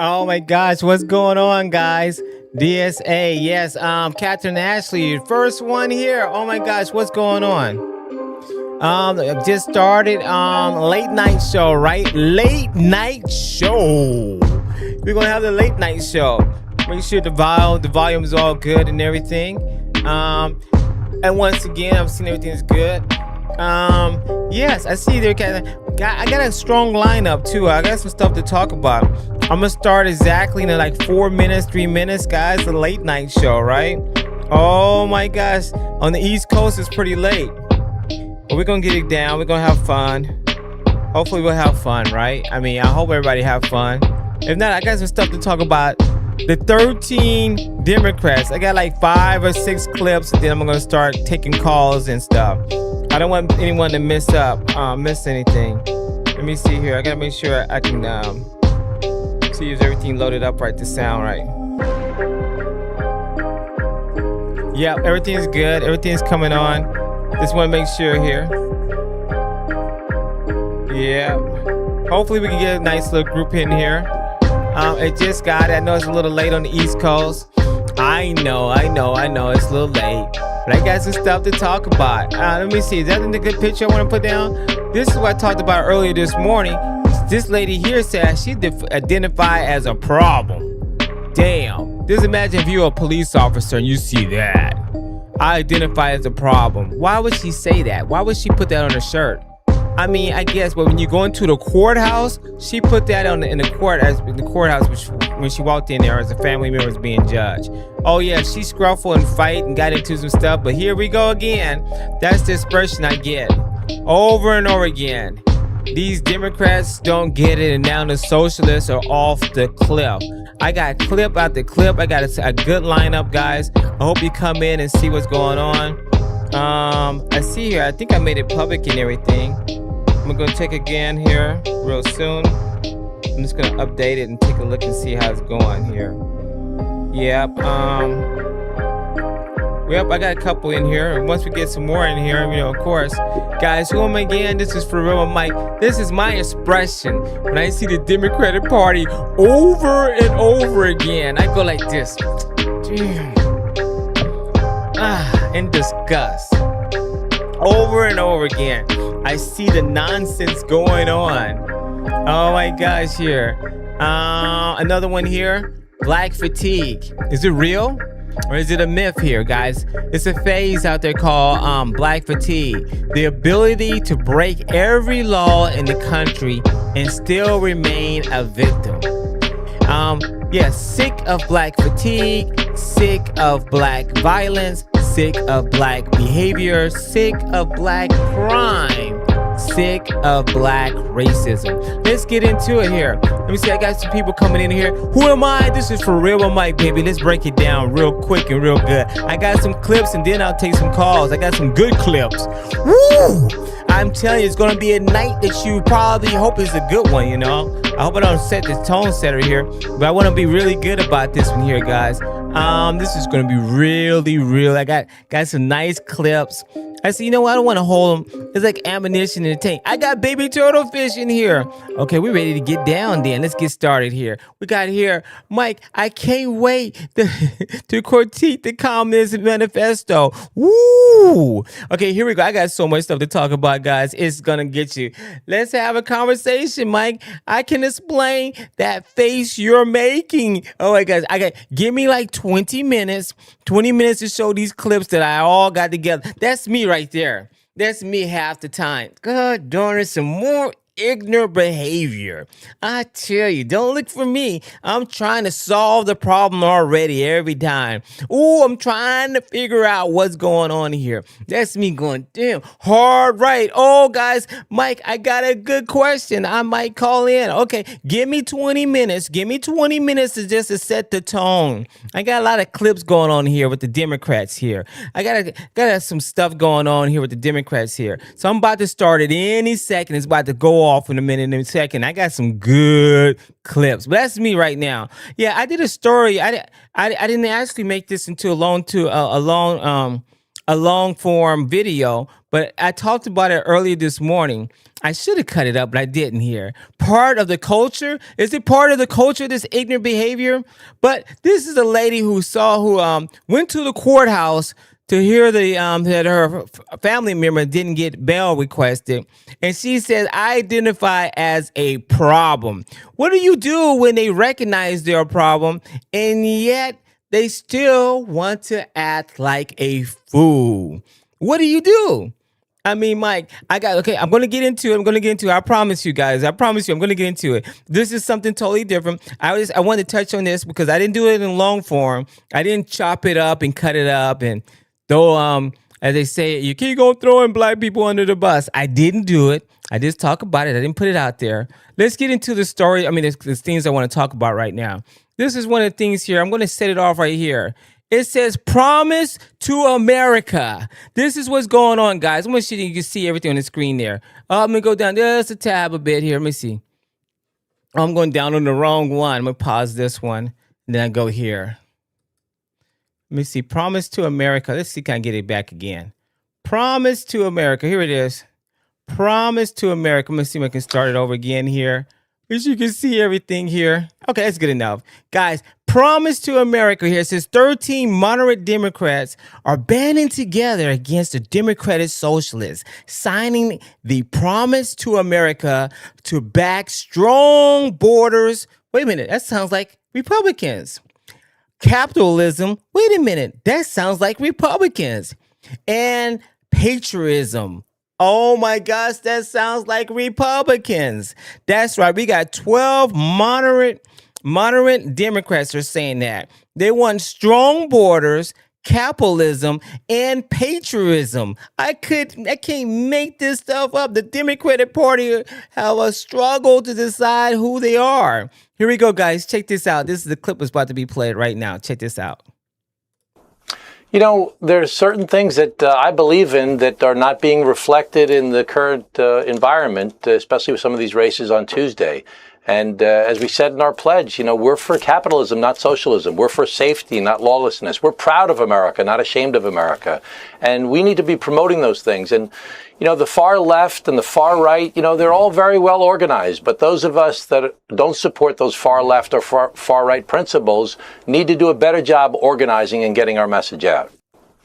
Oh my gosh, what's going on, guys? DSA, yes. Catherine Ashley, first one here. Oh my gosh, what's going on? Just started late night show, right? Late night show. We're gonna have the late night show. Make sure the volume is all good and everything. And once again, I'm seeing everything is good. Yes, I see there. I got a strong lineup too. I got some stuff to talk about. I'm gonna start exactly in like 4 minutes, 3 minutes, guys. The late night show, right? Oh my gosh, on the East Coast it's pretty late, but we're gonna get it down. We're gonna have fun. Hopefully we'll have fun, right? I mean, I hope everybody have fun. If not, I got some stuff to talk about. The 13 Democrats. I got like 5 or 6 clips, and then I'm gonna start taking calls and stuff. I don't want anyone to miss anything. Let me see here. I gotta make sure I can see if everything loaded up right, the sound right. Yep, everything's good. Everything's coming on. Just want to make sure here. Yeah. Hopefully we can get a nice little group in here. It just got it. I know it's a little late on the East Coast. I know. It's a little late. But I got some stuff to talk about. Let me see. Is that a good picture I want to put down? This is what I talked about earlier this morning. This lady here said she identified as a problem. Damn. Just imagine if you're a police officer and you see that. I identify as a problem. Why would she say that? Why would she put that on her shirt? I mean, I guess, but when you go into the courthouse, she put that on in the courthouse when she walked in there as a family member was being judged. Oh yeah, she scruffled and fight and got into some stuff, but here we go again. That's the expression I get over and over again. These Democrats don't get it, and now the socialists are off the cliff. I got clip after clip. I got a good lineup, guys. I hope you come in and see what's going on. I see here, I think I made it public and everything. I'm gonna check again here real soon. I'm just gonna update it and take a look and see how it's going here. Yep, I got a couple in here. And once we get some more in here, of course. Guys, who am I again? This is ForRealWithMike. This is my expression when I see the Democratic Party over and over again. I go like this. In disgust. Over and over again. I see the nonsense going on. Oh my gosh, here. Another one here. Black fatigue. Is it real? Or is it a myth here, guys? It's a phase out there called black fatigue. The ability to break every law in the country and still remain a victim. Sick of black fatigue, sick of black violence, sick of black behavior, sick of black crime, sick of black racism. Let's get into it here. Let me see, I got some people coming in here. Who am I? This is ForRealWithMike, baby. Let's break it down real quick and real good. I got some clips and then I'll take some calls. I got some good clips. Woo! I'm telling you, it's going to be a night that you probably hope is a good one, I hope I don't set the tone setter here, but I want to be really good about this one here, guys. This is going to be really real. I got some nice clips. I said, you know what? I don't want to hold them. It's like ammunition in a tank. I got baby turtle fish in here. Okay, we're ready to get down then. Let's get started here. We got here, Mike, I can't wait to critique the Communist Manifesto. Woo! Okay, here we go. I got so much stuff to talk about, guys. It's going to get you. Let's have a conversation, Mike. I can explain that face you're making. Oh my gosh. Give me like 20 minutes to show these clips that I all got together. That's me right there. That's me half the time. God darn it, some more ignorant behavior. I tell you, don't look for me. I'm trying to solve the problem already every time. Ooh, I'm trying to figure out what's going on here. That's me going, damn, hard right. Oh, guys, Mike, I got a good question. I might call in. Okay, give me 20 minutes. Give me 20 minutes to set the tone. I got a lot of clips going on here with the Democrats here. I got some stuff going on here with the Democrats here. So I'm about to start it any second. It's about to go off in a minute and a second. I got some good clips, but that's me right now. Yeah, I did a story. I didn't actually make this into a long a long form video, but I talked about it earlier this morning. I should have cut it up, but I didn't here. Part of the culture? Is it part of the culture, this ignorant behavior? But this is a lady who went to the courthouse to hear that her family member didn't get bail requested. And she says, I identify as a problem. What do you do when they recognize they're a problem and yet they still want to act like a fool? What do you do? I mean, Mike, I'm going to get into it. I promise you guys. I'm going to get into it. This is something totally different. I wanted to touch on this because I didn't do it in long form. I didn't chop it up and cut it up. And though, as they say, you keep going throwing black people under the bus. I didn't do it. I just talk about it. I didn't put it out there. Let's get into the story. I mean, there's things I want to talk about right now. This is one of the things here. I'm going to set it off right here. It says, promise to America. This is what's going on, guys. I'm going to show you. You can see everything on the screen there. I'm going to go down just a tab a bit here. Let me see. I'm going down on the wrong one. I'm going to pause this one. And then I go here. Let me see. Promise to America. Let's see. Can I get it back again? Promise to America. Here it is. Promise to America. Let me see if I can start it over again here. As you can see everything here. Okay, that's good enough. Guys, promise to America here. It says 13 moderate Democrats are banding together against the Democratic Socialists, signing the Promise to America to back strong borders. Wait a minute, that sounds like Republicans. Capitalism. Wait a minute, that sounds like Republicans. And patriotism. Oh my gosh, that sounds like Republicans. That's right. We got 12 moderate Democrats are saying that. They want strong borders, capitalism, and patriotism. I can't make this stuff up. The Democratic Party have a struggle to decide who they are. Here we go, guys. Check this out. This is the clip that's about to be played right now. Check this out. You know, there's certain things that I believe in that are not being reflected in the current environment, especially with some of these races on Tuesday. And as we said in our pledge, you know, we're for capitalism, not socialism. We're for safety, not lawlessness. We're proud of America, not ashamed of America. And we need to be promoting those things. And, you know, the far left and the far right, you know, they're all very well organized. But those of us that don't support those far left or far right principles need to do a better job organizing and getting our message out.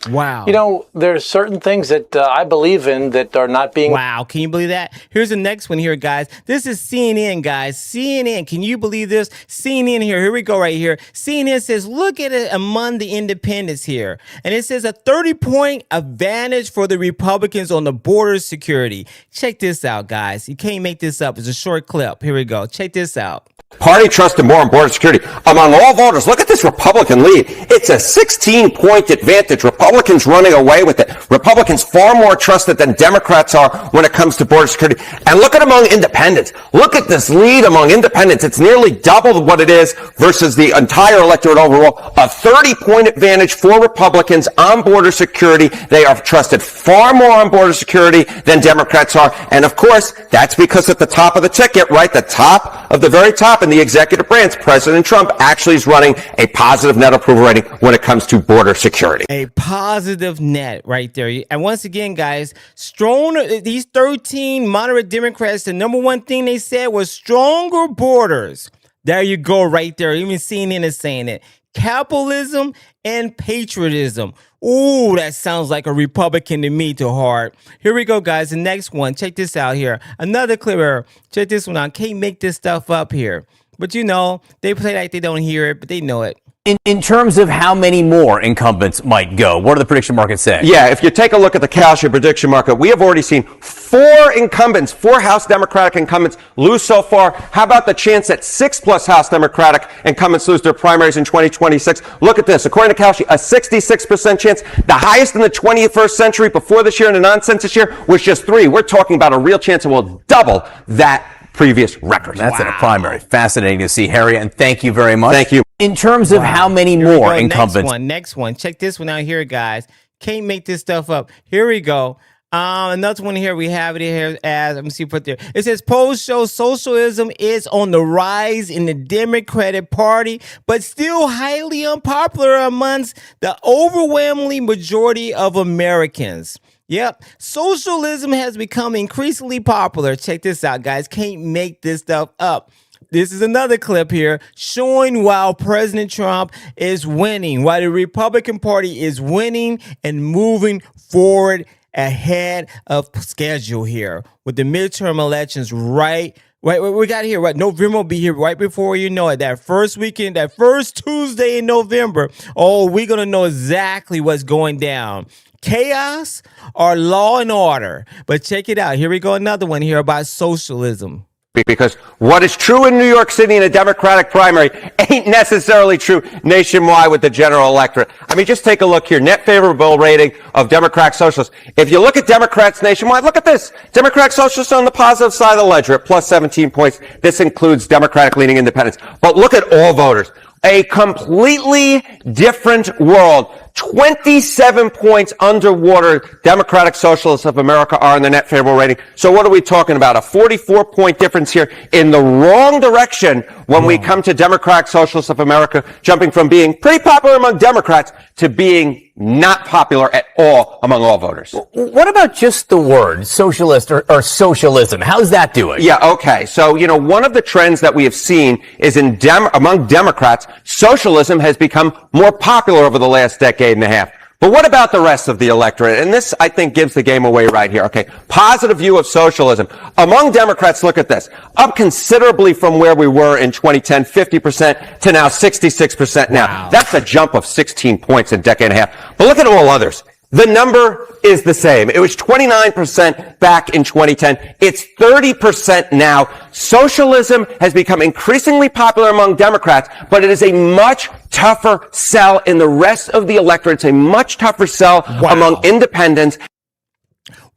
Wow. You know, there's certain things that I believe in that are not being... Wow. Can you believe that? Here's the next one here, guys. This is CNN, guys. CNN. Can you believe this? CNN here. Here we go right here. CNN says, look at it among the independents here. And it says a 30-point advantage for the Republicans on the border security. Check this out, guys. You can't make this up. It's a short clip. Here we go. Check this out. Party trusted more on border security. Among all voters, look at this Republican lead. It's a 16-point advantage. Republicans running away with it. Republicans far more trusted than Democrats are when it comes to border security. And look at among independents. Look at this lead among independents. It's nearly double what it is versus the entire electorate overall. A 30-point advantage for Republicans on border security. They are trusted far more on border security than Democrats are. And of course, that's because at the top of the ticket, right, the top of the very top in the executive branch, President Trump actually is running a positive net approval rating when it comes to border security. A positive net right there. And once again, guys, these 13 moderate Democrats, the number one thing they said was stronger borders. There you go right there. Even CNN is saying it. Capitalism and patriotism. Ooh, that sounds like a Republican to me, to heart. Here we go, guys. The next one. Check this out here. Another clip here. Check this one out. Can't make this stuff up here. But you know, they play like they don't hear it, but they know it. In terms of how many more incumbents might go, what do the prediction markets say? Yeah, if you take a look at the Kalshi prediction market, we have already seen four House Democratic incumbents lose so far. How about the chance that 6+ House Democratic incumbents lose their primaries in 2026? Look at this. According to Kalshi, a 66% chance. The highest in the 21st century before this year in a non-census year was just 3. We're talking about a real chance that will double that previous record. That's in a primary. Fascinating to see, Harry, and thank you very much. Thank you. In terms of how many more incumbents... Next one. Check this one out here, guys. Can't make this stuff up. Here we go. Another one here, we have it here as, let me see, put there. It says, polls show socialism is on the rise in the Democratic Party, but still highly unpopular amongst the overwhelming majority of Americans. Yep. Socialism has become increasingly popular. Check this out, guys. Can't make this stuff up. This is another clip here showing while President Trump is winning, while the Republican Party is winning and moving forward ahead of schedule here with the midterm elections right, we got here, right? November will be here right before you know it. That first weekend, that first Tuesday in November. Oh, we're going to know exactly what's going down. Chaos or law and order. But check it out. Here we go. Another one here about socialism. Because what is true in New York City in a Democratic primary ain't necessarily true nationwide with the general electorate. I mean, just take a look here. Net favorable rating of Democrat Socialists. If you look at Democrats nationwide, look at this. Democrat Socialists on the positive side of the ledger at plus 17 points. This includes Democratic-leaning independents. But look at all voters. A completely different world. 27 points underwater Democratic Socialists of America are in the net favorable rating. So what are we talking about? A 44-point difference here in the wrong direction when we come to Democratic Socialists of America, jumping from being pretty popular among Democrats to being not popular at all among all voters. What about just the word socialist or socialism? How's that doing? Yeah, okay. So, one of the trends that we have seen is among Democrats, socialism has become more popular over the last decade and a half. But what about the rest of the electorate? And this, I think, gives the game away right here. Okay, positive view of socialism. Among Democrats, look at this. Up considerably from where we were in 2010, 50% to now 66% now. Wow. That's a jump of 16 points in a decade and a half. But look at all others. The number is the same. It was 29% back in 2010. It's 30% now. Socialism has become increasingly popular among Democrats, but it is a much tougher sell in the rest of the electorate. It's a much tougher sell among independents.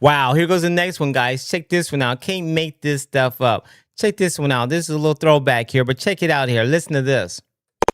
Wow, here goes the next one, guys. Check this one out. Can't make this stuff up. Check this one out. This is a little throwback here, but check it out here. Listen to this.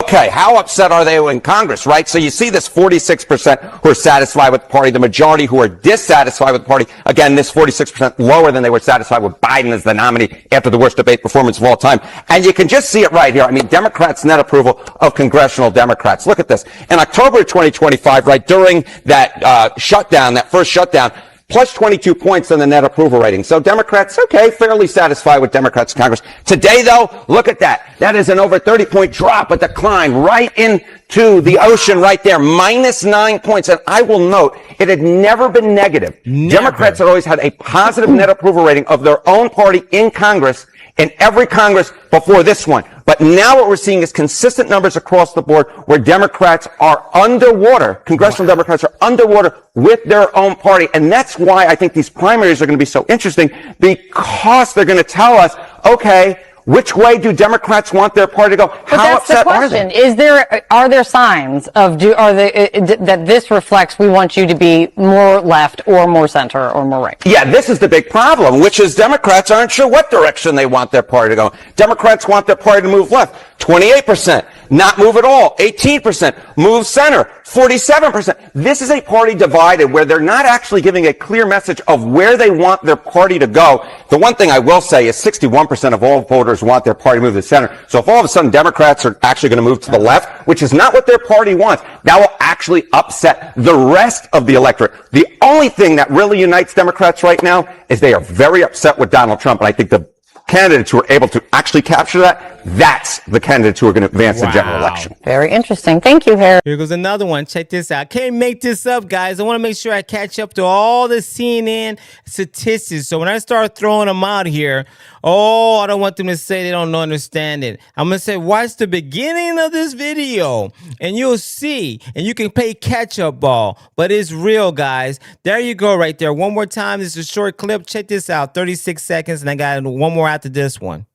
Okay, how upset are they in Congress, right? So you see this 46% who are satisfied with the party, the majority who are dissatisfied with the party. Again, this 46% lower than they were satisfied with Biden as the nominee after the worst debate performance of all time. And you can just see it right here. I mean, Democrats' net approval of congressional Democrats. Look at this. In October 2025, right, during that shutdown, that first shutdown, plus 22 points on the net approval rating. So Democrats, okay, fairly satisfied with Democrats in Congress. Today, though, look at that. That is an over 30-point drop, a decline right into the ocean right there, minus 9 points. And I will note, it had never been negative. Democrats had always had a positive net approval rating of their own party in Congress, in every Congress before this one. But now what we're seeing is consistent numbers across the board where Democrats are underwater. Congressional Democrats are underwater with their own party. And that's why I think these primaries are going to be so interesting, because they're going to tell us, okay, which way do Democrats want their party to go? How upset are they? Are there signs of that this reflects we want you to be more left or more center or more right? Yeah, this is the big problem, which is Democrats aren't sure what direction they want their party to go. Democrats want their party to move left. 28%. Not move at all. 18%. Move center. 47%. This is a party divided where they're not actually giving a clear message of where they want their party to go. The one thing I will say is 61% of all voters want their party to move to the center. So if all of a sudden Democrats are actually going to move to the left, which is not what their party wants, that will actually upset the rest of the electorate. The only thing that really unites Democrats right now is they are very upset with Donald Trump. And I think the candidates who are able to actually capture that, that's the candidates who are going to advance the general election. Very interesting. Thank you, Harry. Here goes another one. Check this out. Can't make this up, guys. I want to make sure I catch up to all the CNN statistics. So when I start throwing them out here, I don't want them to say they don't understand it. I'm going to say, watch the beginning of this video and you'll see, and you can play catch up ball, but it's real, guys. There you go right there. One more time. This is a short clip. Check this out. 36 seconds. And I got one more after this one.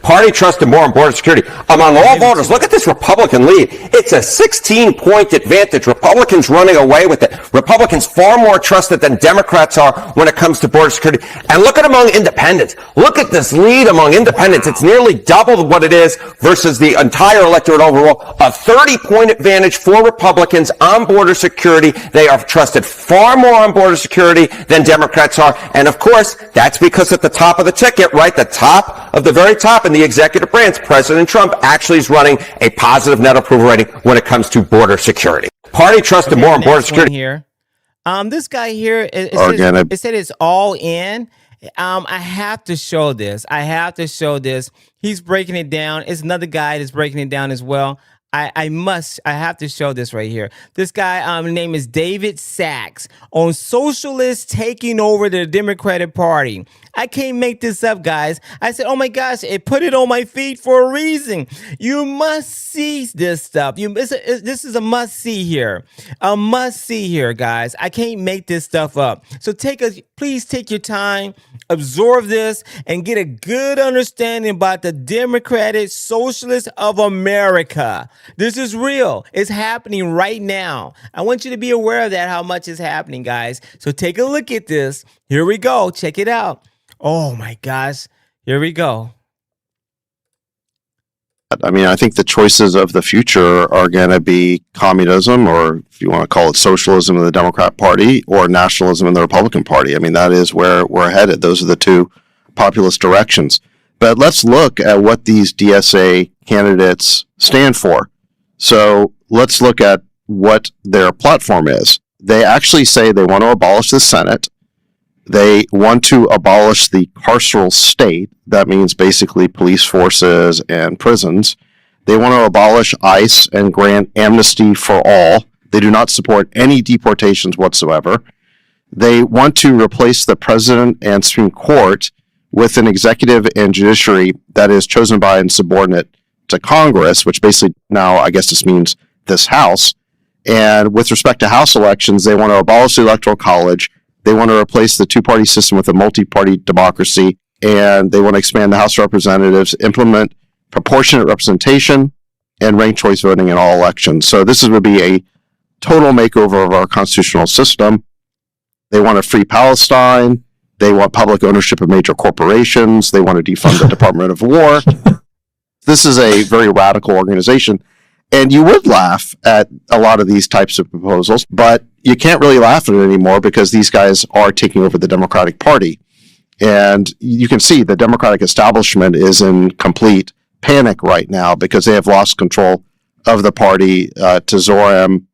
Party trust and more on border security. Among all voters, look at this Republican lead. It's a 16-point advantage. Republicans running away with it. Republicans far more trusted than Democrats are when it comes to border security. And look at among independents. Look at this lead among independents. It's nearly double what it is versus the entire electorate overall. A 30-point advantage for Republicans on border security. They are trusted far more on border security than Democrats are. And of course, that's because at the top of the ticket, right, the top of the very top in the executive branch, President Trump actually is running a positive net approval rating when it comes to border security. Party trust and more on border security. Here. This guy here, it said it's all in. I have to show this. He's breaking it down. It's another guy that's breaking it down as well. I have to show this right here. This guy, name is David Sachs on Socialists taking over the Democratic Party. I can't make this up, guys. I said, oh my gosh, it put it on my feed for a reason. You must see this stuff. This is a must see here. A must see here, guys. I can't make this stuff up. So please take your time, absorb this, and get a good understanding about the Democratic Socialists of America. This is real. It's happening right now. I want you to be aware of that, how much is happening, guys. So take a look at this. Here we go. Check it out. Oh my gosh. Here we go. I mean, I think the choices of the future are going to be communism, or if you want to call it socialism in the Democrat Party, or nationalism in the Republican Party. I mean, that is where we're headed. Those are the two populist directions. But let's look at what these DSA candidates stand for. So let's look at what their platform is. They actually say they want to abolish the Senate. They want to abolish the carceral state. That means basically police forces and prisons. They want to abolish ICE and grant amnesty for all. They do not support any deportations whatsoever. They want to replace the president and Supreme Court with an executive and judiciary that is chosen by and subordinate to Congress, which basically now I guess this means this House. And with respect to House elections, they want to abolish the Electoral College. They want to replace the two-party system with a multi-party democracy, and they want to expand the House of Representatives, implement proportionate representation, and ranked choice voting in all elections. So this would be a total makeover of our constitutional system. They want a free Palestine. They want public ownership of major corporations. They want to defund the Department of War. This is a very radical organization. And you would laugh at a lot of these types of proposals, but you can't really laugh at it anymore because these guys are taking over the Democratic Party. And you can see the Democratic establishment is in complete panic right now because they have lost control of the party to Zoran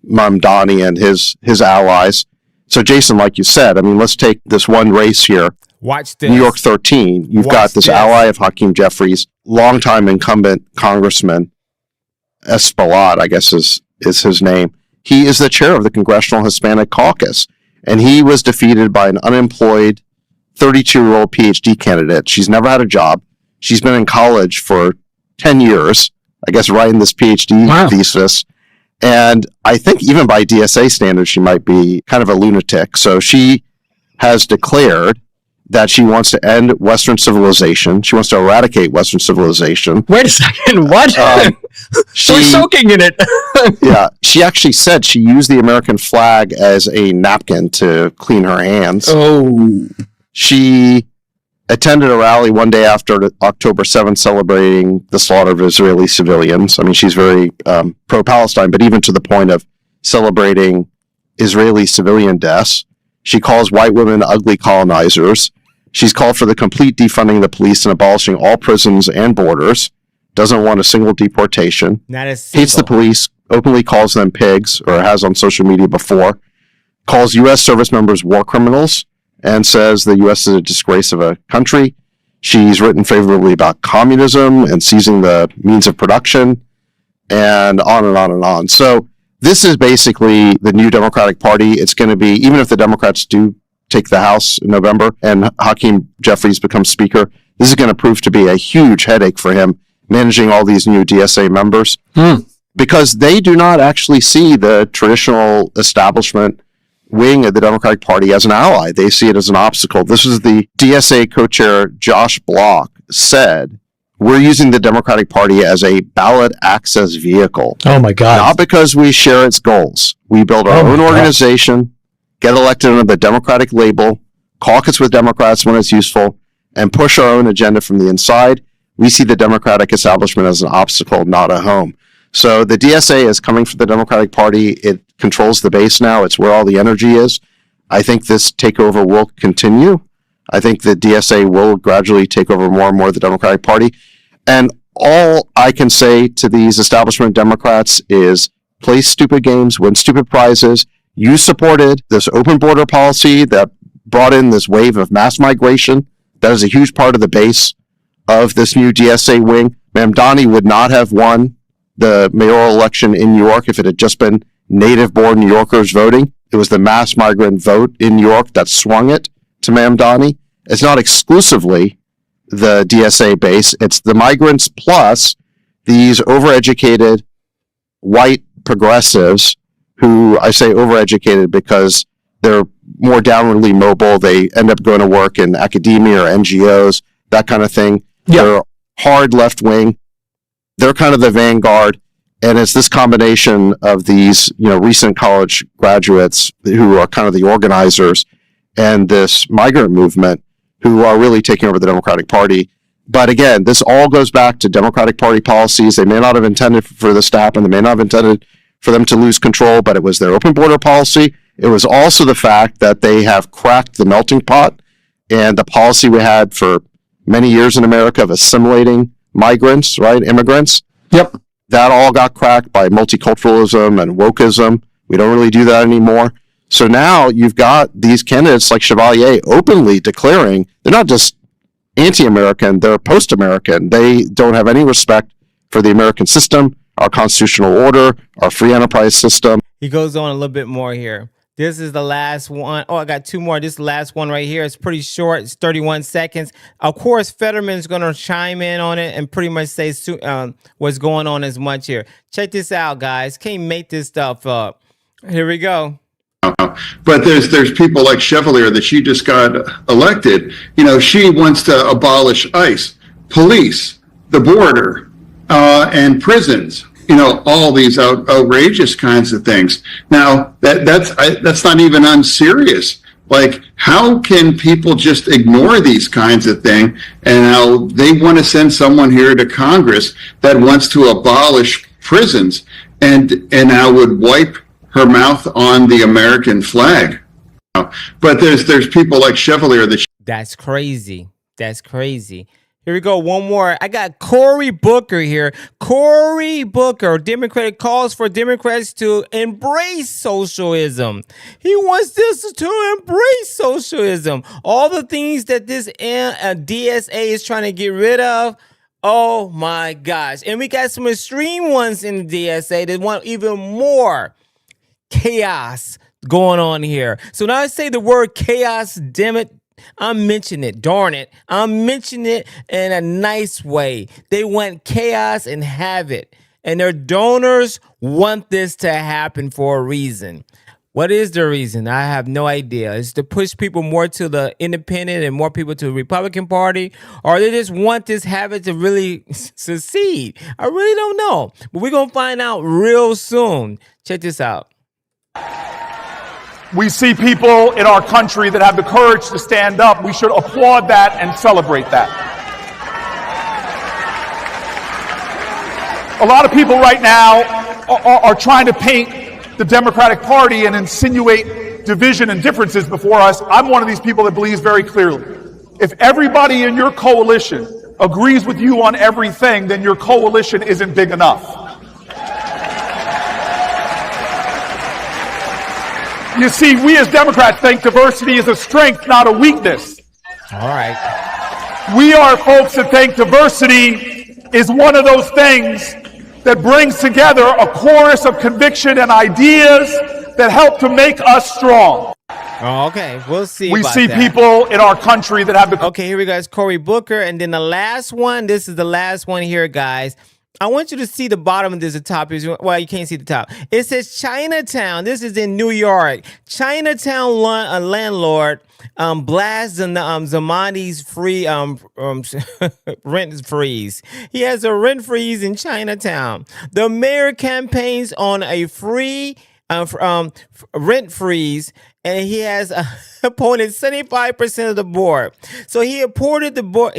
Mamdani and his allies. So, Jason, like you said, I mean, let's take this one race here. Watch this. New York 13. You've got this ally of Hakeem Jeffries, longtime incumbent congressman, Espaillat, I guess is his name. He is the chair of the Congressional Hispanic Caucus, and he was defeated by an unemployed 32-year-old PhD candidate. She's never had a job. She's been in college for 10 years, I guess, writing this PhD thesis. And I think even by DSA standards, she might be kind of a lunatic. So she has declared that she wants to end Western civilization. She wants to eradicate Western civilization. Wait a second, what? We're soaking in it. Yeah, she actually said she used the American flag as a napkin to clean her hands. Oh. She attended a rally one day after October 7th celebrating the slaughter of Israeli civilians. I mean, she's very pro-Palestine, but even to the point of celebrating Israeli civilian deaths. She calls white women ugly colonizers. She's called for the complete defunding of the police and abolishing all prisons and borders. Doesn't want a single deportation. Not a single. Hates the police. Openly calls them pigs, or has on social media before. Calls U.S. service members war criminals and says the U.S. is a disgrace of a country. She's written favorably about communism and seizing the means of production, and on and on and on. So this is basically the new Democratic Party. It's going to be, even if the Democrats do take the House in November and Hakeem Jeffries becomes Speaker, this is going to prove to be a huge headache for him, managing all these new DSA members, because they do not actually see the traditional establishment wing of the Democratic Party as an ally. They see it as an obstacle. This is the DSA co-chair Josh Block said we're using the Democratic Party as a ballot access vehicle. Oh my God. Not because we share its goals. We build our own organization, get elected under the Democratic label, caucus with Democrats when it's useful, and push our own agenda from the inside. We see the Democratic establishment as an obstacle, not a home. So the DSA is coming from the Democratic Party. It controls the base now. It's where all the energy is. I think this takeover will continue. I think the DSA will gradually take over more and more of the Democratic Party. And all I can say to these establishment Democrats is play stupid games, win stupid prizes. You supported this open border policy that brought in this wave of mass migration. That is a huge part of the base of this new DSA wing. Mamdani would not have won the mayoral election in New York if it had just been native-born New Yorkers voting. It was the mass migrant vote in New York that swung it to Mamdani. It's not exclusively the DSA base. It's the migrants plus these overeducated white progressives who, I say overeducated because they're more downwardly mobile. They end up going to work in academia or NGOs, that kind of thing. Yep. They're hard left-wing. They're kind of the vanguard. And it's this combination of these, recent college graduates who are kind of the organizers and this migrant movement who are really taking over the Democratic Party. But again, this all goes back to Democratic Party policies. They may not have intended for this to happen. They may not have intended for them to lose control, but it was their open border policy. It was also the fact that they have cracked the melting pot and the policy we had for many years in America of assimilating migrants, right? Immigrants. Yep. That all got cracked by multiculturalism and wokeism. We don't really do that anymore. So now you've got these candidates like Chevalier openly declaring they're not just anti-American, they're post-American. They don't have any respect for the American system, our constitutional order, our free enterprise system. He goes on a little bit more here. This is the last one. Oh, I got two more. This is the last one right here. It's pretty short. It's 31 seconds. Of course, Fetterman's going to chime in on it and pretty much say what's going on as much here. Check this out, guys. Can't make this stuff up. Here we go. But there's people like Chevalier that she just got elected. She wants to abolish ICE, police, the border, and prisons. All these outrageous kinds of things. Now, that's not even unserious. Like, how can people just ignore these kinds of things? And now they want to send someone here to Congress that wants to abolish prisons and now would wipe her mouth on the American flag. But there's people like Chevalier that. That's crazy. That's crazy. Here we go. One more. I got Cory Booker here. Cory Booker, Democratic, calls for Democrats to embrace socialism. He wants this to embrace socialism. All the things that this DSA is trying to get rid of. Oh my gosh. And we got some extreme ones in the DSA that want even more chaos going on here. So now I say the word chaos, damn it. I'm mentioning it. Darn it. I'm mentioning it in a nice way. They want chaos and have it. And their donors want this to happen for a reason. What is the reason? I have no idea. It's to push people more to the independent and more people to the Republican Party, or they just want this habit to really succeed. I really don't know. But we're going to find out real soon. Check this out. We see people in our country that have the courage to stand up. We should applaud that and celebrate that. A lot of people right now are trying to paint the Democratic Party and insinuate division and differences before us. I'm one of these people that believes very clearly. If everybody in your coalition agrees with you on everything, then your coalition isn't big enough. You see, we as Democrats think diversity is a strength, not a weakness. All right. We are folks that think diversity is one of those things that brings together a chorus of conviction and ideas that help to make us strong. Oh, okay, we'll see. We see people in our country that have the. Okay, here we go. It's Cory Booker. And then the last one, this is the last one here, guys. I want you to see the bottom of this, the top is, well, you can't see the top. It says Chinatown. This is in New York. Chinatown landlord blasts Zamani's free rent freeze. He has a rent freeze in Chinatown. The mayor campaigns on a free rent freeze, and he has appointed 75% of the board. So he appointed the board.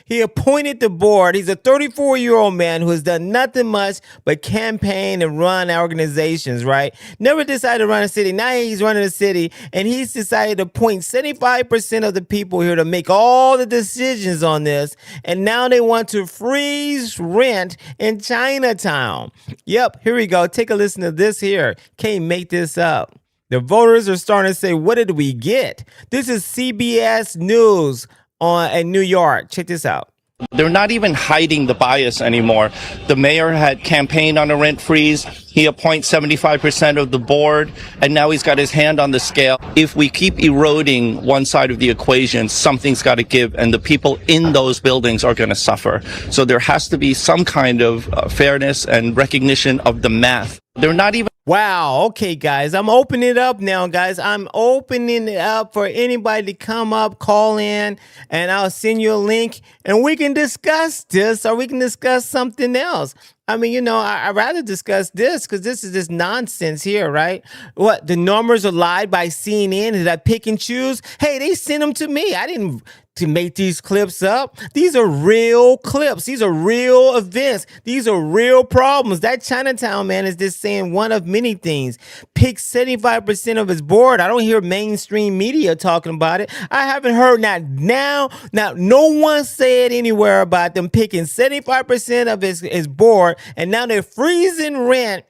He appointed the board. He's a 34-year-old man who has done nothing much but campaign and run organizations, right? Never decided to run a city. Now he's running a city, and he's decided to appoint 75% of the people here to make all the decisions on this. And now they want to freeze rent in Chinatown. Yep, here we go. Take a listen to this here. Can't make this up. The voters are starting to say, what did we get? This is CBS News in New York. Check this out. They're not even hiding the bias anymore. The mayor had campaigned on a rent freeze. He appoints 75% of the board, and now he's got his hand on the scale. If we keep eroding one side of the equation, something's got to give, and the people in those buildings are going to suffer. So there has to be some kind of fairness and recognition of the math. They're not even. Wow. Okay, guys. I'm opening it up now, guys. I'm opening it up for anybody to come up, call in, and I'll send you a link, and we can discuss this, or we can discuss something else. I mean, you know, I'd rather discuss this because this is just nonsense here, right? What, the numbers are lied by CNN? Did I pick and choose? Hey, they sent them to me. I didn't to make these clips up. These are real clips. These are real events. These are real problems. That Chinatown man is just saying one of many things. Pick 75% of his board. I don't hear mainstream media talking about it. I haven't heard no one said anywhere about them picking 75% of his board, and now they're freezing rent.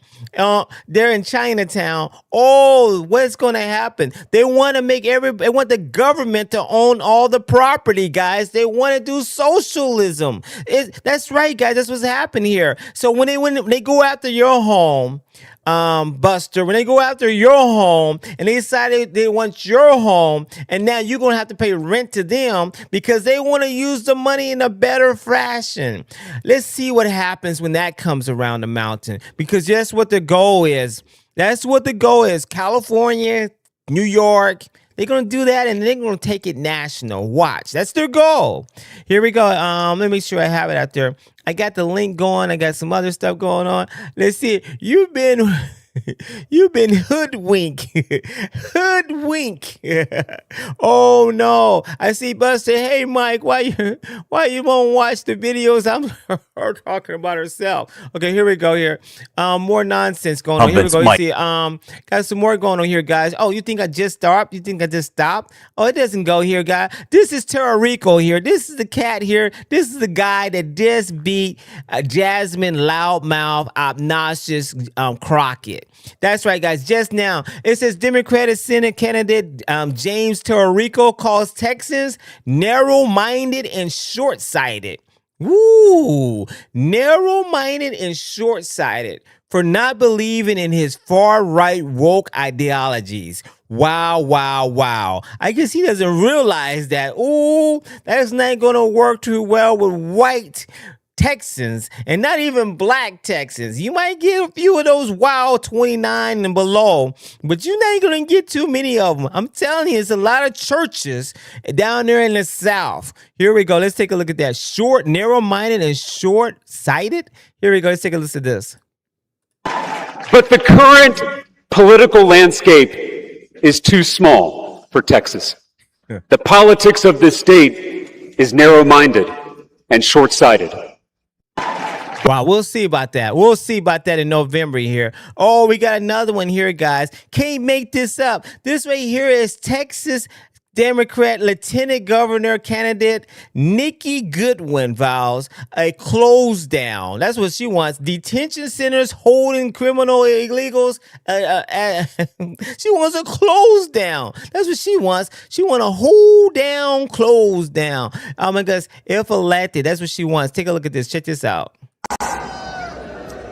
They're in Chinatown. Oh, what's going to happen? They want to they want the government to own all the property, guys. They want to do socialism. That's right, guys. That's what's happening here. So when they go after your home, Buster, when they go after your home and they decide they want your home, and now you're going to have to pay rent to them because they want to use the money in a better fashion. Let's see what happens when that comes around the mountain, because that's what the goal is. That's what the goal is. California, New York, they're going to do that, and they're going to take it national. Watch. That's their goal. Here we go. Let me make sure I have it out there. I got the link going. I got some other stuff going on. Let's see. You've been hoodwinked. Hoodwink. Oh no. I see Buster. Hey Mike, why you won't watch the videos? I'm her talking about herself. Okay, here we go here. More nonsense going on. Here we go. You see, got some more going on here, guys. Oh, you think I just stopped? You think I just stopped? Oh, it doesn't go here, guys. This is Rico here. This is the cat here. This is the guy that just beat Jasmine Loudmouth Obnoxious Crockett. That's right, guys. Just now, it says Democratic Senate candidate James Rico calls Texans narrow-minded and short-sighted. Woo! Narrow-minded and short-sighted for not believing in his far-right woke ideologies. Wow, wow, wow. I guess he doesn't realize that, ooh, that's not going to work too well with white Texans, and not even black Texans. You might get a few of those wild 29 and below, but you're not going to get too many of them. I'm telling you, it's a lot of churches down there in the South. Here we go. Let's take a look at that. Short, narrow-minded, and short-sighted. Here we go. Let's take a listen to this. But the current political landscape is too small for Texas. The politics of this state is narrow-minded and short-sighted. Wow, we'll see about that. We'll see about that in November here. Oh, we got another one here, guys. Can't make this up. This right here is Texas Democrat Lieutenant Governor candidate Nikki Goodwin vows a close down. That's what she wants. Detention centers holding criminal illegals. She wants a close down. That's what she wants. She wants a hold down, close down. Oh my gosh, if elected, that's what she wants. Take a look at this. Check this out.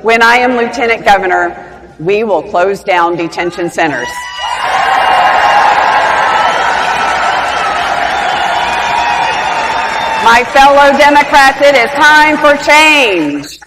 When I am Lieutenant Governor, we will close down detention centers. My fellow Democrats, it is time for change.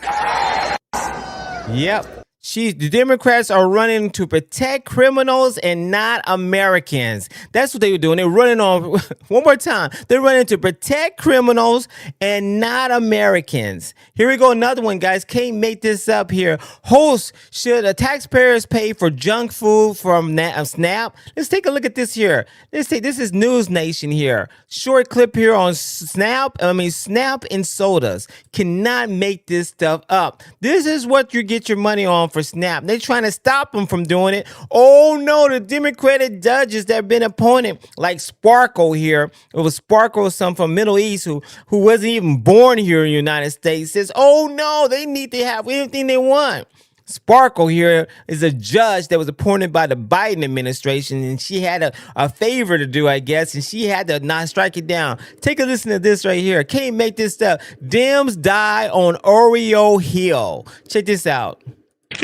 Yep. The Democrats are running to protect criminals and not Americans. That's what they were doing. They're running on, one more time, they're running to protect criminals and not Americans. Here we go, another one, guys. Can't make this up here. Host, should taxpayers pay for junk food from SNAP? Let's take a look at this here. This is News Nation here. Short clip here on SNAP and sodas. Cannot make this stuff up. This is what you get your money on for SNAP. They're trying to stop them from doing it. Oh no, the Democratic judges that have been appointed, like Sparkle here. It was Sparkle, some from Middle East who wasn't even born here in the United States, says, oh no, they need to have anything they want. Sparkle here is a judge that was appointed by the Biden administration, and she had a favor to do, I guess, and she had to not strike it down. Take a listen to this right here. Can't make this stuff. Dems die on Oreo Hill. Check this out.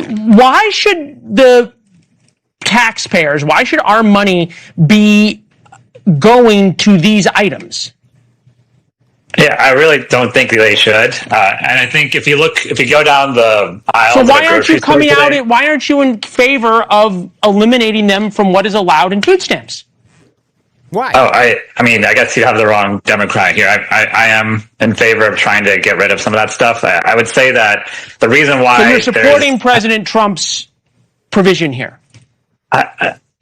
Why should the taxpayers, why should our money be going to these items? Yeah, I really don't think they should. And I think if you go down the aisle, so why aren't you coming out? Why aren't you in favor of eliminating them from what is allowed in food stamps? Why? Oh, I mean, I guess you have the wrong Democrat here. I am in favor of trying to get rid of some of that stuff. I would say that the reason why... So you're supporting President Trump's provision here?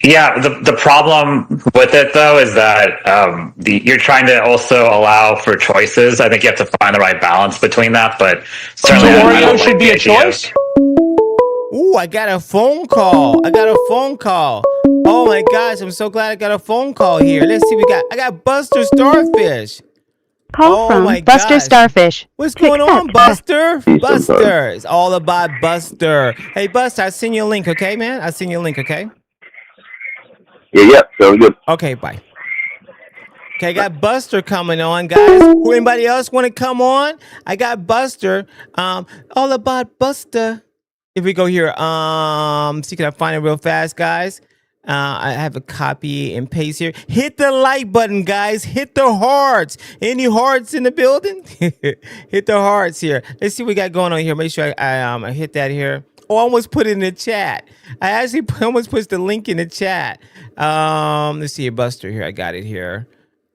Yeah, the problem with it, though, is that you're trying to also allow for choices. I think you have to find the right balance between that, but certainly... So Oreo should be a choice? Ooh, I got a phone call. Oh my gosh, I'm so glad I got a phone call here. Let's see, I got Buster Starfish. Call from Buster Starfish. What's going on, Buster? Buster. It's all about Buster. Hey, Buster, I send you a link, okay, man? I send you a link, okay? Yeah, sounds good. Okay, bye. Okay, I got Buster coming on, guys. Anybody else want to come on? I got Buster. All about Buster. If we go here, see, can I find it real fast, guys? I have a copy and paste here. Hit the like button, guys. Hit the hearts. Any hearts in the building? Hit the hearts here. Let's see what we got going on here. Make sure I hit that here. Oh, I almost put it in the chat. I actually almost put the link in the chat. Let's see, Buster here. I got it here.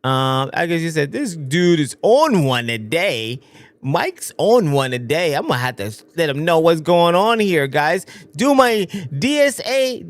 I guess you said this dude is on one a day. Mike's on one a day. I'm gonna have to let him know what's going on here, guys. Do my DSA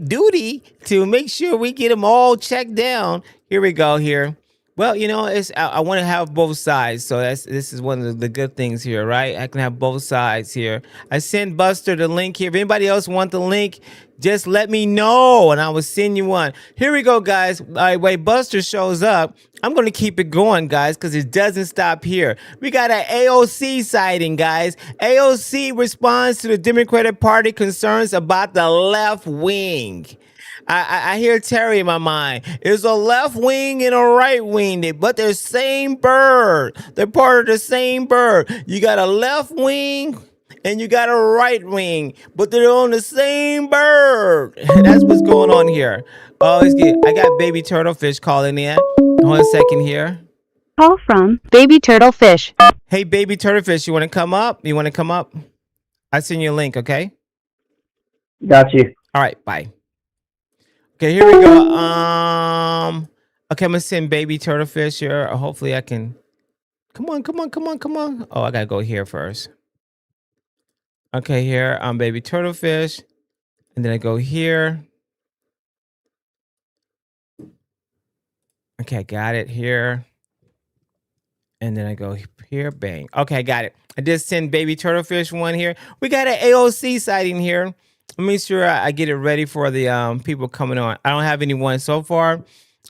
duty to make sure we get them all checked down. Here we go here. Well, you know, I want to have both sides, so this is one of the good things here, right? I can have both sides here. I sent Buster the link here. If anybody else want the link, just let me know, and I will send you one. Here we go, guys. All right, wait, Buster shows up. I'm going to keep it going, guys, because it doesn't stop here. We got an AOC sighting, guys. AOC responds to the Democratic Party concerns about the left wing. I hear Terry in my mind. There's a left wing and a right wing, but they're same bird. They're part of the same bird. You got a left wing and you got a right wing, but they're on the same bird. That's what's going on here. Oh, it's good. I got Baby Turtlefish calling in. Hold a second here. Call from Baby Turtlefish. Hey, Baby Turtlefish, you want to come up? I send you a link, okay? Got you. All right, bye. Okay, here we go. Okay, I'm gonna send Baby Turtlefish here. Hopefully I can. Come on. Oh, I gotta go here first. Okay, here I'm Baby Turtlefish, and then I go here. Okay, I got it here, and then I go here. Bang. Okay, I got it. I just send Baby Turtlefish one here. We got an AOC sighting here. Let me make sure I get it ready for the people coming on. I don't have anyone so far.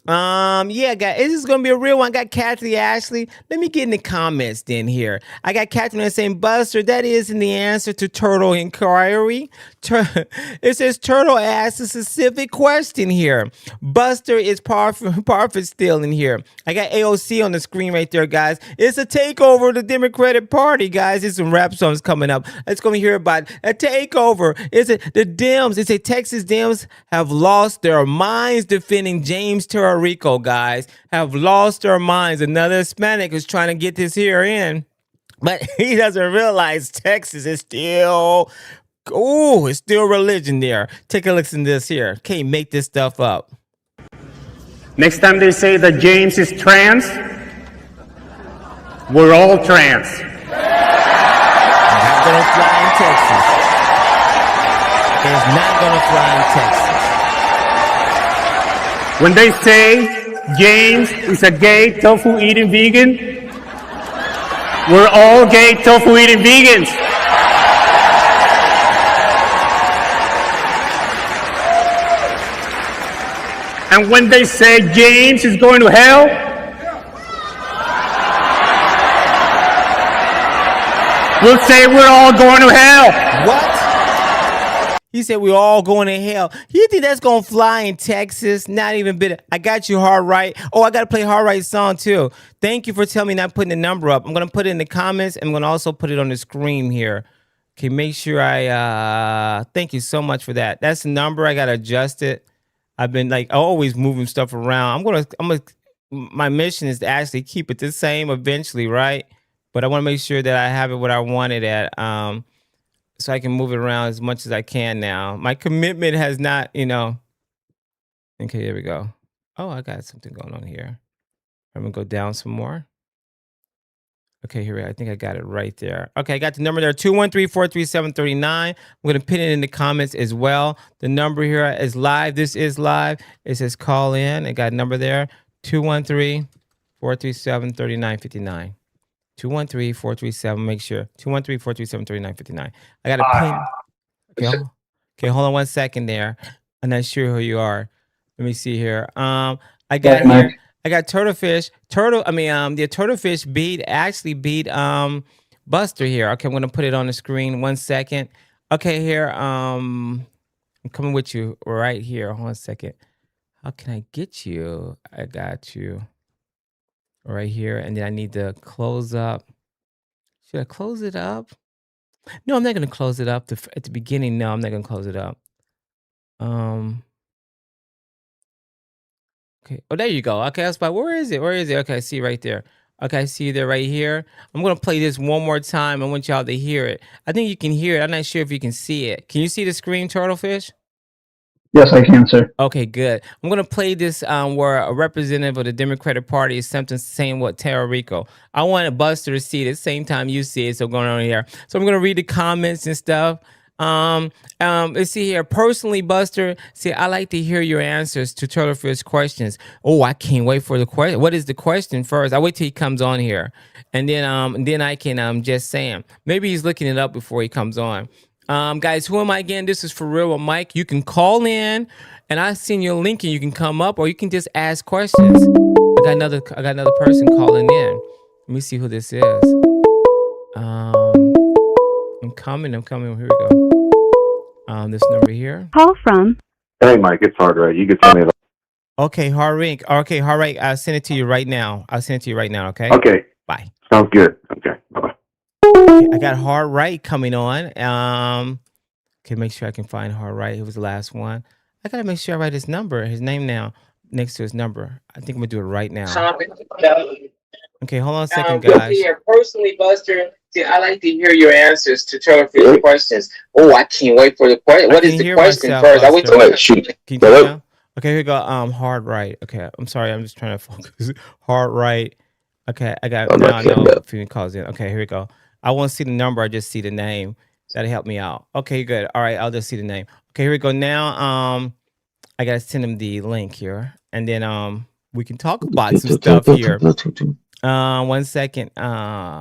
Yeah, guys, this is gonna be a real one. I got Kathy Ashley. Let me get in the comments then here. I got Catherine saying, Buster, that isn't the answer to Turtle inquiry. It says Turtle asked a specific question here. Buster is Parfit still in here. I got AOC on the screen right there, guys. It's a takeover of the Democratic Party, guys. There's some rap songs coming up. Let's go hear about a takeover. It's the Dems. It's a Texas Dems have lost their minds defending James Turtle Puerto Rico, guys, have lost their minds. Another Hispanic is trying to get this here in, but he doesn't realize Texas is still, it's still religion there. Take a listen to this here. Can't make this stuff up. Next time they say that James is trans, we're all trans. Not gonna fly in Texas. It's not gonna fly in Texas. When they say James is a gay tofu eating vegan, we're all gay tofu eating vegans. And when they say James is going to hell, we'll say we're all going to hell. What? He said we're all going to hell. You think that's going to fly in Texas? Not even bit. I got you, Hard Right. Oh, I got to play Hard Right song too. Thank you for telling me not putting the number up. I'm going to put it in the comments. And I'm going to also put it on the screen here. Okay, make sure thank you so much for that. That's the number. I got to adjust it. I've been always moving stuff around. My mission is to actually keep it the same eventually, right? But I want to make sure that I have it what I want it at, so I can move it around as much as I can now. My commitment has not, Okay, here we go. Oh, I got something going on here. I'm going to go down some more. Okay, here we go. I think I got it right there. Okay, I got the number there, 213-437-39. I'm going to pin it in the comments as well. The number here is live. This is live. It says call in. I got a number there, 213-437-3959. 213-437, make sure. 213-437-3959. I got a pin. Okay, hold on 1 second there. I'm not sure who you are. Let me see here. I got here. I got Turtlefish. The Turtlefish beat Buster here. Okay, I'm gonna put it on the screen. 1 second. Okay, here. I'm coming with you right here. Hold on a second. How can I get you? I got you right here, and then I need to close up. Should I close it up? No, I'm not gonna close it up at the beginning. No, I'm not gonna close it up. Okay. Oh, there you go. Okay, I was like, where is it? Where is it? Okay, I see right there. Okay, I see there right here. I'm going to play this one more time. I want y'all to hear it. I think you can hear it. I'm not sure if you can see it. Can you see the screen, Turtlefish? Yes, I can, sir. Okay, good. I'm going to play this where a representative of the Democratic Party is saying what Puerto Rico. I want Buster to see it at the same time you see it. So going on here. So I'm going to read the comments and stuff. Let's see here. Personally, Buster, I like to hear your answers to Turtlefish's questions. Oh, I can't wait for the question. What is the question first? I wait till he comes on here, and then I can just say him. Maybe he's looking it up before he comes on. Guys, who am I again? This is For Real with Mike. You can call in, and I send you a link, and you can come up, or you can just ask questions. I got another person calling in. Let me see who this is. I'm coming. Here we go. This number here. Call from. Hey, Mike, it's Hard Right. You can tell me about. Okay, Hard Right. Okay, Hard Right. I'll send it to you right now. Okay? Okay. Bye. Sounds good. Okay, bye-bye. Okay, I got Hard Right coming on. Okay, make sure I can find Hard Right. It was the last one. I got to make sure I write his name now next to his number. I think I'm going to do it right now. Okay, hold on a second, guys. Personally, Buster, I like to hear your answers to Turtlefish's questions. Oh, I can't wait for the question. What is the question first? I wait till shoot. Can you tell me now? Okay, here we go. Hard Right. Okay, I'm sorry. I'm just trying to focus. Hard Right. Okay, I got now. I know if he calls in. Okay, here we go. I won't see the number. I just see the name. That'll help me out. Okay, good. All right, I'll just see the name. Okay, here we go. Now, I gotta send him the link here, and then we can talk about some stuff here. 1 second.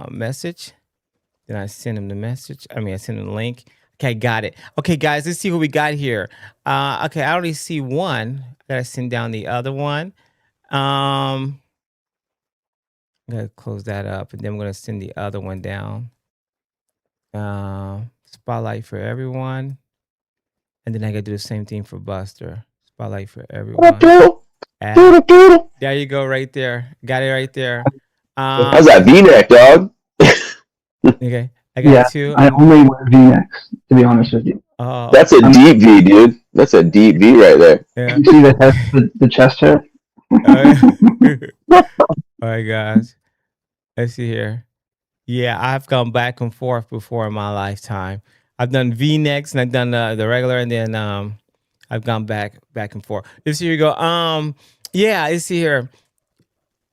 Message. Then I send him the message. I send him the link. Okay, got it. Okay, guys, let's see what we got here. Okay, I already see one. I gotta send down the other one. I'm gonna close that up, and then I'm gonna send the other one down. Spotlight for everyone, and then I gotta do the same thing for Buster. Spotlight for everyone. There you go, right there. Got it right there. How's that V-neck, dog? Okay, I got two. I only wear V-necks, to be honest with you. That's a deep V, dude. That's a deep V right there. Yeah. You see the chest hair? Oh my gosh. Let's see here. Yeah, I've gone back and forth before in my lifetime. I've done V-necks and I've done the regular, and then I've gone back and forth. Let's see, here you go. Yeah, let's see here.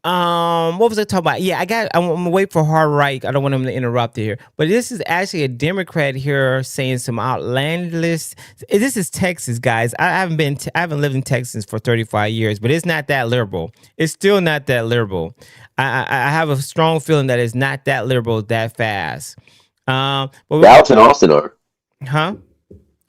What was I talking about? Yeah, I'm gonna wait for hard right. I don't want him to interrupt here. But this is actually a Democrat here saying some outlandish. This is Texas, guys. I haven't lived in Texas for 35 years, but it's not that liberal. It's still not that liberal. I have a strong feeling that it's not that liberal that fast. But Dallas and Austin are. Huh?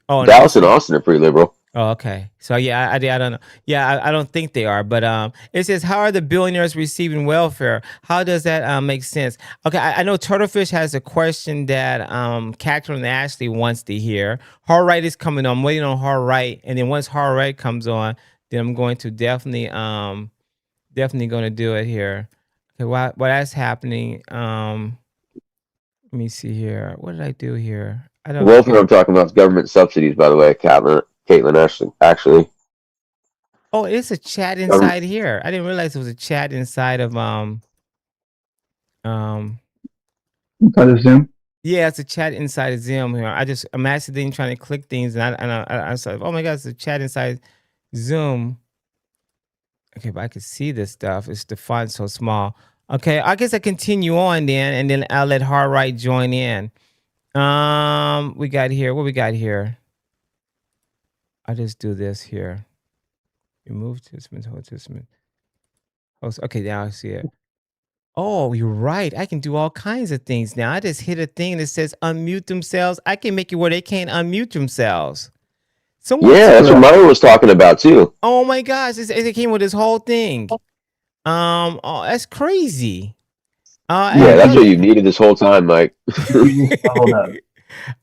Oh, Dallas and Austin are pretty liberal. Oh, okay. So yeah, I don't know. Yeah, I don't think they are. But it says, how are the billionaires receiving welfare? How does that make sense? Okay, I know Turtlefish has a question that Catherine Ashley wants to hear. Hard Right is coming on. I'm waiting on Hard Right, and then once Hard Right comes on, then I'm going to definitely going to do it here. Okay, while that's happening, let me see here. What did I do here? I don't. Welfare I'm talking about is government subsidies, by the way, Caitlin Ashley, actually. Oh, it's a chat inside here. I didn't realize it was a chat inside of Inside of Zoom. Yeah, it's a chat inside of Zoom here. I'm accidentally trying to click things, and I said, oh my God, it's a chat inside Zoom. Okay, but I can see this stuff. It's the font so small. Okay, I guess I continue on then, and then I'll let Hard Right join in. We got here. What we got here? I'll just do this here. Remove participant, hold participant. Oh, okay, now I see it. Oh, you're right. I can do all kinds of things now. I just hit a thing that says unmute themselves. I can make it where they can't unmute themselves. Yeah, that's what Myra was talking about too. Oh my gosh, it came with this whole thing. Oh, that's crazy. Yeah, that's what you needed this whole time, Mike.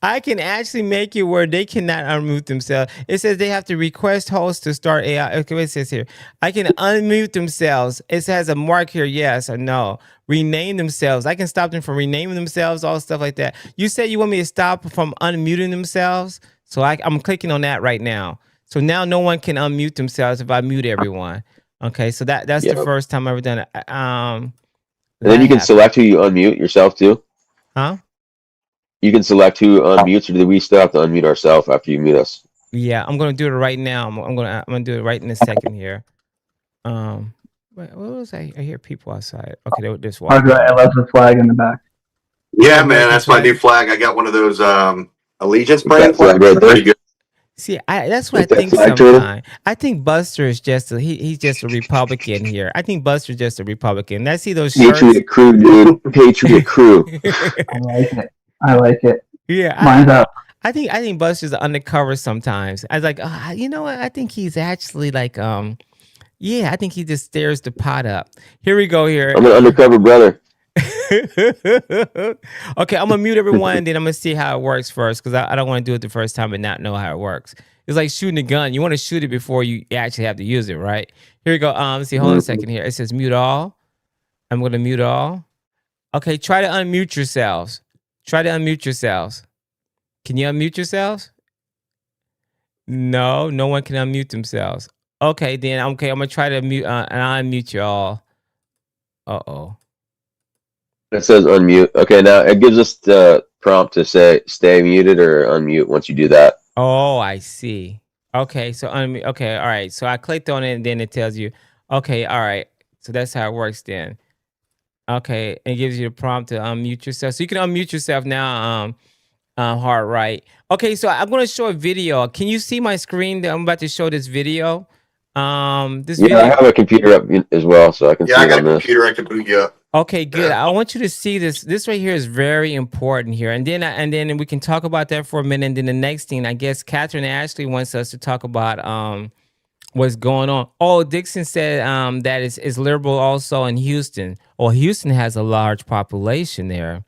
I can actually make it where they cannot unmute themselves. It says they have to request hosts to start AI. Okay, what it says here. I can unmute themselves. It has a mark here, yes or no. Rename themselves. I can stop them from renaming themselves, all stuff like that. You said you want me to stop from unmuting themselves? So I'm clicking on that right now. So now no one can unmute themselves if I mute everyone. Okay, so that's the first time I've ever done it. And then you can select who you unmute yourself too. Huh? You can select who unmutes, or do we still have to unmute ourselves after you mute us? Yeah, I'm gonna do it right now. I'm gonna do it right in a second here. What was I hear people outside. Okay, this one. I love the flag in the back. Yeah, man, that's my new flag. I got one of those allegiance brand flags. Pretty good. See, that's what I think sometimes. I think Buster is just he's just a Republican here. I think Buster's just a Republican. I see those shirts. Patriot crew, dude. Patriot crew. I like it. Yeah, mine's up. I think Buster's undercover sometimes. I was like, you know what? I think he's actually like, yeah, I think he just stirs the pot up. Here we go. Here, I'm an undercover brother. Okay, I'm gonna mute everyone, then I'm gonna see how it works first, because I don't want to do it the first time and not know how it works. It's like shooting a gun. You want to shoot it before you actually have to use it, right? Here we go. Let's see. Hold on a second here. It says mute all. I'm gonna mute all. Okay, try to unmute yourselves. Try to unmute yourselves. Can you unmute yourselves? No one can unmute themselves. Okay, then I'm gonna try to mute and I'll unmute you all. Uh-oh. It says unmute. Okay, now it gives us the prompt to say stay muted or unmute once you do that. Oh, I see. Okay, so unmute. Okay, all right. So I clicked on it and then it tells you, okay, all right. So that's how it works then. Okay, it gives you the prompt to unmute yourself. So you can unmute yourself now, Hard Right. Okay, so I'm going to show a video. Can you see my screen that I'm about to show this video? Video. I have a computer up as well, so I can see I got on a this. computer. I can boot you up. Okay, good. I want you to see this. This right here is very important here. And then we can talk about that for a minute. And then the next thing, I guess Catherine Ashley wants us to talk about what's going on. Oh, Dixon said that is liberal also in Houston. Oh, Houston has a large population there.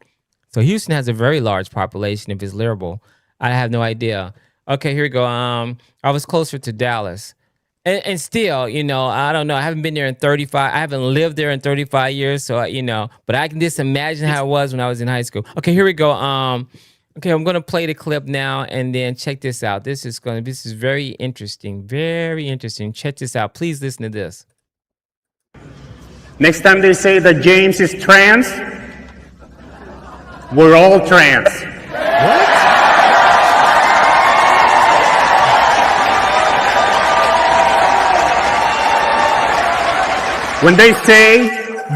So Houston has a very large population if it's liberal. I have no idea. Okay, here we go. I was closer to Dallas. And still, I don't know. I haven't been there in 35. I haven't lived there in 35 years. So, but I can just imagine how it was when I was in high school. Okay, here we go. Okay, I'm going to play the clip now and then check this out. This is very interesting. Very interesting. Check this out. Please listen to this. Next time they say that James is trans, we're all trans. When they say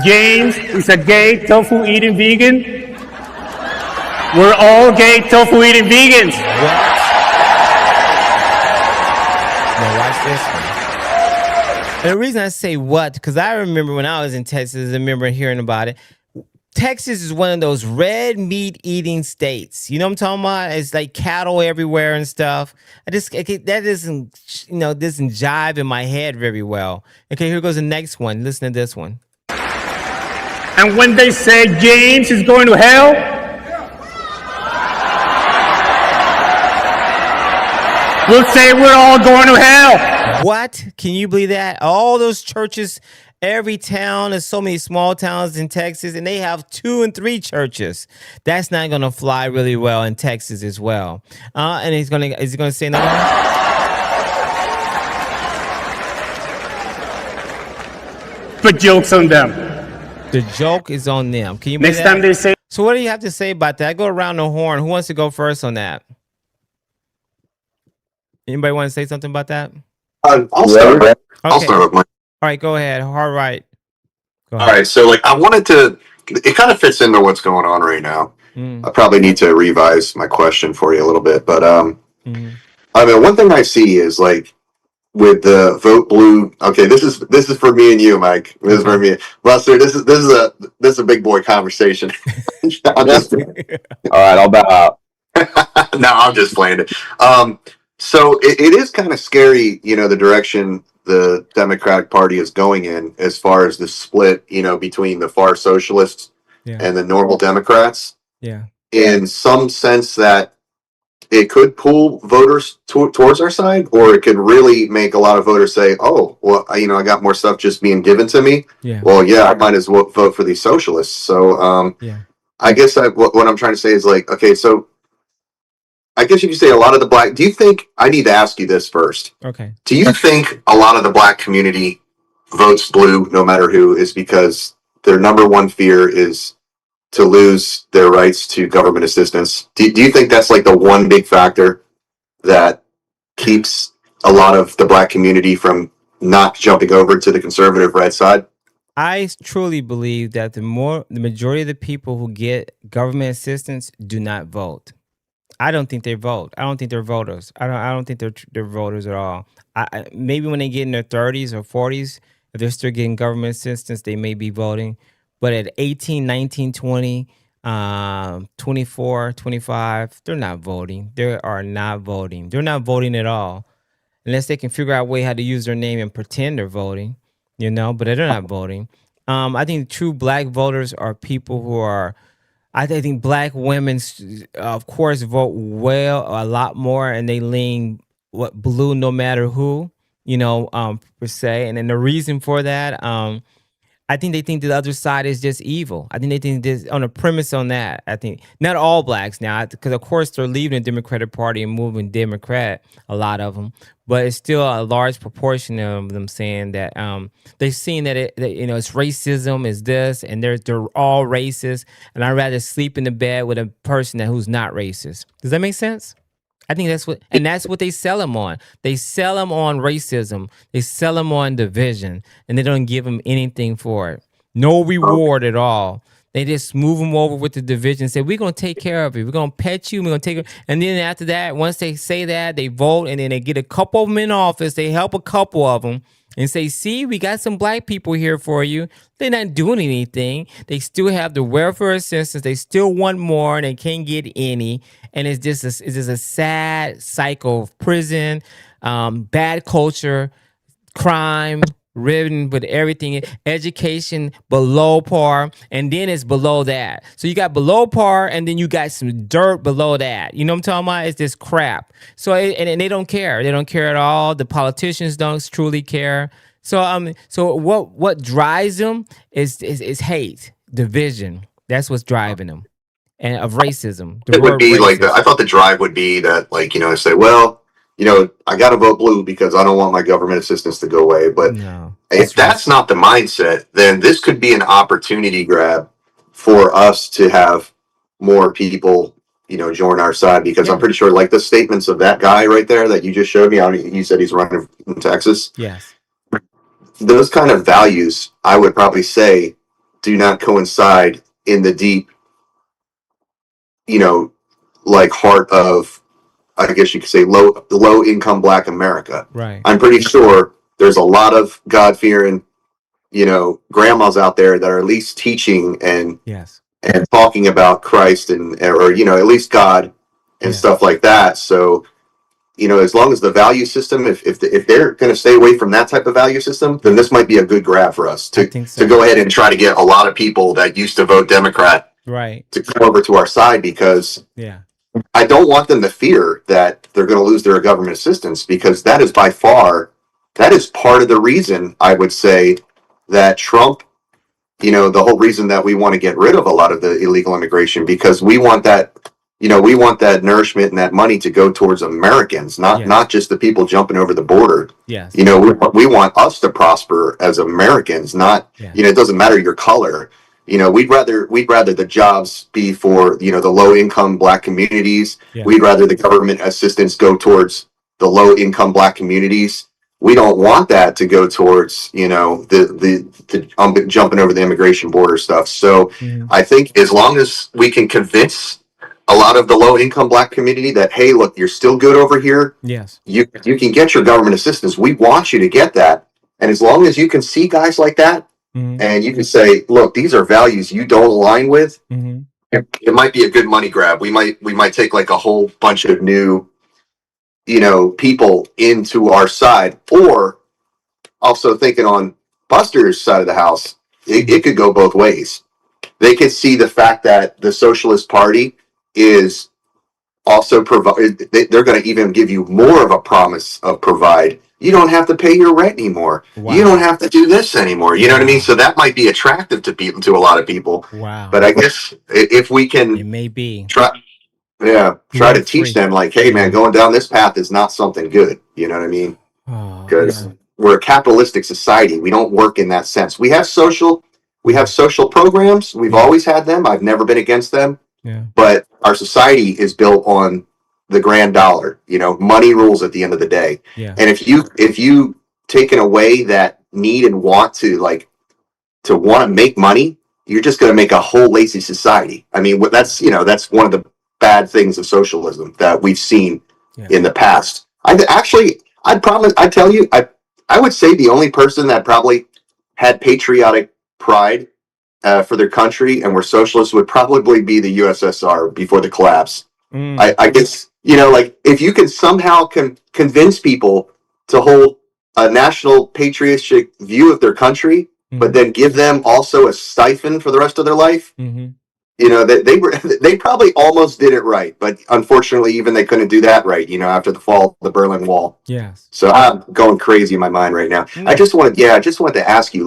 James is a gay tofu eating vegan, we're all gay tofu eating vegans. Now watch this one. And the reason I say what, because I remember when I was in Texas, I remember hearing about it. Texas is one of those red meat eating states. You know what I'm talking about? It's like cattle everywhere and stuff. That doesn't jive in my head very well. Okay, here goes the next one. Listen to this one. And when they say James is going to hell, we'll say we're all going to hell. What? Can you believe that? All those churches, every town, there's so many small towns in Texas, and they have 2 and 3 churches. That's not going to fly really well in Texas as well. And is he going to say another one? But joke's on them. The joke is on them. Can you believe Next time they say. So what do you have to say about that? I go around the horn. Who wants to go first on that? Anybody want to say something about that? I'll start. Okay. I'll start with mine. All right, go ahead. All right. All right. So, I wanted to. It kind of fits into what's going on right now. I probably need to revise my question for you a little bit, but I mean, one thing I see is with the vote blue. Okay, this is for me and you, Mike. This is for me, Lester. This is a big boy conversation. I'm just, all right, I'll bow out. No, I'm just playing it. So it is kind of scary, the direction the Democratic Party is going in as far as the split, between the far socialists and the normal Democrats. Yeah. In some sense that it could pull voters towards our side, or it could really make a lot of voters say, oh, well, I got more stuff just being given to me. Yeah. Well, yeah, I might as well vote for these socialists. So I guess what I'm trying to say is okay, so I guess you could say a lot of the black. Do you think I need to ask you this first? Okay. Do you think a lot of the black community votes blue, no matter who, is because their number one fear is to lose their rights to government assistance? Do you think that's the one big factor that keeps a lot of the black community from not jumping over to the conservative red side? I truly believe that the majority of the people who get government assistance do not vote. I don't think they vote. I don't think they're voters. I don't think they're voters at all. Maybe when they get in their 30s or 40s, if they're still getting government assistance, they may be voting. But at 18, 19, 20, 24, 25, they're not voting. They are not voting. They're not voting at all. Unless they can figure out a way how to use their name and pretend they're voting, but they're not voting. I think true black voters are people who are, I think black women, of course, vote a lot more, and they lean blue no matter who, per se. And then the reason for that, I think they think the other side is just evil. I think they think this on a premise on that. I think not all blacks now, because of course they're leaving the Democratic Party and moving Democrat, a lot of them, but it's still a large proportion of them saying that they've seen that it's racism is this, and they're all racist, and I'd rather sleep in the bed with a person who's not racist. Does that make sense? I think that's what they sell them on. They sell them on racism. They sell them on division, and they don't give them anything for it. No reward at all. They just move them over with the division and say, we're going to take care of you. We're going to pet you. We're going to take care. And then after that, once they say that, they vote, and then they get a couple of them in office. They help a couple of them and say, see, we got some black people here for you. They're not doing anything. They still have the welfare assistance. They still want more, and they can't get any. And it's just a sad cycle of prison, bad culture, crime, ridden with everything, education below par, and then it's below that. So you got below par, and then you got some dirt below that. You know what I'm talking about? It's just crap. So and they don't care. They don't care at all. The politicians don't truly care. So so what drives them is hate, division. That's what's driving them, and of racism. It would be I thought the drive would be that say, well, I got to vote blue because I don't want my government assistance to go away. But if that's not the mindset, then this could be an opportunity grab for us to have more people, join our side. Because I'm pretty sure, like the statements of that guy right there that you just showed me, he said he's running in Texas. Yes. Those kind of values, I would probably say, do not coincide in the deep, like heart of, I guess you could say, low income Black America. Right. I'm pretty sure there's a lot of God fearing, grandmas out there that are at least teaching and talking about Christ or at least God and stuff like that. So, as long as the value system, if they're going to stay away from that type of value system, then this might be a good grab for us to go ahead and try to get a lot of people that used to vote Democrat to come over to our side, because I don't want them to fear that they're going to lose their government assistance, because that is part of the reason, I would say, that Trump, the whole reason that we want to get rid of a lot of the illegal immigration, because we want that nourishment and that money to go towards Americans, not just the people jumping over the border. Yes. We want us to prosper as Americans, not, it doesn't matter your color. We'd rather the jobs be for, the low income Black communities. We'd rather the government assistance go towards the low income Black communities. We don't want that to go towards, the jumping over the immigration border stuff. So I think as long as we can convince a lot of the low income Black community that, hey, look, you're still good over here. Yes. You can get your government assistance. We want you to get that. And as long as you can see guys like that, and you can say, look, these are values you don't align with, it might be a good money grab. We might take like a whole bunch of new, people into our side. Or also thinking on Buster's side of the house, it could go both ways. They could see the fact that the Socialist Party is also they're going to even give you more of a promise of provide. You don't have to pay your rent anymore. Wow. You don't have to do this anymore. You know what I mean? So that might be attractive to a lot of people. Wow. But I guess if we can, it may be try to teach them, like, hey man, going down this path is not something good. You know what I mean? Because we're a capitalistic society. We don't work in that sense. We have social programs. We've always had them. I've never been against them. But our society is built on the grand dollar. Money rules at the end of the day. And if you taken away that need and want to want to make money, you're just going to make a whole lazy society. I mean, that's one of the bad things of socialism that we've seen in the past. I would say the only person that probably had patriotic pride for their country and were socialists would probably be the USSR before the collapse. I guess, if you can somehow convince people to hold a national patriotic view of their country, but then give them also a stipend for the rest of their life, they probably almost did it right. But unfortunately, even they couldn't do that right, after the fall of the Berlin Wall. Yes. So I'm going crazy in my mind right now. I just wanted to ask you,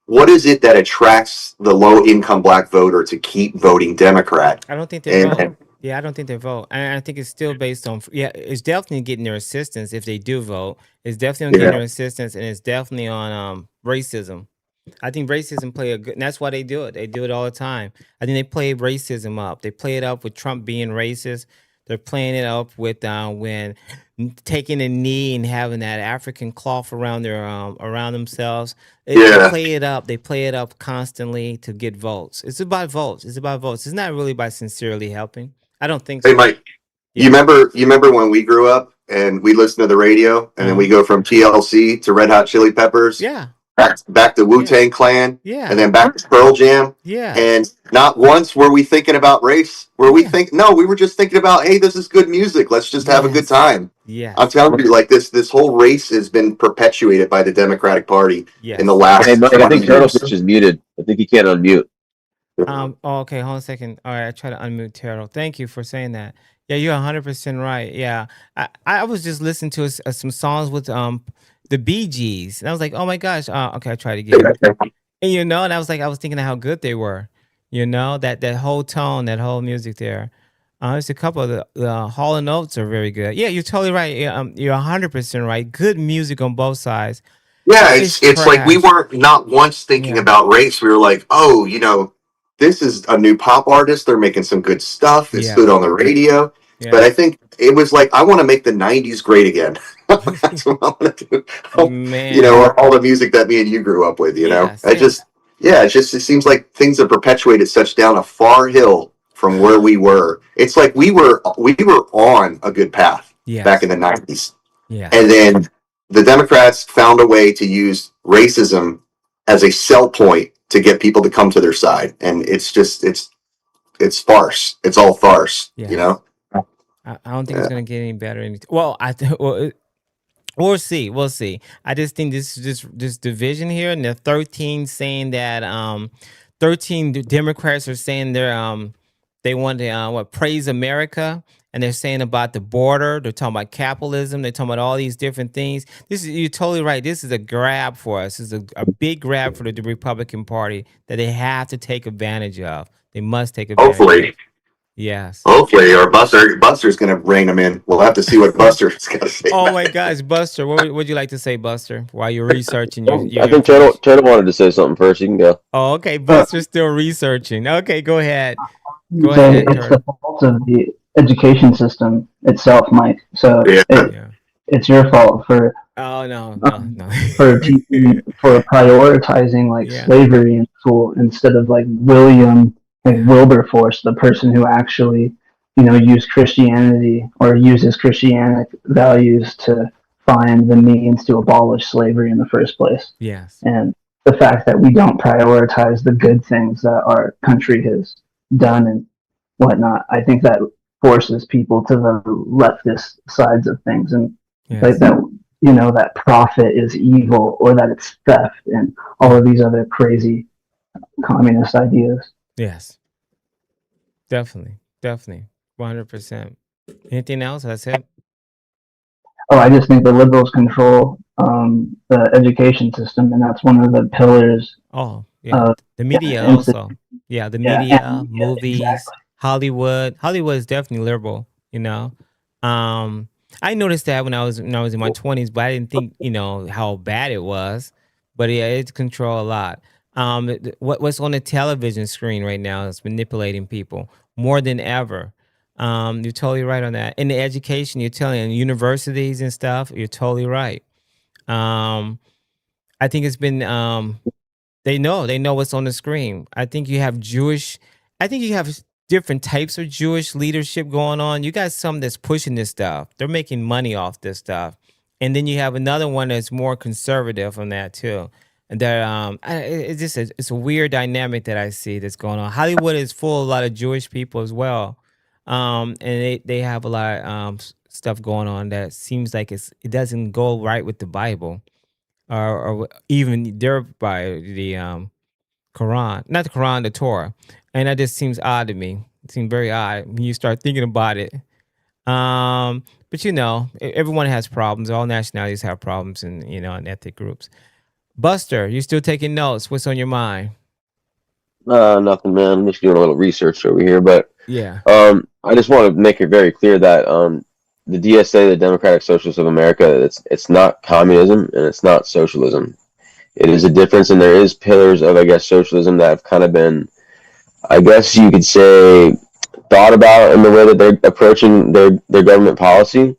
what is it that attracts the low income Black voter to keep voting Democrat? I don't think they vote. Yeah, I don't think they vote. And I think it's still based on, it's definitely getting their assistance if they do vote. It's definitely on getting their assistance, and it's definitely on racism. I think racism play and that's why they do it. They do it all the time. I think they play racism up. They play it up with Trump being racist. They're playing it up with when taking a knee and having that African cloth around around themselves. They play it up. They play it up constantly to get votes. It's about votes. It's about votes. It's not really by sincerely helping. I don't think so. Hey, Mike, you remember when we grew up and we listened to the radio, and then we go from TLC to Red Hot Chili Peppers? Yeah. Back to Wu-Tang Clan, yeah, and then back to Pearl Jam, yeah. And not once were we thinking about race. We were just thinking about, hey, this is good music. Let's just have a good time. Yeah, I'm telling you, like this whole race has been perpetuated by the Democratic Party in the last. Hey, Mike, I think Turtlefish is muted. I think he can't unmute. Okay, hold on a second. All right, I try to unmute Turtle. Thank you for saying that. Yeah, you're 100% right. Yeah, I was just listening to some songs with the Bee Gees, and I was like, oh my gosh. Okay, I tried again. And and I was thinking of how good they were. That whole tone, that whole music there. There's a couple of the Hall and Oates are very good. Yeah, you're totally right. You're 100% right. Good music on both sides. Yeah, it's like we weren't not once thinking about race. We were like, oh, this is a new pop artist. They're making some good stuff. It's good on the radio. But I think it was like, I want to make the 90s great again. That's what I want to do. Man. All the music that me and you grew up with, it seems like things have perpetuated such down a far hill from where we were. It's like we were on a good path back in the 90s. Yeah. And then the Democrats found a way to use racism as a sell point to get people to come to their side. And it's just, it's farce. It's all farce, I don't think it's going to get any better. Well, we'll see. We'll see. I just think this division here, and the 13 saying that 13 Democrats are saying they want to praise America, and they're saying about the border. They're talking about capitalism. They're talking about all these different things. You're totally right. This is a grab for us. This is a big grab for the Republican Party that they have to take advantage of. They must take advantage. Hopefully. Yes. Hopefully, or Buster's going to rein them in. We'll have to see what Buster's going to say. Oh my gosh, Buster, what would you like to say, Buster, while you're researching your I think Turtle wanted to say something first. You can go. Oh, okay. Buster's still researching. Okay, go ahead. It's the fault of the education system itself, Mike. So it's your fault for for prioritizing slavery in school instead of Wilberforce, the person who actually, used Christianity or uses Christianic values to find the means to abolish slavery in the first place. Yes. And the fact that we don't prioritize the good things that our country has done and whatnot, I think that forces people to the leftist sides of things, and that profit is evil or that it's theft and all of these other crazy communist ideas. Yes. Definitely. 100%. Anything else? That's it. Oh, I just think the liberals control the education system, and that's one of the pillars. Oh, yeah. The media also. Yeah, the media, movies, exactly. Hollywood. Hollywood is definitely liberal, I noticed that when I was in my 20s, but I didn't think, how bad it was. But yeah, it's control a lot. What's on the television screen right now is manipulating people more than ever. You're totally right on that. In the education, you're telling universities and stuff, you're totally right. I think it's been they know what's on the screen. I think you have different types of Jewish leadership going on. You got some that's pushing this stuff. They're making money off this stuff. And then you have another one that's more conservative on that too. And that it's a weird dynamic that I see that's going on. Hollywood is full of a lot of Jewish people as well. And they have a lot of stuff going on that seems like it doesn't go right with the Bible or even by the Quran, not the Quran, the Torah. And that just seems odd to me. It seems very odd when you start thinking about it. But everyone has problems. All nationalities have problems in ethnic groups. Buster, you still taking notes? What's on your mind? Nothing, man. I'm just doing a little research over here. But yeah, I just want to make it very clear that the DSA, the Democratic Socialists of America, it's not communism and it's not socialism. It is a difference, and there is pillars of, I guess, socialism that have kind of been, I guess you could say, thought about in the way that they're approaching their government policy.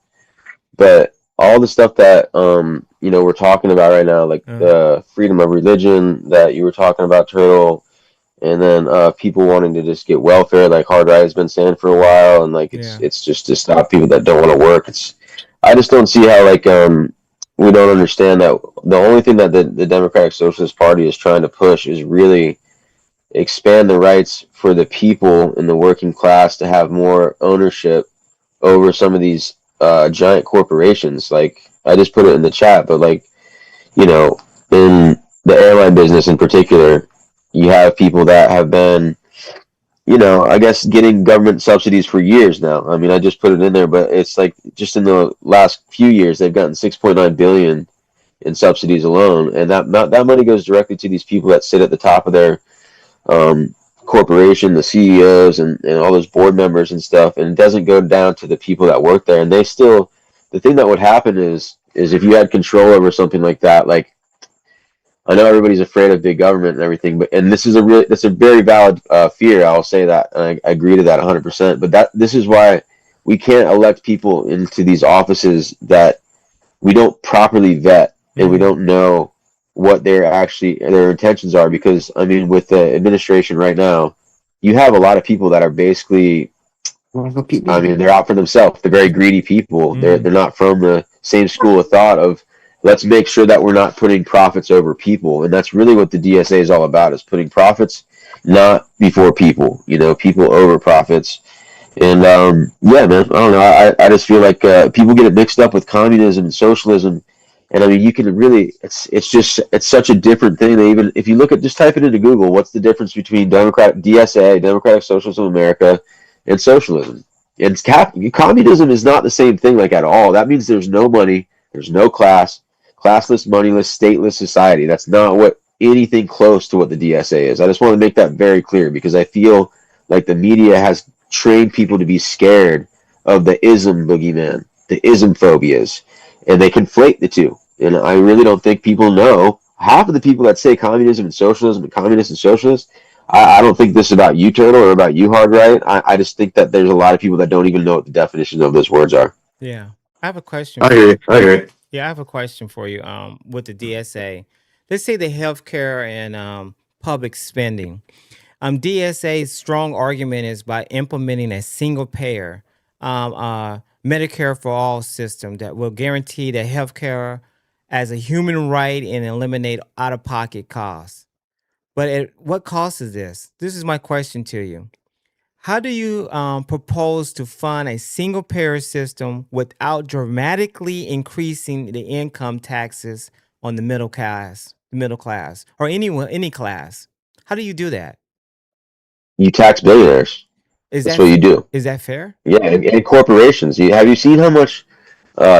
But all the stuff that we're talking about right now, like the freedom of religion that you were talking about, Turtle, and then people wanting to just get welfare, like Hard Right has been saying for a while, and it's just to stop people that don't want to work. I just don't see how we don't understand that the only thing that the Democratic Socialist Party is trying to push is really expand the rights for the people in the working class to have more ownership over some of these giant corporations. Like, I just put it in the chat, but in the airline business in particular, you have people that have been, I guess, getting government subsidies for years now. I mean, I just put it in there, but it's like just in the last few years, they've gotten $6.9 billion in subsidies alone. And that money goes directly to these people that sit at the top of their corporation, the CEOs, and all those board members and stuff, and it doesn't go down to the people that work there. And they still, the thing that would happen is if you had control over something like that, like, I know everybody's afraid of big government and everything, but that's a very valid fear. I'll say that, and I agree to that 100%. But this is why we can't elect people into these offices that we don't properly vet, and we don't know what their intentions are. Because I mean, with the administration right now, you have a lot of people that are basically, I mean, they're out for themselves. They're very greedy people. They're not from the same school of thought of, let's make sure that we're not putting profits over people. And that's really what the DSA is all about, is putting profits not before people, people over profits. And yeah, man, I don't know. I just feel like people get it mixed up with communism and socialism. And I mean, you can really, it's such a different thing. Even if you look at, just type it into Google, what's the difference between DSA, Democratic Socialism of America, and socialism? And communism is not the same thing, like, at all. That means there's no money, there's no classless, moneyless, stateless society. That's not what anything close to what the DSA is. I just want to make that very clear, because I feel like the media has trained people to be scared of the ism boogeyman, the ism phobias, and they conflate the two. And I really don't think people know. Half of the people that say communism and socialism and communist and socialist, I don't think this is about you, Turtle, or about you, Hard Right. I just think that there's a lot of people that don't even know what the definitions of those words are. Yeah. I have a question. I hear you. Yeah, I have a question for you. With the DSA, let's say the healthcare and public spending. DSA's strong argument is by implementing a single payer Medicare for all system that will guarantee the healthcare as a human right and eliminate out-of-pocket costs. But at what cost is this? This is my question to you. How do you propose to fund a single payer system without dramatically increasing the income taxes on the middle class, or any class? How do you do that? You tax billionaires. That's what you do. Is that fair? Yeah, and corporations. Have you seen how much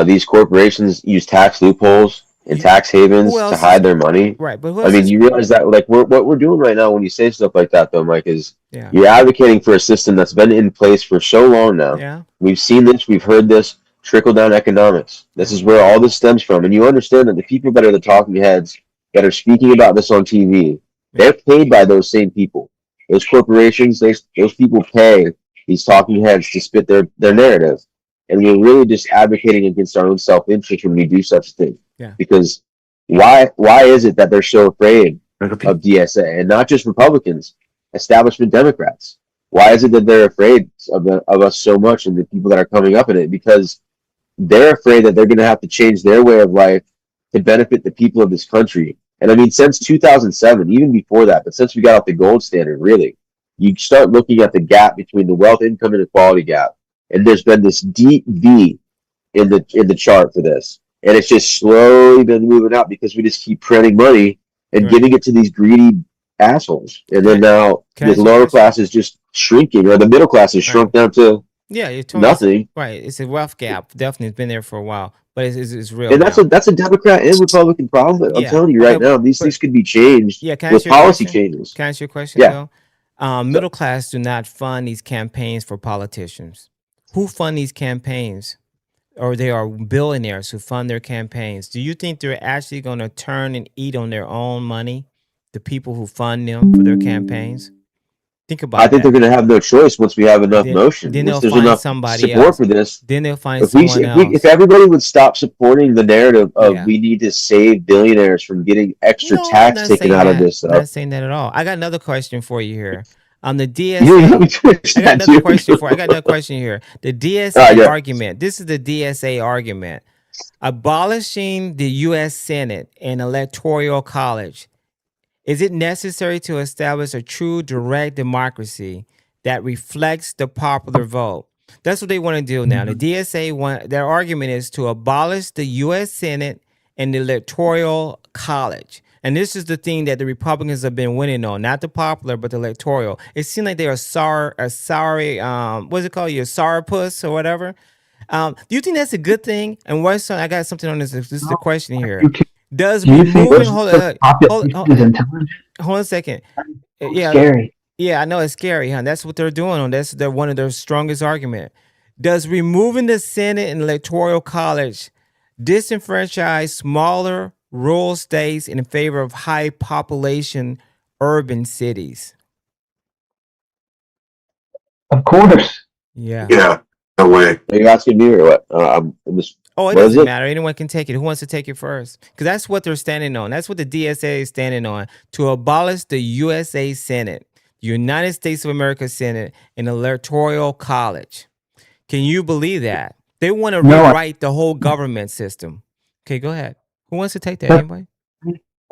these corporations use tax loopholes and tax havens to hide their money? Right, but I mean, you realize that, like, what we're doing right now when you say stuff like that, though, Mike, is you're advocating for a system that's been in place for so long now. Yeah. We've seen this, we've heard this, trickle-down economics. This is where all this stems from. And you understand that the people that are the talking heads that are speaking about this on TV, they're paid by those same people. Those corporations, those people pay these talking heads to spit their narrative. And we're really just advocating against our own self-interest when we do such a thing. Yeah. Because why is it that they're so afraid of DSA? And not just Republicans, establishment Democrats. Why is it that they're afraid of us so much and the people that are coming up in it? Because they're afraid that they're going to have to change their way of life to benefit the people of this country. And I mean, since 2007, even before that, but since we got off the gold standard, really, you start looking at the gap between the wealth, income, and equality gap. And there's been this deep V in the chart for this. And it's just slowly been moving up because we just keep printing money and giving it to these greedy assholes. And then now the lower class is just shrinking, or the middle class is shrunk down to nothing. Right. It's a wealth gap. Definitely, it's been there for a while, but it's real. And that's a Democrat and Republican problem. I'm telling you right now, these things could be changed with policy changes. Can I ask you a question, though? Middle class do not fund these campaigns for politicians. Who fund these campaigns? Or they are billionaires who fund their campaigns. Do you think they're actually going to turn and eat on their own money, the people who fund them for their campaigns? Think about it. I think they're going to have no choice once we have enough motion. Then once they'll there's find enough somebody support else. for this. Then they'll find someone else. If everybody would stop supporting the narrative of we need to save billionaires from getting extra tax taken out of this stuff. I'm not saying that at all. I got another question for you here. On the DSA, I got another question here. The DSA argument. This is the DSA argument. Abolishing the U.S. Senate and Electoral College. Is it necessary to establish a true direct democracy that reflects the popular vote? That's what they want to do now. The DSA their argument is to abolish the U.S. Senate and the Electoral College. And this is the thing that the Republicans have been winning on, not the popular, but the electoral. It seems like they're what's it called? You're a sourpuss or whatever. Do you think that's a good thing? And I got something on this. This is the question here. Does removing hold on a second. Scary. Yeah, I know it's scary, huh? That's what they're doing. That's one of their strongest argument. Does removing the Senate and Electoral College disenfranchise smaller rural states in favor of high population urban cities? Of course. Yeah. Yeah. No way. Are you asking me or what? Oh, it what is doesn't it? matter. Anyone can take it. Who wants to take it first? Because that's what they're standing on. That's what the DSA is standing on, to abolish the USA Senate, the United States of America Senate, and Electoral College. Can you believe that? They want to rewrite the whole government system. Okay, go ahead. Who wants to take that? Anybody?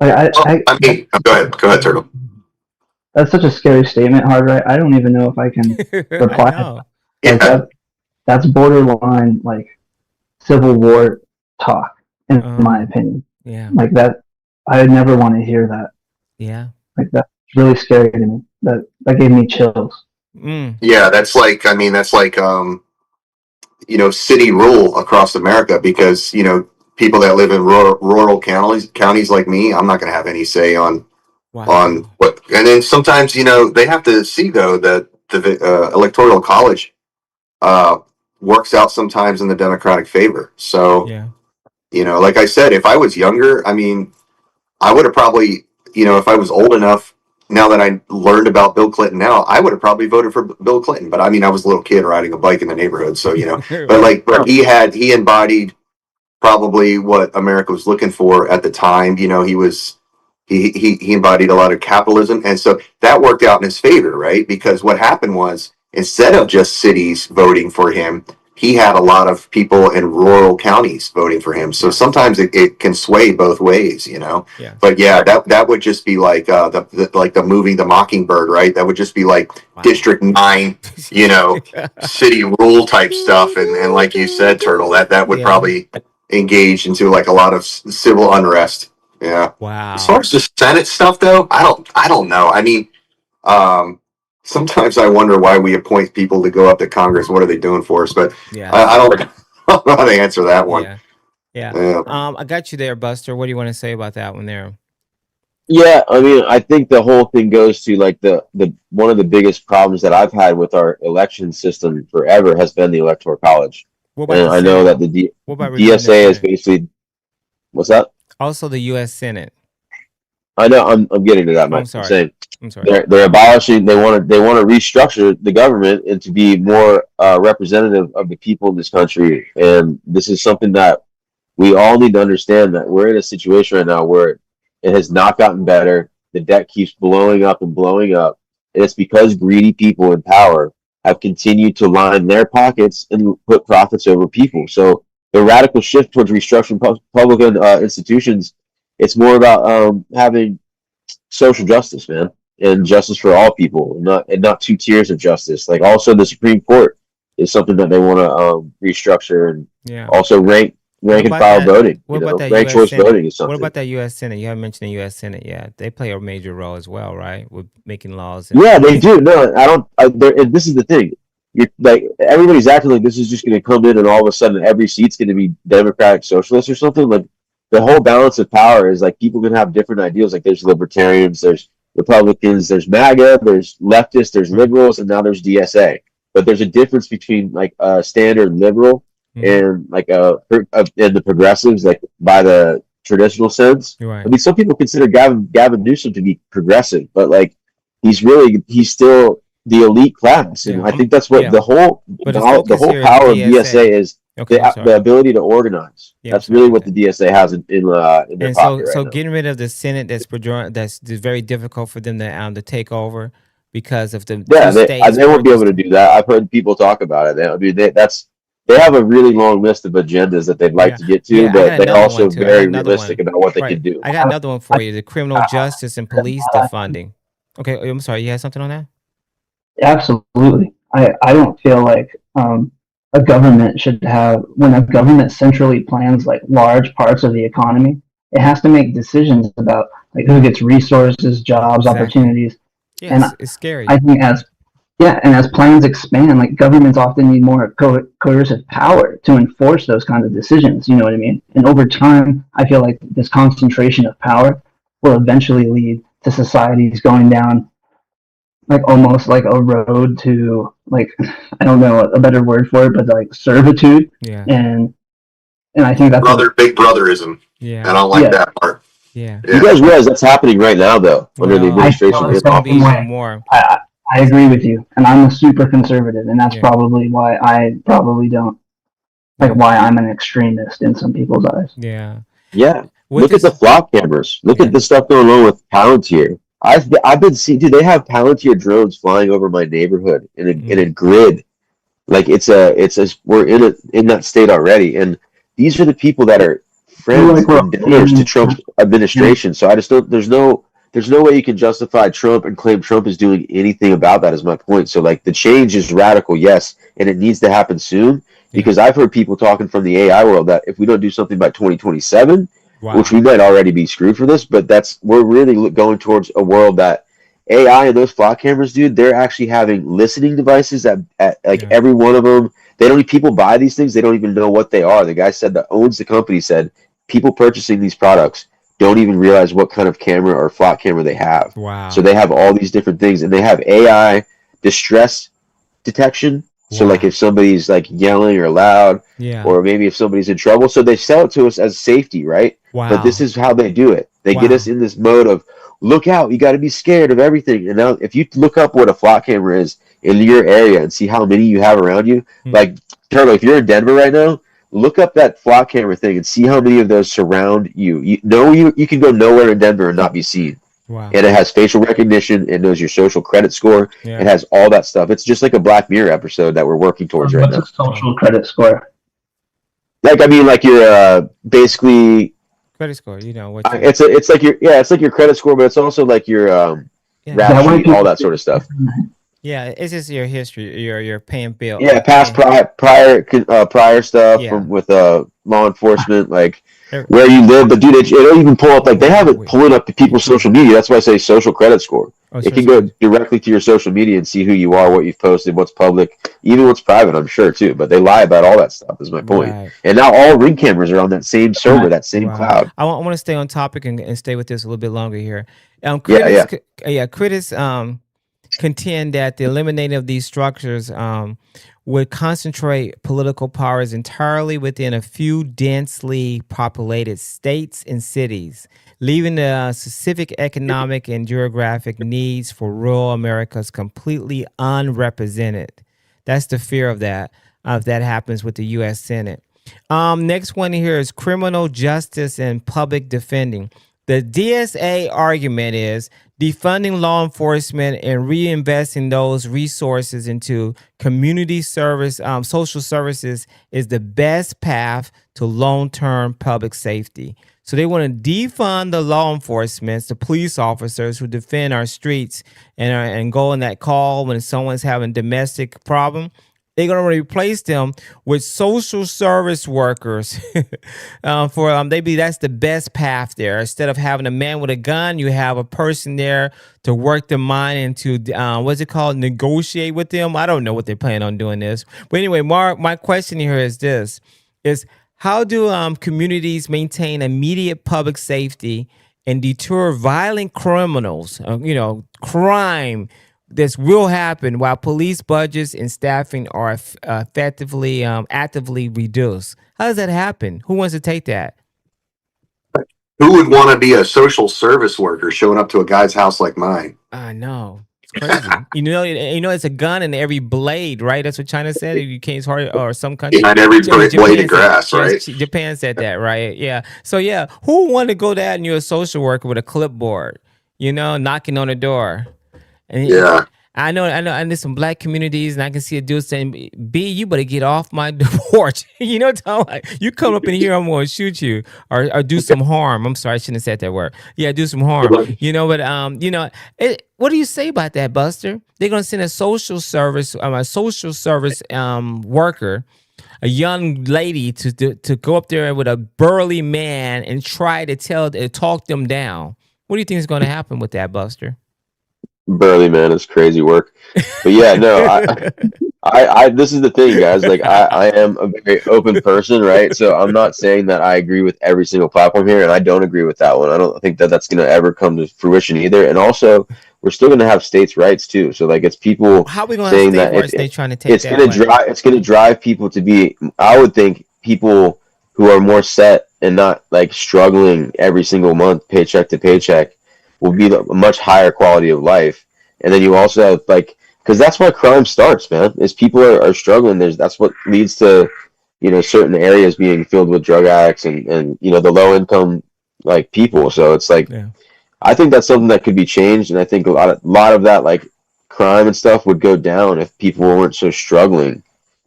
Go ahead, Turtle. That's such a scary statement, Hard. I don't even know if I can reply. I know. Like that's borderline like Civil War talk, in my opinion. Yeah. Like that, I would never want to hear that. Yeah. Like that's really scary to me. That gave me chills. Yeah, that's like city rule across America, because people that live in rural counties like me, I'm not going to have any say on what. And then sometimes they have to see though that the Electoral College works out sometimes in the Democratic favor. So like I said, if I was younger, I mean, I would have probably, if I was old enough, now that I learned about Bill Clinton now, I would have probably voted for Bill Clinton. But I mean, I was a little kid riding a bike in the neighborhood. So, but he embodied probably what America was looking for at the time. He embodied a lot of capitalism. And so that worked out in his favor, right? Because what happened was, instead of just cities voting for him, he had a lot of people in rural counties voting for him. So sometimes it can sway both ways, Yeah. But yeah, that would just be like the movie The Mockingbird, right? That would just be like District 9, city rule type stuff. And like you said, Turtle, that would probably engage into like a lot of civil unrest. Yeah. Wow. As far as the Senate stuff though, I don't know. I mean, sometimes I wonder why we appoint people to go up to Congress. What are they doing for us? But I don't know how to answer that one. Yeah. I got you there, Buster. What do you want to say about that one there? Yeah, I mean, I think the whole thing goes to like the one of the biggest problems that I've had with our election system forever has been the Electoral College. And I know that the DSA is basically, what's that? Also, the U.S. Senate. I know. I'm getting to that. I'm sorry. They're abolishing. They want to restructure the government and to be more representative of the people in this country. And this is something that we all need to understand, that we're in a situation right now where it has not gotten better. The debt keeps blowing up and blowing up, and it's because greedy people in power have continued to line their pockets and put profits over people. So the radical shift towards restructuring public institutions, it's more about having social justice, man, and justice for all people, and not two tiers of justice. Like also the Supreme Court is something that they want to restructure, and also rank and file voting. What about that ranked choice voting is something. What about that U.S. Senate? You haven't mentioned the U.S. Senate yet. They play a major role as well, right? With making laws. Yeah, they do. No, I don't. And this is the thing. You're like, everybody's acting like this is just going to come in and all of a sudden every seat's going to be Democratic Socialist or something. Like the whole balance of power is like people can have different ideals. Like there's libertarians, there's Republicans, there's MAGA, there's leftists, there's liberals, and now there's DSA. But there's a difference between like a standard liberal and like and the progressives, like by the traditional sense. Right. I mean, some people consider Gavin Newsom to be progressive, but like he's still the elite class, and I think that's what the whole power of DSA is. The ability to organize. That's really what the DSA has in their pocket so now. getting rid of the Senate, that's very difficult for them to take over because of the they won't be able to do that. I've heard people talk about it. They have a really long list of agendas that they'd like to get to, but they're also very realistic about what they can do. I got another one for you: the criminal justice and police defunding. Okay, I'm sorry. You had something on that? Absolutely. I don't feel like a government should have, when a government centrally plans like large parts of the economy, it has to make decisions about like who gets resources, jobs, opportunities. Yes, and it's scary. I think as plans expand, like governments often need more coercive power to enforce those kinds of decisions. You know what I mean? And over time, I feel like this concentration of power will eventually lead to societies going down like almost like a road to like, I don't know a better word for it, but like servitude. Yeah. And I think that's big brotherism. Yeah. I don't like that part. Yeah. You guys realize that's happening right now, though, under the administration. It's gonna be even more. I agree with you, and I'm a super conservative, and that's probably why I probably don't like why I'm an extremist in some people's eyes. Yeah. Yeah. Look at the flock cameras. Look at the stuff going on with Palantir. I've been seeing, dude, they have Palantir drones flying over my neighborhood in a grid. Like we're in that state already, and these are the people that are friends and donors to Trump's administration. So I just don't. There's no way you can justify Trump and claim Trump is doing anything about that. Is my point. So like the change is radical, yes, and it needs to happen soon. Because I've heard people talking from the AI world that if we don't do something by 2027, which we might already be screwed for this, but we're really going towards a world that AI and those flock cameras, dude, they're actually having listening devices at every one of them. People buy these things, they don't even know what they are. The guy that owns the company said people purchasing these products don't even realize what kind of camera or flock camera they have. Wow. So they have all these different things, and they have AI distress detection. So like if somebody's like yelling or loud, or maybe if somebody's in trouble, so they sell it to us as safety, right? Wow. But this is how they do it. They get us in this mode of look out, you got to be scared of everything. And now if you look up what a flock camera is in your area and see how many you have around you, like Turtle, if you're in Denver right now, look up that flock camera thing and see how many of those surround you. You can go nowhere in Denver and not be seen. Wow. And it has facial recognition. It knows your social credit score. It has all that stuff. It's just like a Black Mirror episode that we're working towards right now. What's a social credit score? Like, I mean, like your basically credit score. You know what? It's like your credit score, but it's also like your rap sheet, all that sort of stuff. Yeah, it's just your history. Your paying bill. Yeah, past prior stuff with law enforcement, like where you live. But dude, it'll even pull up, like they have it pulling up to people's social media. That's why I say social credit score. It can go directly to your social media and see who you are, what you've posted, what's public, even what's private, I'm sure too. But they lie about all that stuff is my point. Right. And now all Ring cameras are on that same server, that same cloud. I want to stay on topic and stay with this a little bit longer here. Critics contend that the eliminating of these structures would concentrate political powers entirely within a few densely populated states and cities, leaving the specific economic and geographic needs for rural Americas completely unrepresented. That's the fear of that, if that happens with the U.S. Senate. Next one here is criminal justice and public defending. The DSA argument is defunding law enforcement and reinvesting those resources into community service, social services is the best path to long-term public safety. So they want to defund the law enforcement, the police officers who defend our streets and go on that call when someone's having a domestic problem. They're going to replace them with social service workers. That's the best path there. Instead of having a man with a gun, you have a person there to work the mind and to negotiate with them. I don't know what they plan on doing this. But anyway, my question here is this: how do communities maintain immediate public safety and deter violent criminals? Crime. This will happen while police budgets and staffing are effectively, actively reduced. How does that happen? Who wants to take that? Who would want to be a social service worker showing up to a guy's house like mine? I know. It's crazy. It's a gun in every blade, right? That's what China said. You can't hard or some country. Behind every blade of grass, right? Japan said that, right? Yeah. So who would want to go there and you're a social worker with a clipboard, knocking on the door? And I know, and there's some black communities, and I can see a dude saying, "B, you better get off my porch." You come up in here, I'm going to shoot you or do some harm. I'm sorry, I shouldn't have said that word. Yeah, do some harm. What do you say about that, Buster? They're going to send a social service worker, a young lady, to go up there with a burly man and try to talk them down. What do you think is going to happen with that, Buster? Burly man is crazy work, but yeah, no, I this is the thing, guys. Like, I am a very open person, right? So I'm not saying that I agree with every single platform here, and I don't agree with that one. I don't think that that's going to ever come to fruition either. And also, we're still going to have states' rights too. So like it's people How are we going to saying state that rights? They trying to take it's that going to away. it's going to drive people to be, I would think, people who are more set and not like struggling every single month, paycheck to paycheck, will be a much higher quality of life. And then you also have like, because that's why crime starts, man, is people are struggling. That's what leads to, you know, certain areas being filled with drug addicts and you know, the low income like people. So it's like, I think that's something that could be changed. And I think a lot of that like crime and stuff would go down if people weren't so struggling.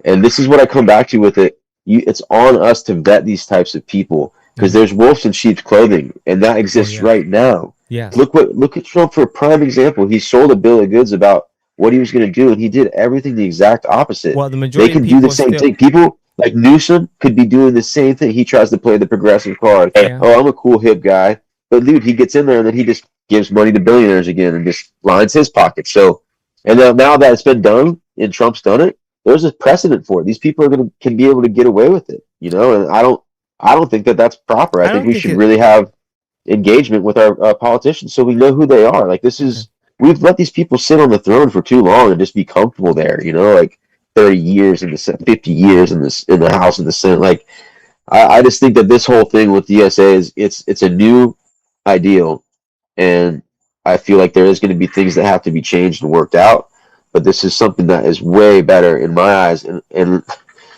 And this is what I come back to with it. It's on us to vet these types of people because there's wolves in sheep's clothing, and that exists right now. Yes. Look at Trump for a prime example. He sold a bill of goods about what he was going to do, and he did everything the exact opposite. Well, the majority they can of do the people same still- thing. People like Newsom could be doing the same thing. He tries to play the progressive card. Oh, I'm a cool hip guy, but dude, he gets in there and then he just gives money to billionaires again and just lines his pockets. So, and now that it's been done and Trump's done it, there's a precedent for it. These people can be able to get away with it, you know. And I don't think that that's proper. I think we should really have engagement with our politicians so we know who they are. Like we've let these people sit on the throne for too long and just be comfortable there, you know, like 30 years in the 50 years in the House and the Senate. Like I just think that this whole thing with DSA is it's a new ideal, and I feel like there is going to be things that have to be changed and worked out. But this is something that is way better in my eyes, and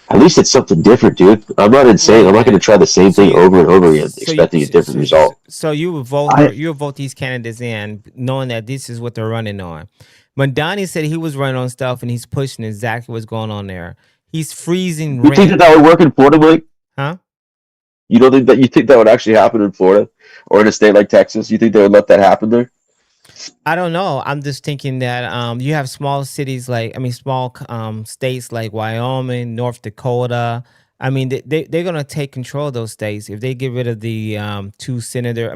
at least it's something different, dude. I'm not insane. I'm not going to try the same thing over and over again, expecting a different result. So you would vote you would vote these candidates in, knowing that this is what they're running on. When Donnie said he was running on stuff and he's pushing exactly what's going on there, he's freezing. You think that would work in Florida, Mike? Huh? You think that would actually happen in Florida or in a state like Texas? You think they would let that happen there? I don't know. I'm just thinking that you have small cities small states like Wyoming, North Dakota. I mean, they're gonna take control of those states if they get rid of the two senators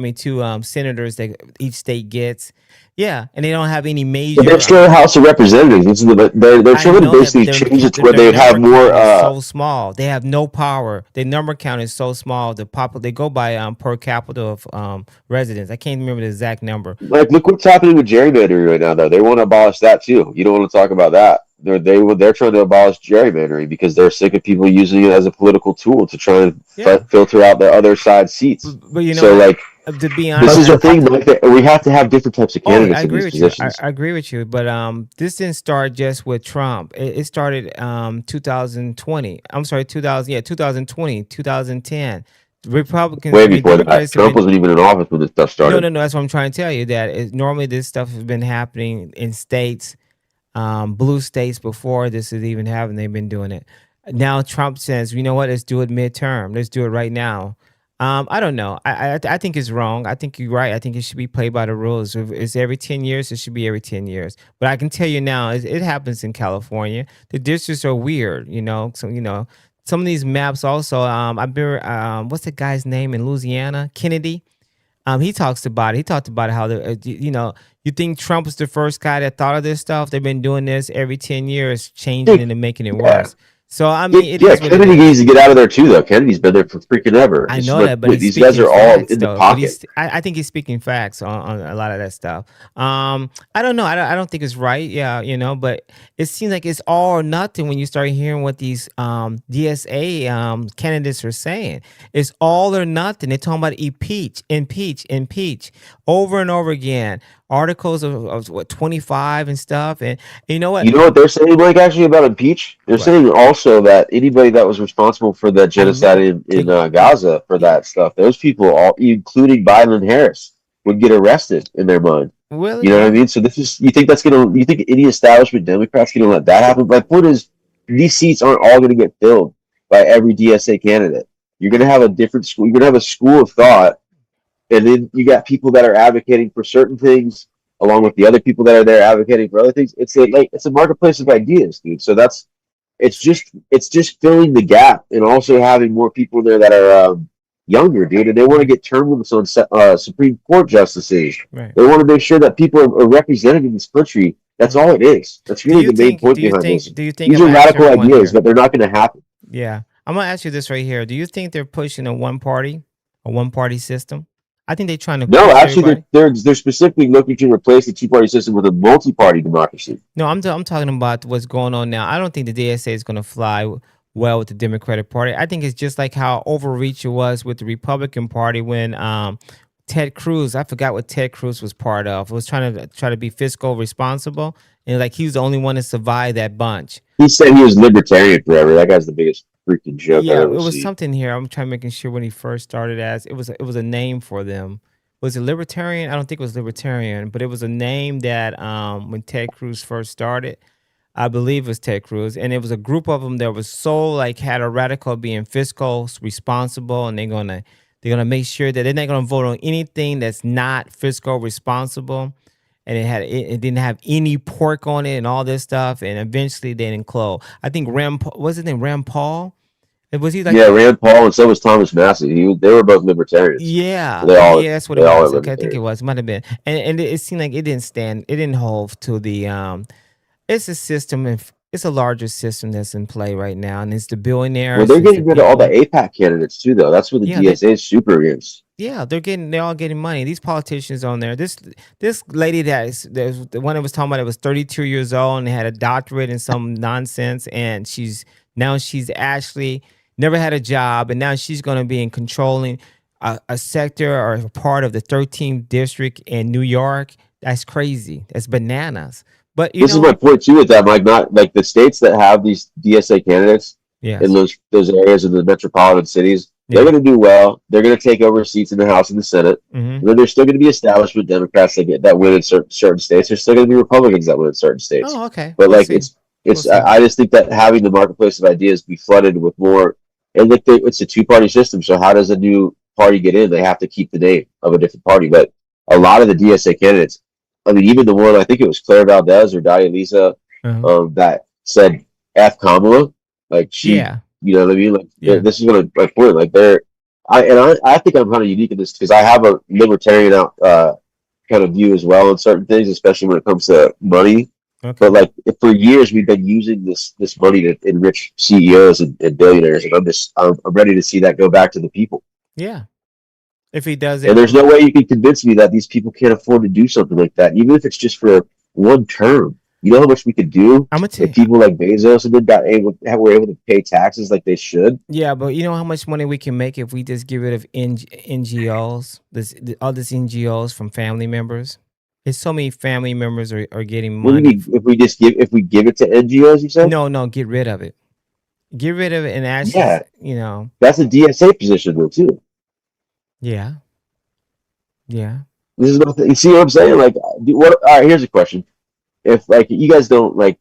that each state gets. Yeah, and they don't have any major. But they're still a House of Representatives. They're trying to basically change it to where they have more. So small, they have no power. Their number count is so small. They go by per capita of residents. I can't remember the exact number. Like, look what's happening with gerrymandering right now, though. They want to abolish that too. You don't want to talk about that. They're trying to abolish gerrymandering because they're sick of people using it as a political tool to try and filter out the other side seats. But you know, so like, to be honest, this is the thing. Like, we have to have different types of candidates in these positions. I agree with you, but this didn't start just with Trump. It started 2020. I'm sorry, 2020, 2010. Republicans way before that. Trump wasn't even in office when this stuff started. No. That's what I'm trying to tell you. That normally this stuff has been happening in states, blue states before this is even happening. They've been doing it. Now Trump says, you know what? Let's do it midterm. Let's do it right now. I don't know. I think it's wrong. I think you're right. I think it should be played by the rules. If it's every 10 years, it should be every 10 years. But I can tell you now, it happens in California. The districts are weird, you know. So, you know, some of these maps also, I've been, what's the guy's name in Louisiana? Kennedy. He talked about how you think Trump was the first guy that thought of this stuff. They've been doing this every 10 years, changing it and making it worse. So I mean, Kennedy needs to get out of there too, though. Kennedy's been there for freaking ever. I know that, but these guys are all in the pocket. I think he's speaking facts on a lot of that stuff. I don't know. I don't think it's right. Yeah, you know, but it seems like it's all or nothing when you start hearing what these DSA candidates are saying. It's all or nothing. They're talking about impeach over and over again. Articles of what 25 and stuff, and you know what? You know what they're saying, Blake, actually about impeach? They're saying also that anybody that was responsible for that genocide in Gaza for that stuff, those people, all including Biden and Harris, would get arrested in their mind. Really? You know what I mean? So you think any establishment Democrats gonna let that happen? My point is, these seats aren't all gonna get filled by every DSA candidate. You're gonna have a different school. You're gonna have a school of thought. And then you got people that are advocating for certain things, along with the other people that are there advocating for other things. It's a marketplace of ideas, dude. So it's just filling the gap, and also having more people there that are younger, dude. And they want to get term limits on Supreme Court justices. Right. They want to make sure that people are represented in this country. That's all it is. That's really the main point behind this. These are radical ideas, but they're not going to happen. Yeah, I'm gonna ask you this right here. Do you think they're pushing a one party system? I think they're trying to No, push actually, everybody. they're specifically looking to replace the two-party system with a multi-party democracy. No, I'm talking about what's going on now. I don't think the DSA is going to fly well with the Democratic Party. I think it's just like how overreach it was with the Republican Party when Ted Cruz. I forgot what Ted Cruz was part of. It was trying to be fiscal responsible, and like he was the only one to survive that bunch. He said he was libertarian forever. That guy's the biggest freaking joke I've Yeah, ever it was seen. something here. I'm trying making sure when he first started as it was a name for them. Was it libertarian? I don't think it was libertarian, but it was a name that when Ted Cruz first started, I believe it was Ted Cruz, and it was a group of them that was so like had a radical being fiscal responsible, and they're gonna make sure that they're not gonna vote on anything that's not fiscal responsible, and it didn't have any pork on it and all this stuff, and eventually they didn't close. I think what's his name, Rand Paul? Was he like Rand Paul, and so was Thomas Massey. They were both libertarians. Yeah, Yeah, that's what it was. Okay, I think it was. Might have been, and it seemed like it didn't hold to the. It's a system, it's a larger system that's in play right now, and it's the billionaires. Well, they're getting rid of all the APAC candidates too, though. That's where the DSA is super against. Yeah, they're all getting money. These politicians on there. This lady there's the one that was talking about, it was 32 years old and had a doctorate in some nonsense, and she's actually never had a job, and now she's going to be in controlling a sector or a part of the 13th district in New York. That's crazy. That's bananas. But This is my point too with that, Mike. Not like the states that have these DSA candidates in those areas in the metropolitan cities. They're going to do well. They're going to take over seats in the House and the Senate. Mm-hmm. Then there's still going to be establishment Democrats that win in certain states. There's still going to be Republicans that win in certain states. Oh, okay. But We'll like see. I just think that having the marketplace of ideas be flooded with more, and like it's a two-party system. So how does a new party get in? They have to keep the name of a different party. But a lot of the DSA candidates, I mean, even the one, I think it was Claire Valdez or Dalia Lisa, that said F Kamala, like she, you know what I mean? Like this is what my point. Like I think I'm kind of unique in this because I have a libertarian kind of view as well on certain things, especially when it comes to money. Okay. But like for years we've been using this money to enrich CEOs and billionaires, and I'm ready to see that go back to the people. Yeah. If he does it. And there's no way you can convince me that these people can't afford to do something like that, even if it's just for one term. You know how much we could do if people like Bezos and then were able to pay taxes like they should. Yeah, but you know how much money we can make if we just get rid of NGOs, all these NGOs from family members. There's so many family members are getting money. What do you mean, if we give it to NGOs? You said no, get rid of it. Get rid of it and actually, that's a DSA position though too. Yeah. This is nothing. You see what I'm saying? Like, what? All right, here's a question. If like you guys don't like,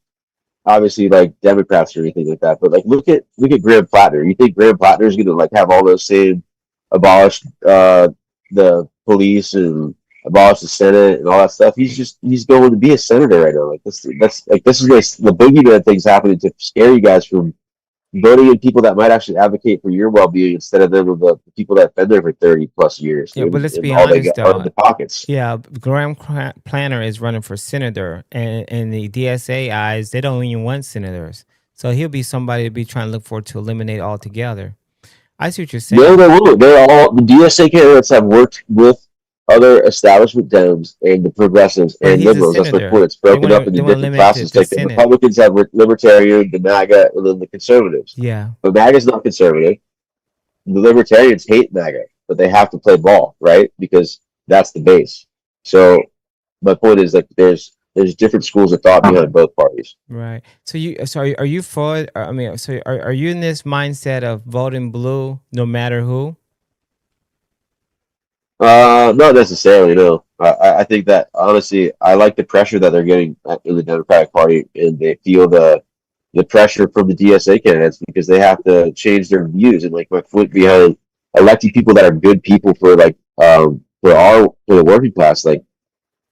obviously like Democrats or anything like that, but like look at Graham Plattner. You think Graham Plattner is going to like have all those same abolish the police and abolish the Senate and all that stuff? He's going to be a senator right now. Like this is like the boogeyman thing's happening to scare you guys from voting in people that might actually advocate for your well-being instead of them of the people that have been there for 30 plus years. Yeah, but let's be all honest, they got are in the pockets. Yeah, Graham Planner is running for senator, and the DSA eyes, they don't even want senators. So he'll be somebody to be trying to look forward to eliminate altogether. I see what you're saying. No, they won't. The DSA candidates have worked with other establishment Dems and the progressives and liberals. That's my point. It's broken up into different classes. Like the Republicans have Libertarian, the MAGA, and then the conservatives. Yeah. But MAGA's not conservative. The Libertarians hate MAGA, but they have to play ball, right? Because that's the base. So my point is like there's different schools of thought behind both parties. Right. So are you for? I mean, so are you in this mindset of voting blue no matter who? Not necessarily, no. I think that honestly, I like the pressure that they're getting in the Democratic Party, and they feel the pressure from the DSA candidates because they have to change their views. And like my foot behind electing people that are good people for like for the working class. Like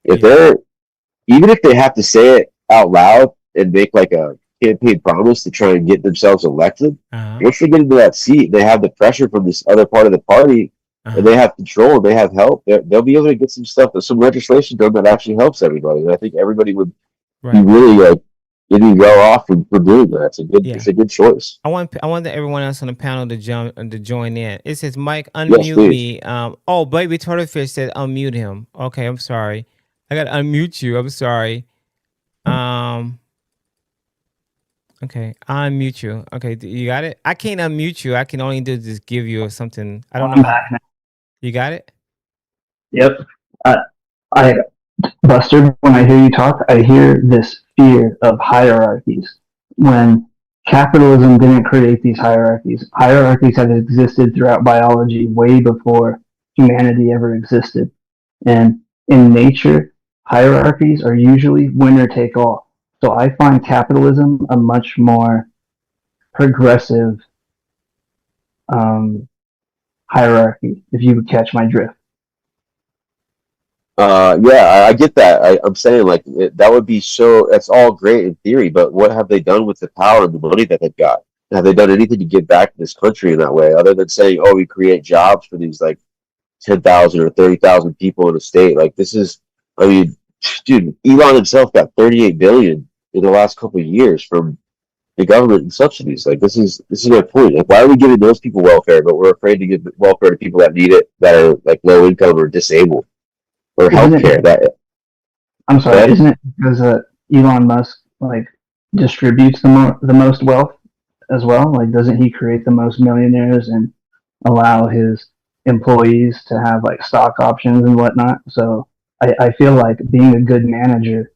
if they're even if they have to say it out loud and make like a campaign promise to try and get themselves elected, once they get into that seat, they have the pressure from this other part of the party. And they have control and they have help. They'll be able to get some legislation done that actually helps everybody. And I think everybody would be really like If you go off for doing that, it's a good choice. I want everyone else on the panel to join in. It says, Mike, Yes, unmute please. me. Oh, baby Turtlefish said unmute him. Okay, I'm sorry. I gotta unmute you. I'm sorry. Okay, I'll unmute you. Okay, you got it? I can't unmute you. I can only just give you something. I don't know. I'm back now. You got it? Yep. I Buster, when I hear you talk, I hear this fear of hierarchies. When capitalism didn't create these hierarchies, hierarchies have existed throughout biology way before humanity ever existed. And in nature, hierarchies are usually winner take all. So I find capitalism a much more progressive hierarchy, if you would catch my drift. Yeah, I get that. I'm saying like that would be so. That's all great in theory, but what have they done with the power and the money that they've got? Have they done anything to give back to this country in that way, other than saying, "Oh, we create jobs for these like 10,000 or 30,000 people in a state"? Like this is, I mean, dude, Elon himself got 38 billion in the last couple of years from the government and subsidies. Like this is my point. Like, why are we giving those people welfare, but we're afraid to give welfare to people that need it, that are like low income or disabled? Or healthcare. I'm sorry, isn't it because Elon Musk like distributes the most wealth as well? Like, doesn't he create the most millionaires and allow his employees to have like stock options and whatnot? So I feel like being a good manager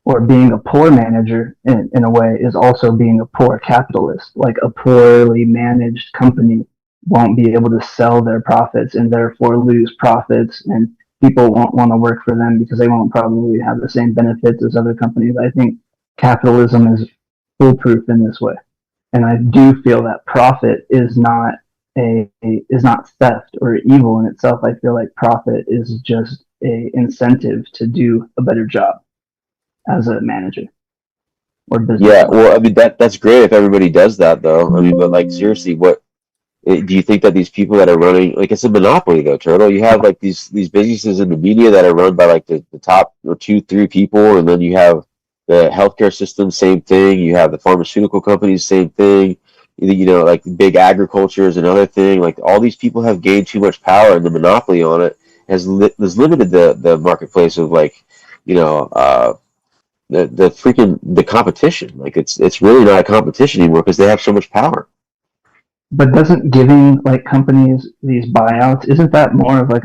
or being a poor manager in a way is also being a poor capitalist. Like a poorly managed company won't be able to sell their profits and therefore lose profits, and people won't want to work for them because they won't probably have the same benefits as other companies. I think capitalism is foolproof in this way. And I do feel that profit is not theft or evil in itself. I feel like profit is just a incentive to do a better job as a manager or business. Yeah, well, I mean that's great if everybody does that, though. I mean, but like seriously, what do you think that these people that are running, like it's a monopoly though, Turtle? You have like these businesses in the media that are run by like the top or 2-3 people, and then you have the healthcare system, same thing. You have the pharmaceutical companies, same thing. You know, like big agriculture is another thing. Like all these people have gained too much power, and the monopoly on it has limited the marketplace of like, you know, the competition. Like it's really not a competition anymore because they have so much power. But doesn't giving like companies these buyouts, isn't that more of like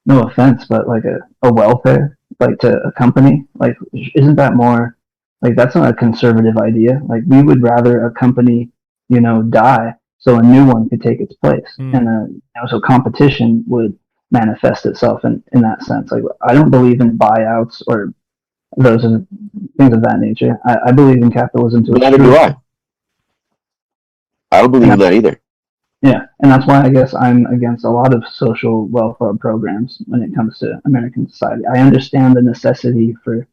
no offense, but like a welfare, like to a company? Like, isn't that more like, that's not a conservative idea? Like, we would rather a company, die so a new one could take its place. And so competition would manifest itself in that sense. Like, I don't believe in buyouts or those things of that nature. I believe in capitalism to Neither do I. I don't believe in that either. Yeah, and that's why I guess I'm against a lot of social welfare programs when it comes to American society. I understand the necessity for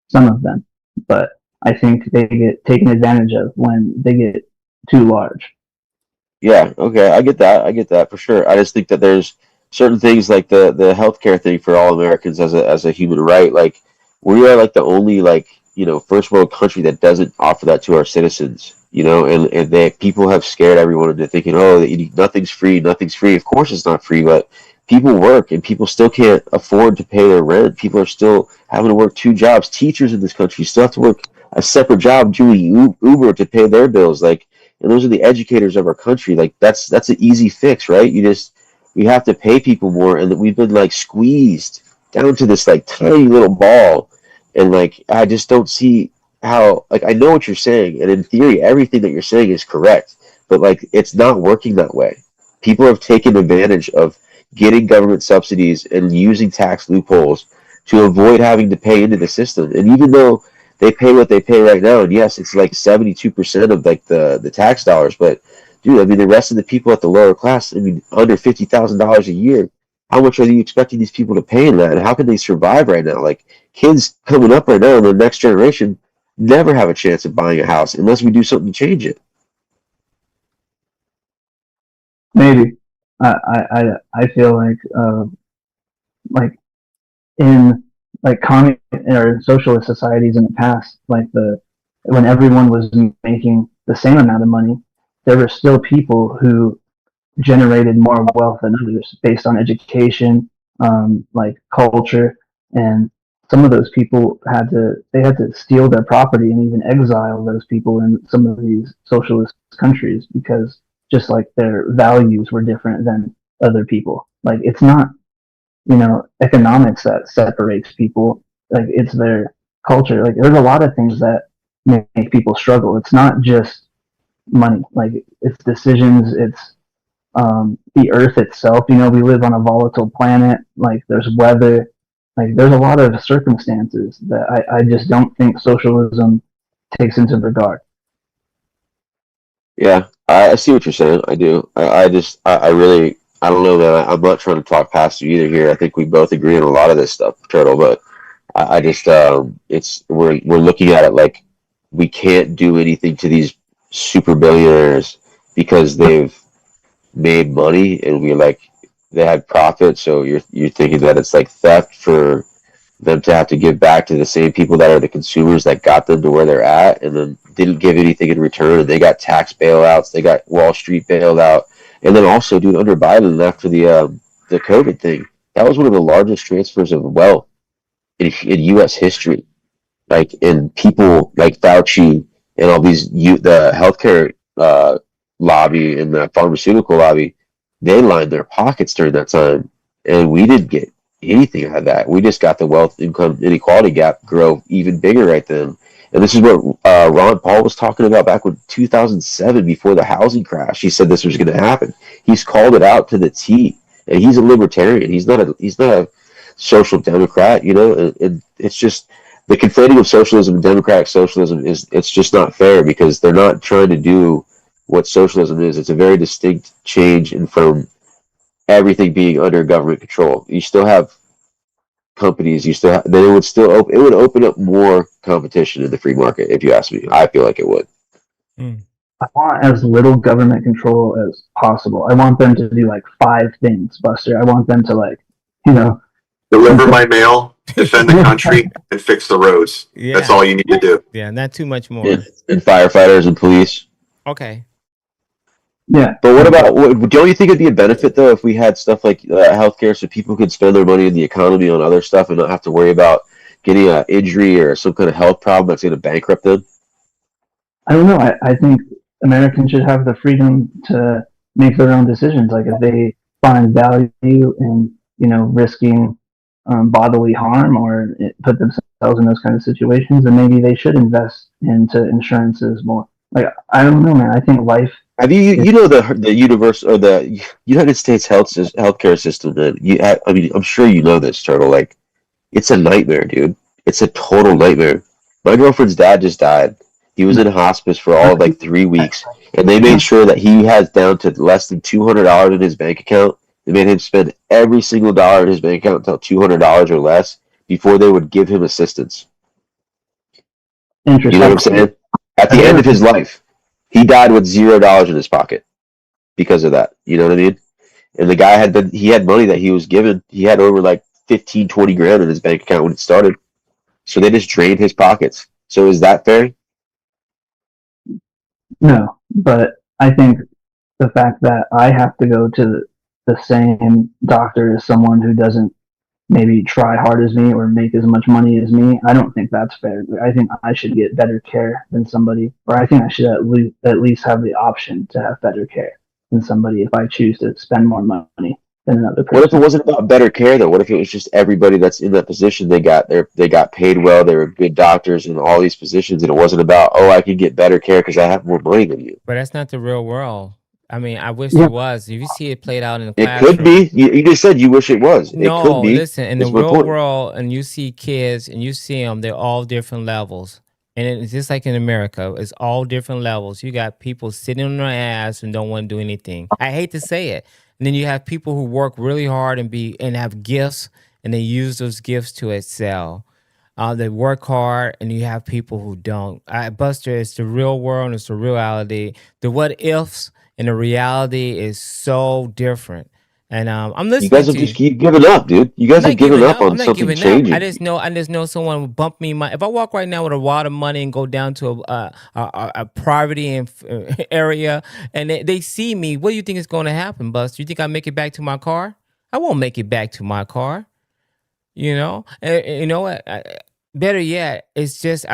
some of them, but I think they get taken advantage of when they get too large. Yeah, okay, I get that for sure. I just think that there's certain things like the healthcare thing for all Americans as a human right. Like we are like the only first world country that doesn't offer that to our citizens. And they people have scared everyone into thinking, oh, nothing's free. Of course it's not free, but people work and people still can't afford to pay their rent. People are still having to work 2 jobs. Teachers in this country still have to work a separate job doing Uber to pay their bills. And those are the educators of our country. Like that's an easy fix, right? We have to pay people more, and we've been like squeezed down to this like tiny little ball. And like I just don't see how, like, I know what you're saying, and in theory everything that you're saying is correct, but like it's not working that way. People have taken advantage of getting government subsidies and using tax loopholes to avoid having to pay into the system. And even though they pay what they pay right now, and yes, it's like 72% of like the tax dollars, but dude, I mean, the rest of the people at the lower class, I mean, under $50,000 a year, how much are you expecting these people to pay in that, and how can they survive right now? Like kids coming up right now in the next generation never have a chance of buying a house unless we do something to change it. Maybe. I feel like in like communist or socialist societies in the past, like the when everyone was making the same amount of money, there were still people who generated more wealth than others based on education, like culture, and some of those people had to steal their property and even exile those people in some of these socialist countries because just like their values were different than other people. Like it's not, economics that separates people. Like it's their culture. Like there's a lot of things that make people struggle. It's not just money. Like it's decisions. It's the earth itself. We live on a volatile planet. Like there's weather. Like there's a lot of circumstances that I just don't think socialism takes into regard. Yeah, I see what you're saying. I do. I really, I don't know, man. I'm not trying to talk past you either here. I think we both agree on a lot of this stuff, Turtle. But I just, we're looking at it like we can't do anything to these super billionaires because they've made money, and we're like, they had profit. So you're thinking that it's like theft for them to have to give back to the same people that are the consumers that got them to where they're at, and then didn't give anything in return. And they got tax bailouts, they got Wall Street bailed out, and then also, dude, under Biden after the COVID thing, that was one of the largest transfers of wealth in U.S. history. Like, and people like Fauci and all these the healthcare lobby and the pharmaceutical lobby, they lined their pockets during that time, and we didn't get anything out of that. We just got the wealth income inequality gap grow even bigger right then. And this is what Ron Paul was talking about back in 2007 before the housing crash. He said this was going to happen. He's called it out to the T, and he's a libertarian. He's not a social democrat, and it's just the conflating of socialism and democratic socialism it's just not fair because they're not trying to do what socialism is. It's a very distinct change from everything being under government control. You still have companies. Then it would open up more competition in the free market. If you ask me, I feel like it would. I want as little government control as possible. I want them to do like 5 things, Buster. I want them to deliver my mail, defend the country, and fix the roads. Yeah. That's all you need to do. Yeah, not too much more. Yeah. And firefighters and police. Okay. Yeah. But what about, don't you think it'd be a benefit, though, if we had stuff like healthcare so people could spend their money in the economy on other stuff and not have to worry about getting an injury or some kind of health problem that's going to bankrupt them? I don't know. I think Americans should have the freedom to make their own decisions. Like if they find value in, risking bodily harm or put themselves in those kind of situations, then maybe they should invest into insurances more. Like, I don't know, man. I think life. Have the universe or the United States healthcare system, man? I'm sure you know this, Turtle. Like, it's a nightmare, dude. It's a total nightmare. My girlfriend's dad just died. He was in hospice for all of like 3 weeks, and they made sure that he has down to less than $200 in his bank account. They made him spend every single dollar in his bank account until $200 or less before they would give him assistance. Interesting. You know what I'm saying? At the end of his life, he died with $0 in his pocket because of that. You know what I mean? And the guy had money that he was given. He had over like 15, 20 grand in his bank account when it started. So they just drained his pockets. So is that fair? No, but I think the fact that I have to go to the same doctor as someone who doesn't maybe try hard as me or make as much money as me, I don't think that's fair. I think I should get better care than somebody, or I think I should at least have the option to have better care than somebody if I choose to spend more money than another person. What if it wasn't about better care though? What if it was just everybody that's in that position, they got paid well, they were good doctors in all these positions, and it wasn't about, oh, I can get better care because I have more money than you. But that's not the real world. I mean, I wish it was. If you see it played out in the It classroom. could be. You just said you wish it was. No, it could be. Listen, in the real world, and you see kids, and you see them, they're all different levels. And it's just like in America, it's all different levels. You got people sitting on their ass and don't want to do anything. I hate to say it. And then you have people who work really hard and have gifts, and they use those gifts to excel. They work hard, and you have people who don't. Buster, it's the real world, and it's the reality. The what ifs and the reality is so different. And I'm You listening guys have to just you. keep giving up, dude. You guys I'm have not given giving up up. I'm on not something giving up. changing. I just know someone will bump me. If I walk right now with a wad of money and go down to a poverty area, and they see me, what do you think is going to happen, Buster? You think I make it back to my car? I won't make it back to my car. You know, you know what? Better yet, it's just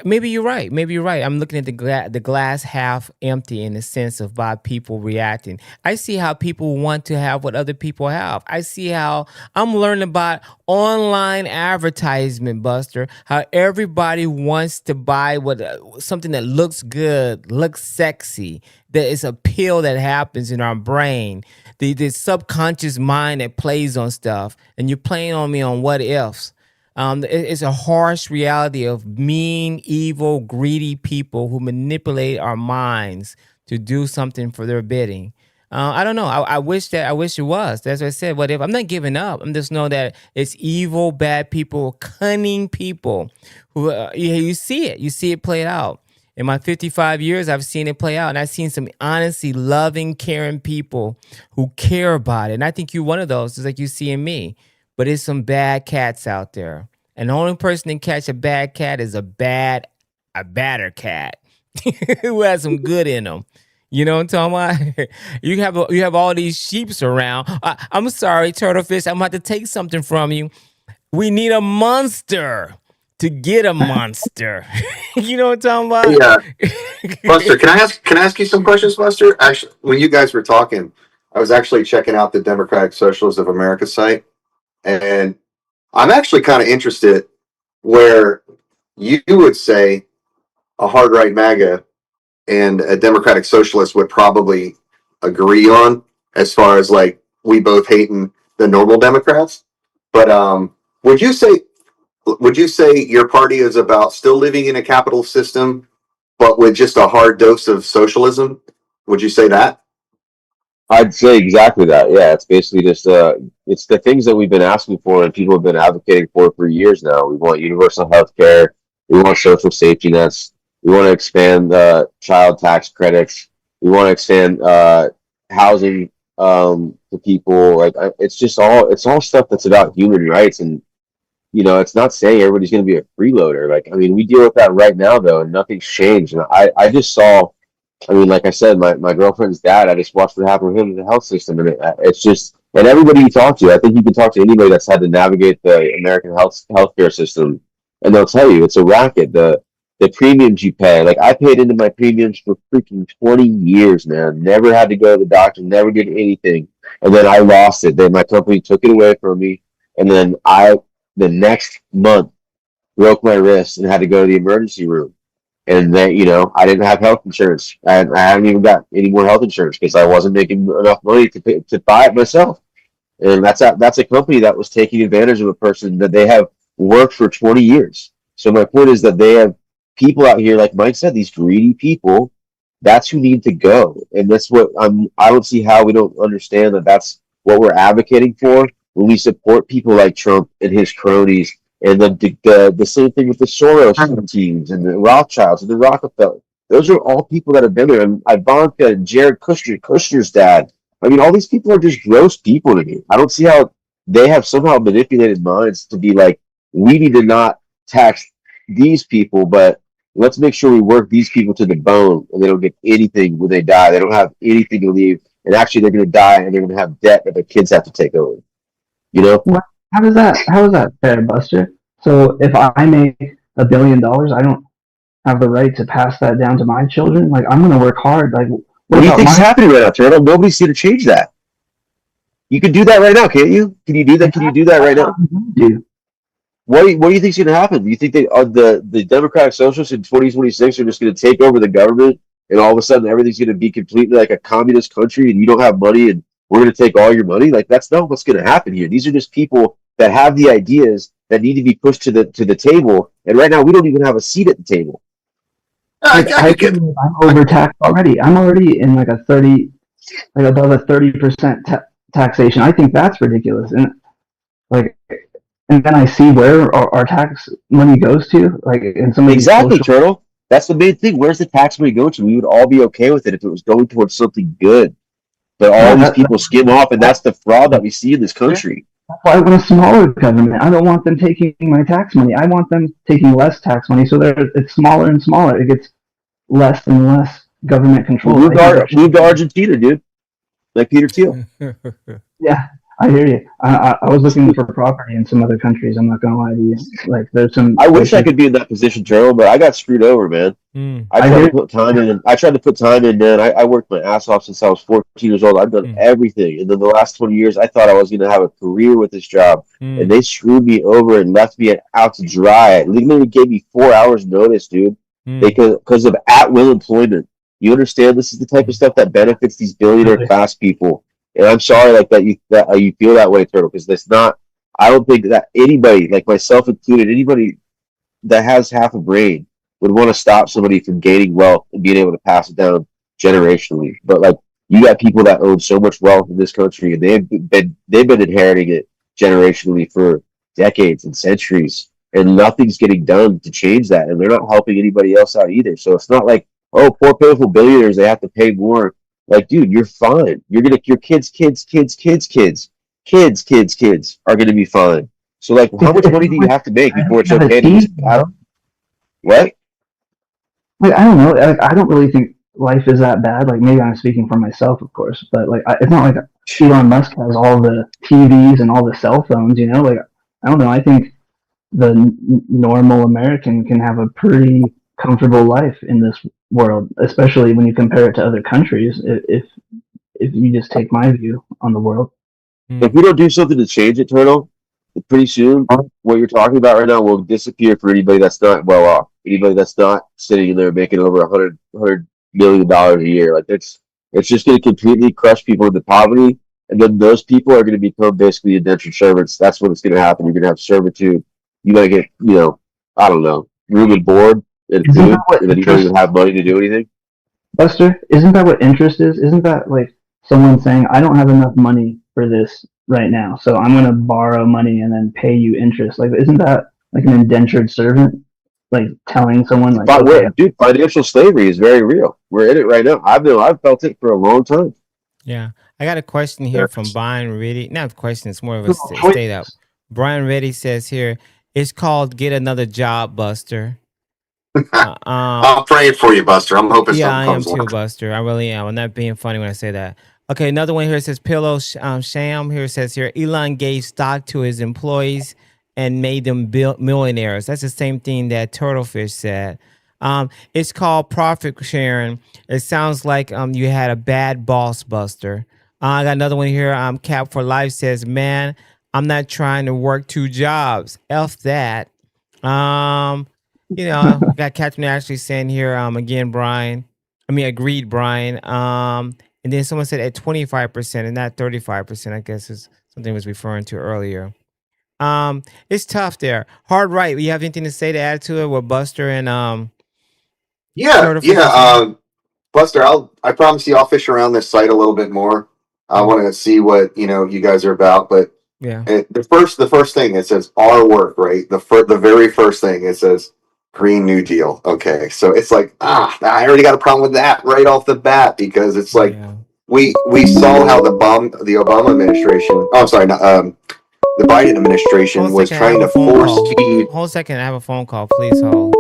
maybe you're right. Maybe you're right. I'm looking at the glass half empty in the sense of by people reacting. I see how people want to have what other people have. I see how I'm learning about online advertisement, Buster. How everybody wants to buy something that looks good, looks sexy. That is a pill that happens in our brain. The subconscious mind that plays on stuff, and you're playing on me on what ifs. It's a harsh reality of mean, evil, greedy people who manipulate our minds to do something for their bidding. I don't know. I wish it was. That's what I said. But if I'm not giving up, I'm just know that it's evil, bad people, cunning people who you see it. You see it played out. In my 55 years, I've seen it play out, and I've seen some honestly loving, caring people who care about it. And I think you're one of those, just like you see in me. But there's some bad cats out there. And the only person that can catch a bad cat is a badder cat who has some good in them. You know what I'm talking about? You have all these sheeps around. I'm sorry, Turtlefish. I'm about to take something from you. We need a monster to get a monster. You know what I'm talking about? Yeah. Buster, can I ask you some questions, Buster? Actually, when you guys were talking, I was actually checking out the Democratic Socialists of America site, and I'm actually kind of interested where you would say a hard right MAGA and a Democratic Socialist would probably agree on, as far as like we both hating the normal Democrats. But would you say your party is about still living in a capitalist system, but with just a hard dose of socialism? Would you say that? I'd say exactly that. Yeah, it's basically just it's the things that we've been asking for and people have been advocating for years now. We want universal health care. We want social safety nets. We want to expand child tax credits. We want to expand housing to people. Like it's all stuff that's about human rights, and it's not saying everybody's going to be a freeloader. Like, I mean, we deal with that right now though, and nothing's changed. And I just saw. I mean, like I said, my girlfriend's dad, I just watched what happened with him in the health system. And it's just, and everybody you talk to, I think you can talk to anybody that's had to navigate the American healthcare system, and they'll tell you it's a racket. The premiums you pay, like I paid into my premiums for freaking 20 years, man. Never had to go to the doctor, never did anything. And then I lost it. Then my company took it away from me. And then the next month, broke my wrist and had to go to the emergency room. And then, I didn't have health insurance. I haven't even got any more health insurance because I wasn't making enough money to buy it myself. And that's a company that was taking advantage of a person that they have worked for 20 years. So my point is that they have people out here, like Mike said, these greedy people. That's who need to go. And that's what I don't see how we don't understand that that's what we're advocating for when we support people like Trump and his cronies. And then the same thing with the Soros teams and the Rothschilds and the Rockefeller. Those are all people that have been there. And Ivanka and Jared Kushner's dad. I mean, all these people are just gross people to me. I don't see how they have somehow manipulated minds to be like, we need to not tax these people, but let's make sure we work these people to the bone and they don't get anything when they die. They don't have anything to leave. And actually, they're going to die and they're going to have debt that their kids have to take over. How is that fair, Buster? So if I make $1 billion, I don't have the right to pass that down to my children. Like, I'm going to work hard. Like, what do you think's happening right now, Turtle? Nobody's here to change that. You can do that right now, can't you? Can you do that? Can you do that right now? What do you think's going to happen? Do you think the Democratic Socialists in 2026 are just going to take over the government, and all of a sudden everything's going to be completely like a communist country, and you don't have money, and we're going to take all your money? Like, that's not what's going to happen here. These are just people that have the ideas that need to be pushed to the table, and right now we don't even have a seat at the table. I'm overtaxed already. I'm already in like above a 30% taxation. I think that's ridiculous. And then I see where our tax money goes to, like in some of these Exactly, Turtle. That's the main thing. Where's the tax money going to? We would all be okay with it if it was going towards something good. But all these people skim off, and that's the fraud that we see in this country. That's why I want a smaller government. I don't want them taking my tax money. I want them taking less tax money, so it's smaller and smaller. It gets less and less government control. Move to Argentina, dude. Like Peter Thiel. Yeah, I hear you. I was looking for property in some other countries. I'm not gonna lie to you. Like there's some. I wish I could be in that position, Turtle, but I got screwed over, man. I tried to put time in. I tried to put time in, man. I worked my ass off since I was 14 years old. I've done everything, and then the last 20 years, I thought I was gonna have a career with this job, and they screwed me over and left me out to dry. They literally gave me 4 hours notice, dude, because of at-will employment. You understand? This is the type of stuff that benefits these billionaire class people. And I'm sorry, like that you feel that way, Turtle, because it's not. I don't think that anybody, like myself included, anybody that has half a brain would want to stop somebody from gaining wealth and being able to pass it down generationally. But like you got people that own so much wealth in this country, and they've been inheriting it generationally for decades and centuries, and nothing's getting done to change that, and they're not helping anybody else out either. So it's not like, oh, poor pitiful billionaires, they have to pay more. Like, dude, you're fine. Your kids are gonna be fine. So like, how much money do you have to make before it's okay to just what? Like, I don't know. Like, I don't really think life is that bad. Like, maybe I'm speaking for myself, of course, but like, it's not like Elon Musk has all the TVs and all the cell phones. You know, like, I don't know. I think the normal American can have a pretty comfortable life in this world, especially when you compare it to other countries. If you just take my view on the world, if we don't do something to change it, Turtle, pretty soon what you're talking about right now will disappear for anybody that's not well off, anybody that's not sitting in there making over $100 million a year. Like it's just going to completely crush people into poverty, and then those people are going to become basically indentured servants. That's what it's going to happen. You're going to have servitude. You got to get, I don't know, room and board and food, and then you don't even have money to do anything. Buster, isn't that what interest is? Isn't that like someone saying, I don't have enough money for this right now, so I'm going to borrow money and then pay you interest? Like, isn't that like an indentured servant? Like telling someone, like, okay. Dude, financial slavery is very real. We're in it right now. I've felt it for a long time. Yeah, I got a question here from Brian Reddy. Not a question; it's more of a state up. Brian Reddy says here, it's called "Get Another Job, Buster." I'm praying for you, Buster. I'm hoping yeah, something comes I am too, Buster. I really am. I'm not being funny when I say that. Okay, another one here says Pillow Sham. Here says here, Elon gave stock to his employees and made them millionaires. That's the same thing that Turtlefish said. It's called profit sharing. It sounds like you had a bad boss, Buster. I got another one here. Cap for Life says, man, I'm not trying to work 2 jobs. F that. Got Captain actually saying here, again, agreed, Brian. And then someone said at 25% and not 35%, I guess is something I was referring to earlier. It's tough there. Hard right. You have anything to say to add to it with Buster and Buster, I promise you I'll fish around this site a little bit more. I want to see what you guys are about, but yeah. The first thing it says our work, right? The very first thing it says Green New Deal. Okay, so it's like I already got a problem with that right off the bat, because it's like we saw how the Obama administration. Oh, I'm sorry, the Biden administration was trying to force feed. Hold a second, I have a phone call. Please hold.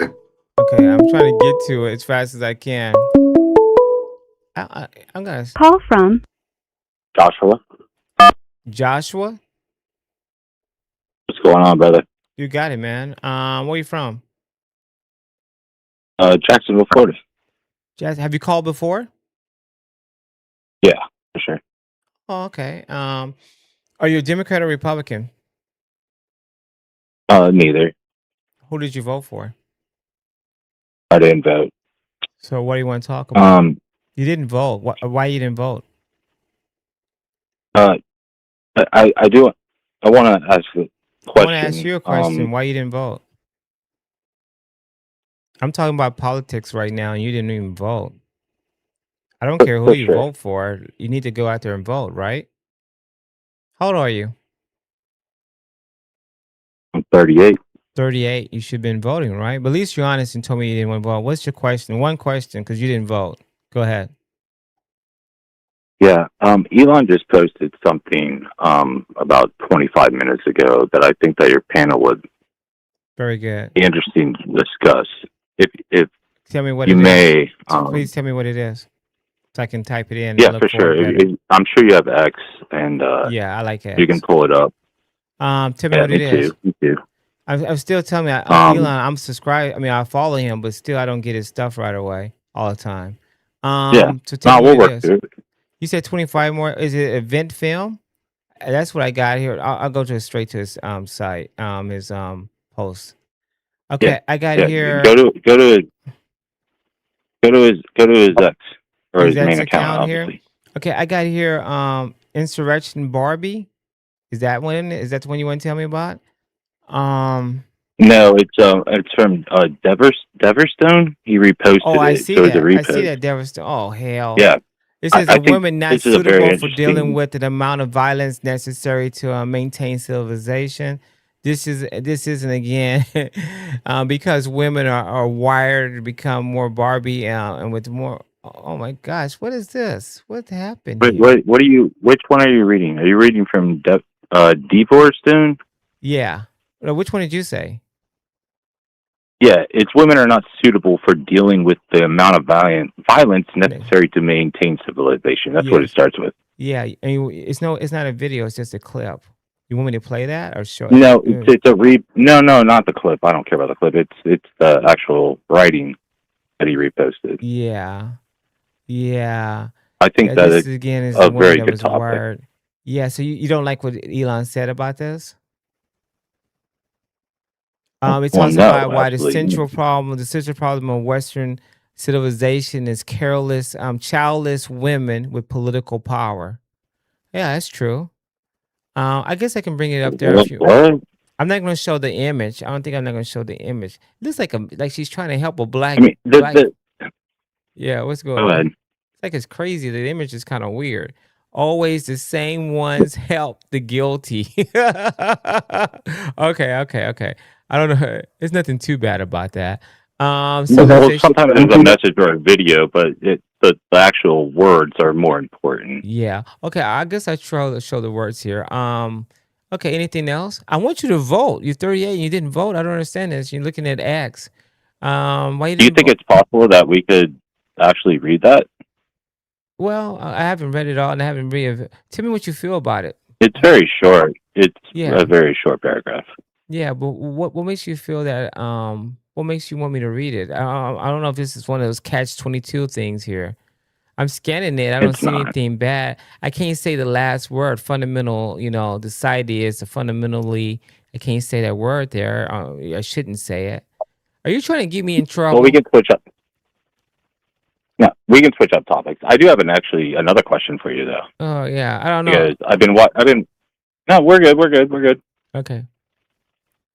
Okay, I'm trying to get to it as fast as I can. I'm gonna call from Joshua. What's going on, brother? You got it, man. Where are you from? Jacksonville, Florida. Have you called before? Yeah, for sure. Oh, okay. Are you a Democrat or Republican? Neither. Who did you vote for? I didn't vote. So what do you want to talk about? You didn't vote. Why you didn't vote? I do. I want to ask a question. I want to ask you a question. Why you didn't vote? I'm talking about politics right now, and you didn't even vote. I don't care who you vote for. You need to go out there and vote, right? How old are you? I'm 38. 38. You should have been voting, right? But at least you're honest and told me you didn't want to vote. What's your question? One question, because you didn't vote. Go ahead. Yeah, Elon just posted something about 25 minutes ago that I think that your panel would Very good. be interesting to discuss. If Tell me what you it may, is. Please tell me what it is, so I can type it in. yeah, And look for sure. for it better. I'm sure you have X, and Yeah, I like you can X. pull it up. Tell me Yeah, what it is. Me too. I'm still telling me, Elon, I'm subscribed. I mean, I follow him, but still, I don't get his stuff right away all the time. Yeah, So tell me we'll what it work is. through it. You said 25 more. Is it event film? That's what I got here. I'll go to straight to his site, his post. Okay, Yeah, I got yeah. here. Go to his X or His his main X account, account here. obviously. Okay, I got here. Insurrection Barbie. Is that one? Is that the one you want to tell me about? No, it's from Deverstone. He reposted Oh, I it, see so it's a that. I see repost. that. Devastation. Oh, hell. Yeah, It says I a think woman not this is a very suitable for dealing interesting. with the amount of violence necessary to maintain civilization. This isn't again because women are wired to become more Barbie and with more. Oh my gosh, what is this? What happened Wait, here? what are you? Which one are you reading? Are you reading from Deverstone? Yeah. No, which one did you say? Yeah, it's women are not suitable for dealing with the amount of violence necessary to maintain civilization. That's what it Yes. starts with. Yeah. I mean, it's not a video. It's just a clip. You want me to play that or show? No, it's a No, not the clip. I don't care about the clip. It's the actual writing that he reposted. Yeah. Yeah. I think that This it's again is a the woman very that good was topic. wired. Yeah. So you don't like what Elon said about this? It Well, talks no, about why the absolutely. central problem of Western civilization is careless, childless women with political power. Yeah, that's true. I guess I can bring it up there if you. What? I'm not going to show the image. I don't think I'm not going to show the image. It looks like she's trying to help a black. I mean, black. Yeah, what's going go on? ahead. It's like it's crazy. The image is kind of weird. Always the same ones help the guilty. Okay. I don't know. There's nothing too bad about that. Well, Civilization. sometimes there's a message or a video, but the actual words are more important. Yeah. Okay. I guess I show the words here. Okay. Anything else? I want you to vote. You're 38 and you didn't vote. I don't understand this. You're looking at X. Why you Do you didn't think vote? it's possible that we could actually read that? Well, I haven't read it all and I haven't read it. Tell me what you feel about it. It's very short. It's Yeah. a very short paragraph. Yeah, but what makes you feel that what makes you want me to read it? I don't know if this is one of those catch-22 things here. I'm scanning it. I don't It's see not. anything bad. I can't say the last word. Fundamental, the site is fundamentally. I can't say that word there. I shouldn't say it. Are you trying to get me in trouble? Well, we can switch up. No, we can switch up topics. I do have another question for you though. Oh yeah, I don't know. Because I've been. No, we're good. Okay,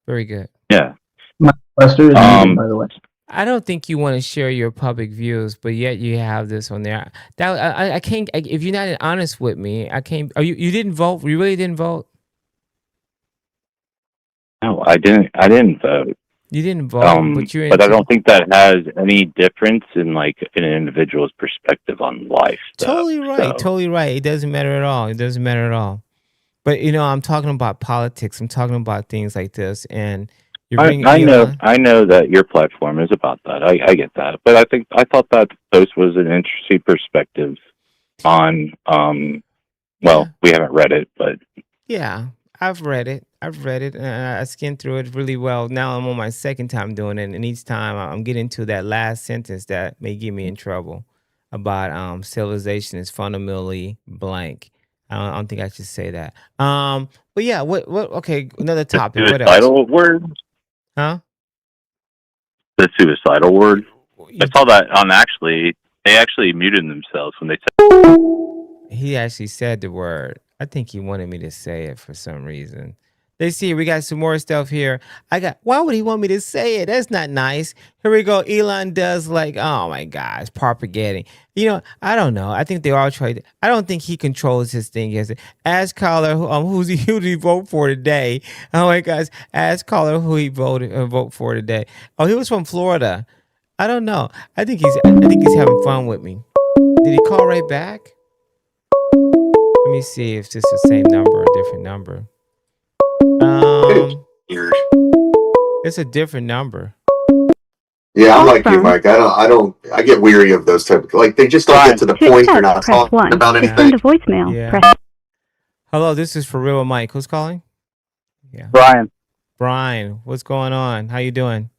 very good. Yeah. My Buster is muted, by the way. I don't think you want to share your public views, but yet you have this on there. That I can't. If you're not honest with me, I can't. Are you didn't vote? You really didn't vote? No, I didn't vote. You didn't vote, but you're. But I don't think that has any difference in like an individual's perspective on life. Totally right. Totally right. It doesn't matter at all. It doesn't matter at all. But I'm talking about politics. I'm talking about things like this, and you're bringing. I know that your platform is about that. I get that, but I thought that post was an interesting perspective on. Well, we haven't read it, but yeah, I've read it. And I skimmed through it really well. Now I'm on my second time doing it, and each time I'm getting to that last sentence that may get me in trouble about civilization is fundamentally blank. I don't think I should say that. But yeah, what? Okay, another topic. What else? suicidal word. Huh? The suicidal word. I saw that on they actually muted themselves when they said. He actually said the word. I think he wanted me to say it for some reason. Let's see. We got some more stuff here. Why would he want me to say it? That's not nice. Here we go. Elon does oh my gosh, propagating. I don't know. I think they all tried. I don't think he controls his thing. Ask caller who did he vote for today? Oh my gosh. Ask caller who he vote for today. Oh, he was from Florida. I don't know. I think he's having fun with me. Did he call right back? Let me see if this is the same number or a different number. Weird. It's a different number. Yeah, I'm like you, Mike. I get weary of those type of, like, they just don't get to the point. They're not talking about anything. To voicemail. Yeah. Press. Hello, this is For Real with Mike. Who's calling? Yeah. Brian, what's going on? How you doing?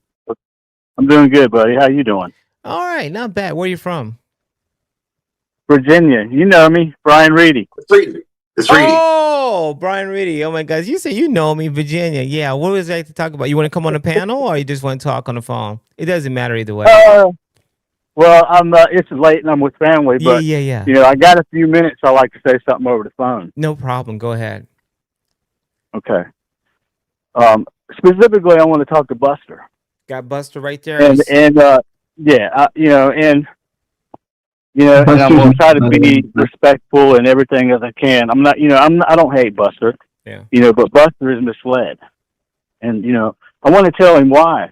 I'm doing good, buddy. How you doing? All right, not bad. Where you from? Virginia. You know me, Brian Reedy. It's Reedy. Oh, Brian Reedy. Oh my God, you say you know me, Virginia. Yeah. What was I to talk about? You want to come on the panel, or you just want to talk on the phone? It doesn't matter either way. Well, I'm. It's late and I'm with family, but yeah. you know, I got a few minutes. I like to say something over the phone. No problem. Go ahead. Okay. Specifically, I want to talk to Buster. Got Buster right there. And you know, and I'm going to try to be respectful and everything as I can. I'm not, I don't hate Buster. Yeah. But Buster is misled, and I want to tell him why.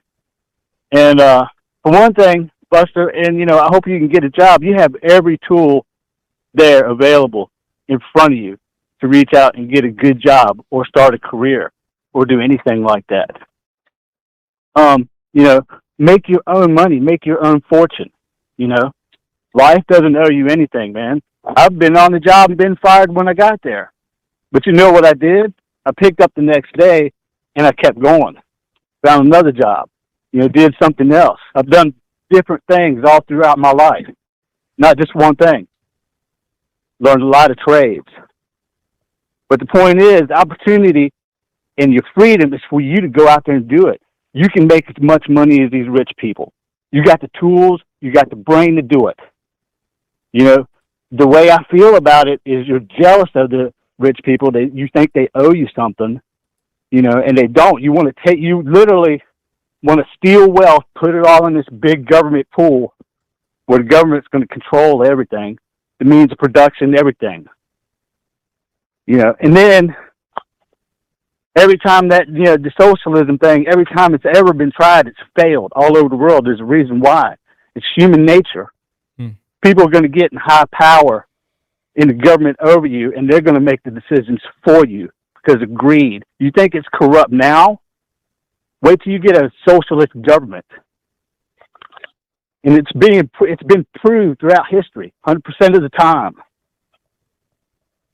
And for one thing, Buster, and I hope you can get a job. You have every tool there available in front of you to reach out and get a good job or start a career or do anything like that. Make your own money, make your own fortune. Life doesn't owe you anything, man. I've been on the job and been fired when I got there. But you know what I did? I picked up the next day and I kept going. Found another job, did something else. I've done different things all throughout my life, not just one thing. Learned a lot of trades. But the point is, opportunity and your freedom is for you to go out there and do it. You can make as much money as these rich people. You got the tools, you got the brain to do it. The way I feel about it is you're jealous of the rich people. You think they owe you something, and they don't. You literally want to steal wealth, put it all in this big government pool where the government's going to control everything, the means of production, everything. And then every time that, the socialism thing, every time it's ever been tried, it's failed all over the world. There's a reason why. It's human nature. People are going to get in high power in the government over you, and they're going to make the decisions for you because of greed. You think it's corrupt now? Wait till you get a socialist government. And it's been proved throughout history, 100% of the time.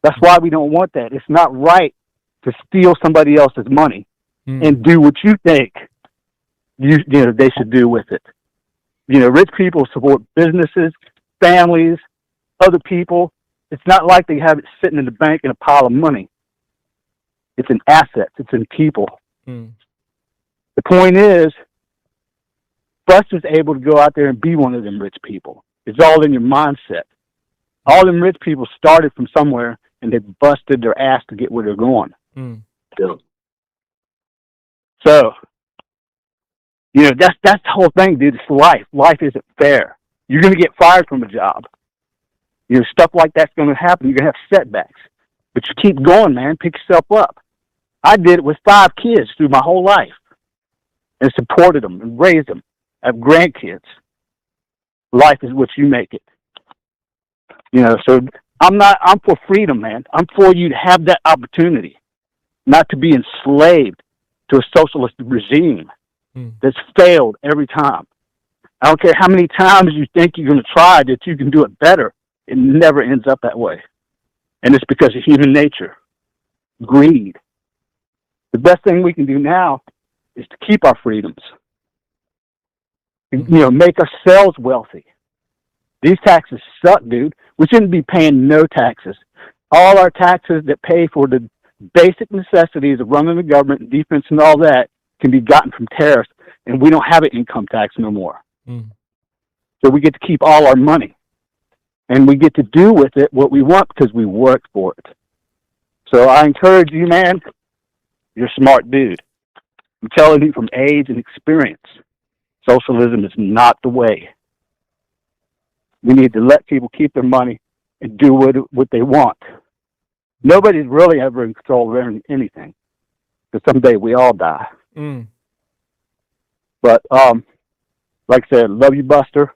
That's why we don't want that. It's not right to steal somebody else's money and do what you think they should do with it. Rich people support businesses, families, other people. It's not like they have it sitting in the bank in a pile of money. It's in assets. It's in people. The point is, Buster's able to go out there and be one of them rich people. It's all in your mindset. All them rich people started from somewhere, and they busted their ass to get where they're going. So, that's the whole thing, dude. It's life. Life isn't fair. You're going to get fired from a job. Stuff like that's going to happen. You're going to have setbacks. But you keep going, man. Pick yourself up. I did it with 5 kids through my whole life and supported them and raised them. I have grandkids. Life is what you make it. So I'm for freedom, man. I'm for you to have that opportunity, not to be enslaved to a socialist regime that's failed every time. I don't care how many times you think you're going to try that you can do it better. It never ends up that way. And it's because of human nature. Greed. The best thing we can do now is to keep our freedoms. Make ourselves wealthy. These taxes suck, dude. We shouldn't be paying no taxes. All our taxes that pay for the basic necessities of running the government, defense, and all that can be gotten from tariffs, and we don't have an income tax no more. So we get to keep all our money, and we get to do with it what we want because we worked for it. So I encourage you, man. You're a smart dude. I'm telling you from age and experience, socialism is not the way. We need to let people keep their money and do what they want. Nobody's really ever in control of anything, because someday we all die. But like I said, love you, Buster.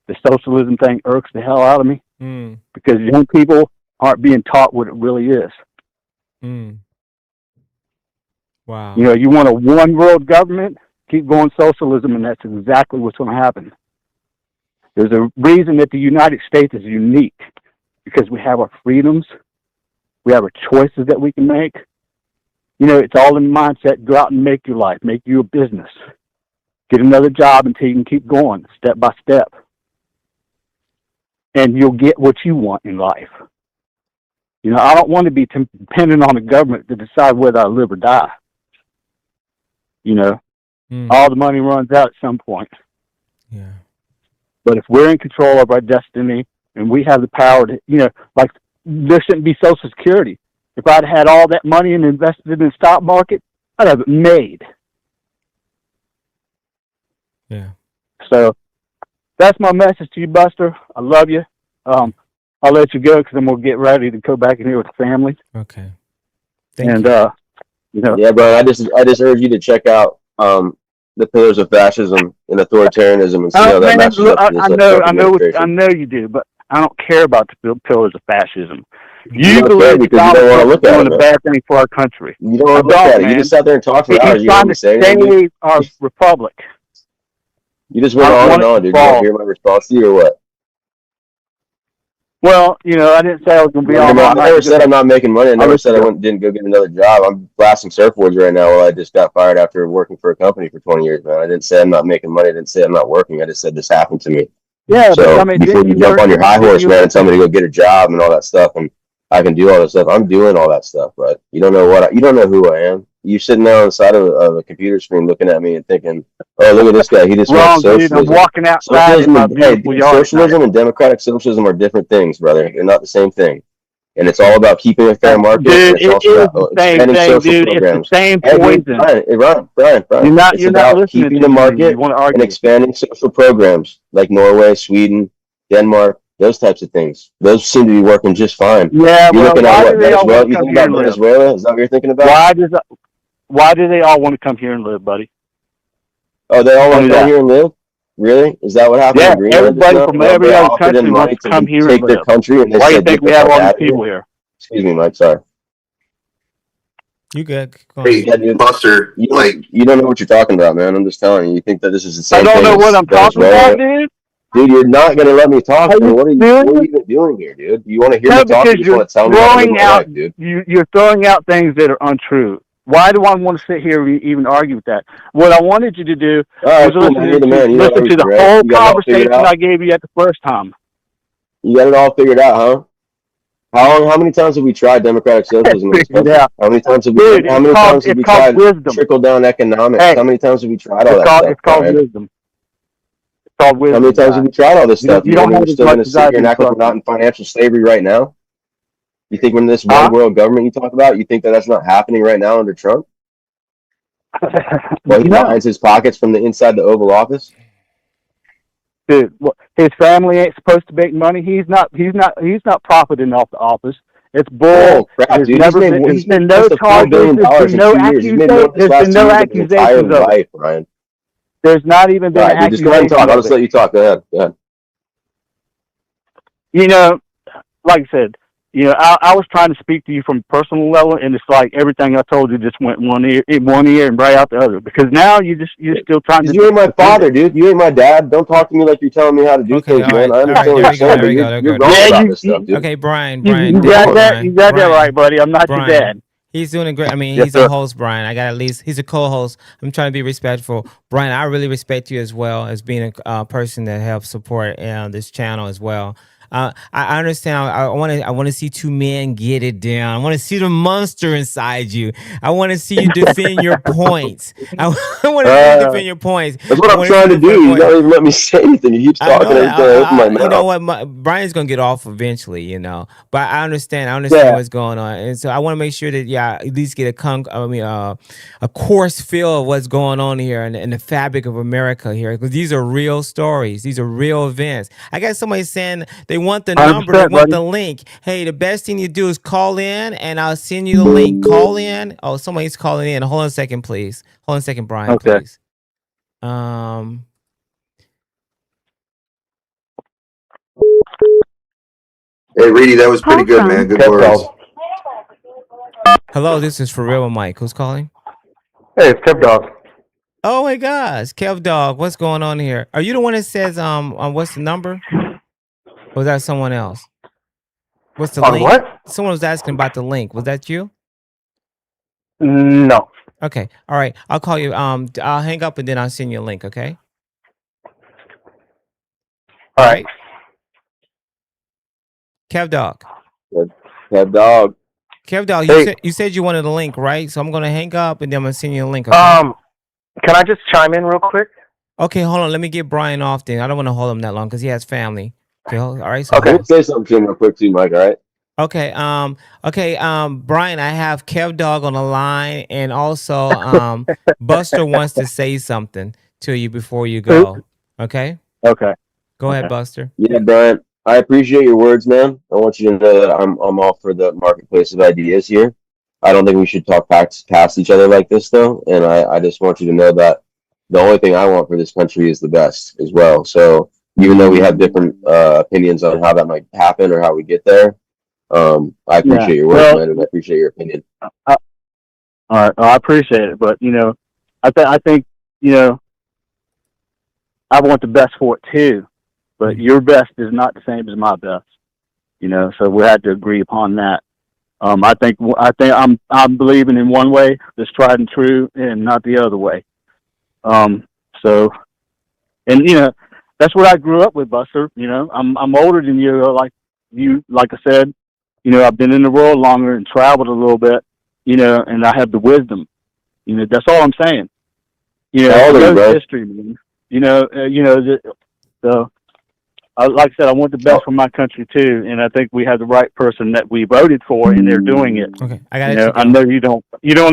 The socialism thing irks the hell out of me because young people aren't being taught what it really is. Wow. You know, you want a one world government, keep going socialism, and that's exactly what's going to happen. There's a reason that the United States is unique, because we have our freedoms, we have our choices that we can make. You know, it's all in the mindset. Go out and make your life, make you a business, get another job until you can keep going step by step. And you'll get what you want in life. You know, I don't want to be dependent on the government to decide whether I live or die. You know, all the money runs out at some point. Yeah. But if we're in control of our destiny and we have the power to, you know, like there shouldn't be Social Security. If I'd had all that money and invested in the stock market, I'd have it made. Yeah. So that's my message to you, Buster. I love you. I'll let you go because I'm going to get ready to go back in here with the family. Okay. You know. Yeah, bro. I just urge you to check out the pillars of fascism and authoritarianism and see how that matches up to this. I know you do, but I don't care about the pillars of fascism. You believe because you don't want to look at it. Doing a bad thing for our country. You don't want to look at it. You just sat there and talked for hours. You don't say anything. Save our republic. You just went on and on, dude. You want to hear my response to you or what? Well, you know, I didn't say I was going to be on. I never said I'm not making money. I never said I didn't go get another job. I'm blasting surfboards right now while I just got fired after working for a company for 20 years, man. I didn't say I'm not making money. I didn't say I'm not working. I just said this happened to me. Yeah, so but I mean, before you jump on your high horse, man, and tell me to go get a job and all that stuff, and I can do all this stuff. I'm doing all that stuff, but you don't know you don't know who I am. You're sitting there on the side of a computer screen looking at me and thinking, "Oh, look at this guy. He just wants socialism." Dude, I'm walking outside Socialism and democratic socialism are different things, brother. They're not the same thing. And it's all about keeping a fair market. Dude, it is the same thing, dude. It's the same poison. Brian. You're not listening keeping the market and expanding social programs like Norway, Sweden, Denmark, those types of things. Those seem to be working just fine. Yeah, you're looking at what, Venezuela? You think about Venezuela? Is that what you're thinking about? Why do they all want to come here and live, buddy? Oh, they all want to come here and live? Really? Is that what happened? Yeah, in Greenland? everybody from every other country wants to come here and live. Their country and they Why do you said, think we have all these people here? Excuse me, Mike. Sorry. You good? Hey, Buster, you don't know what you're talking about, man. I'm just telling you. You think that this is the same thing? I don't know what I'm talking about, dude. Dude, you're not going to let me talk. What are you even doing here, dude? You want to hear me talk? You just want to tell me how to live my life, dude. You're throwing out things that are untrue. Why do I want to sit here and even argue with that? What I wanted you to do was listen to the whole conversation I gave you at the first time. You got it all figured out, huh? How many times have we tried democratic socialism in this country? Yeah. How many times have we tried trickle down economics? How many times have we tried all that stuff? It's called wisdom. It's called wisdom. How many times have we tried all this stuff? You don't think we're still going to sit here and act like we're not in financial slavery right now? You think when this one world government you talk about, you think that that's not happening right now under Trump? Well, he lines his pockets from the inside the Oval Office. Dude, his family ain't supposed to make money. He's not profiting off the office. It's bull. Oh, crap, dude. There's been no charges. There's been no accusations of it. Ryan. There's not even been an accusation. Just go ahead and talk. I'll just let you talk. Go ahead. You know, like I said, you know, I was trying to speak to you from a personal level, and it's like everything I told you just went one ear and right out the other. Because now you're still trying to. You ain't my father, dude. You ain't my dad. Don't talk to me like you're telling me how to do things, man. I understand what you're saying, but you're wrong about this stuff, dude. Okay, Brian. You got that right, buddy. I'm not your dad. He's doing great. I mean, he's a host, Brian. He's a co-host. I'm trying to be respectful. Brian, I really respect you as well as being a person that helps support this channel as well. I understand. I want to see two men get it down. I want to see the monster inside you. I want to see you defend your points. I want to see you defend your points. That's what I'm trying to do. You don't even let me say anything. You keep talking. You know what? Brian's gonna get off eventually. You know, but I understand what's going on, and so I want to make sure that at least get a course feel of what's going on here and the fabric of America here, because these are real stories. These are real events. I got somebody saying they want the number, they want the link. Hey, the best thing you do is call in and I'll send you the link. Call in. Oh, somebody's calling in. Hold on a second, please. Hold on a second, Brian, please. Hey, Reedy, that was pretty good, man. Good words. Hello, this is For Real with Mike. Who's calling? Hey, it's Kev Dog. Oh my gosh, Kev Dog, what's going on here? Are you the one that says what's the number? Or was that someone else? What's the link? What? Someone was asking about the link. Was that you? No. Okay. All right. I'll call you. I'll hang up and then I'll send you a link. Okay. All right. Kev Dog. Kev Dog. Kev Dog. You said you wanted a link, right? So I'm gonna hang up and then I'm gonna send you a link. Okay? Can I just chime in real quick? Okay. Hold on. Let me get Brian off then. I don't want to hold him that long because he has family. Okay. All right. So okay. Say something to him real quick too, Mike. All right. Okay. Brian, I have Kev Dog on the line, and also Buster wants to say something to you before you go. Okay. Okay. Go ahead, Buster. Yeah, Brian. I appreciate your words, man. I want you to know that I'm all for the marketplace of ideas here. I don't think we should talk past each other like this, though. And I just want you to know that the only thing I want for this country is the best as well. So even though we have different opinions on how that might happen or how we get there, I appreciate your words, man, and I appreciate your opinion. All right, I appreciate it, but I think I want the best for it too. But your best is not the same as my best, So we had to agree upon that. I think I'm believing in one way that's tried and true, and not the other way. That's what I grew up with, Buster. I'm older than you, like I said. I've been in the world longer and traveled a little bit, and I have the wisdom. That's all I'm saying. History, man. Like I said, I want the best for my country too, and I think we have the right person that we voted for, and they're doing it. Okay, I got it. I know you don't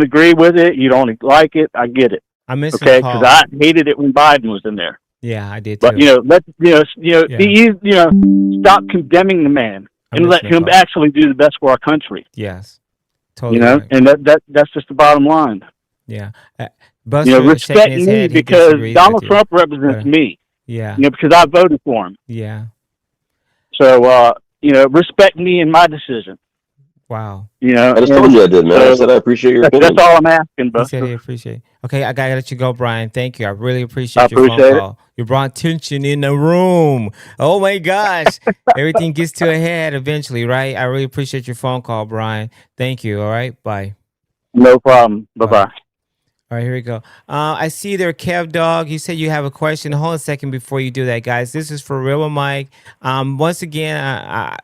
agree with it, you don't like it. I get it. I miss okay, because I hated it when Biden was in there. Yeah, I did too. But let's stop condemning the man and let him actually do the best for our country. Yes, totally. Right. And that's just the bottom line. Yeah, Buster respect me because Donald Trump represents me. Yeah. Because I voted for him. Yeah. So respect me and my decision. Wow. I just told you I did, man. I said I appreciate your opinion. That's all I'm asking, Buster. He said he appreciate. Okay, I gotta let you go, Brian. Thank you. I really appreciate your phone call. You brought tension in the room. Oh my gosh. Everything gets to a head eventually, right? I really appreciate your phone call, Brian. Thank you. All right. Bye. No problem. Bye-bye. All right, here we go. I see there, Kev Dog. You said you have a question. Hold on a second before you do that, guys. This is For Real with Mike. Once again,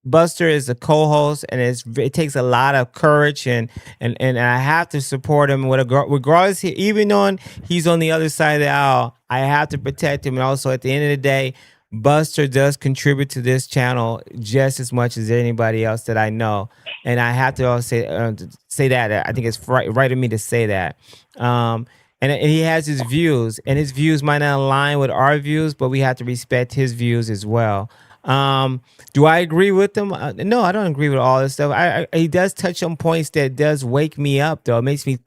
Buster is a co-host, and it takes a lot of courage, and I have to support him. Regardless, even on he's on the other side of the aisle, I have to protect him. And also, at the end of the day, Buster does contribute to this channel just as much as anybody else that I know, and I have to also say that. I think it's right of me to say that. And he has his views, and his views might not align with our views, but we have to respect his views as well. Do I agree with him? No, I don't agree with all this stuff. He does touch on points that does wake me up, though. It makes me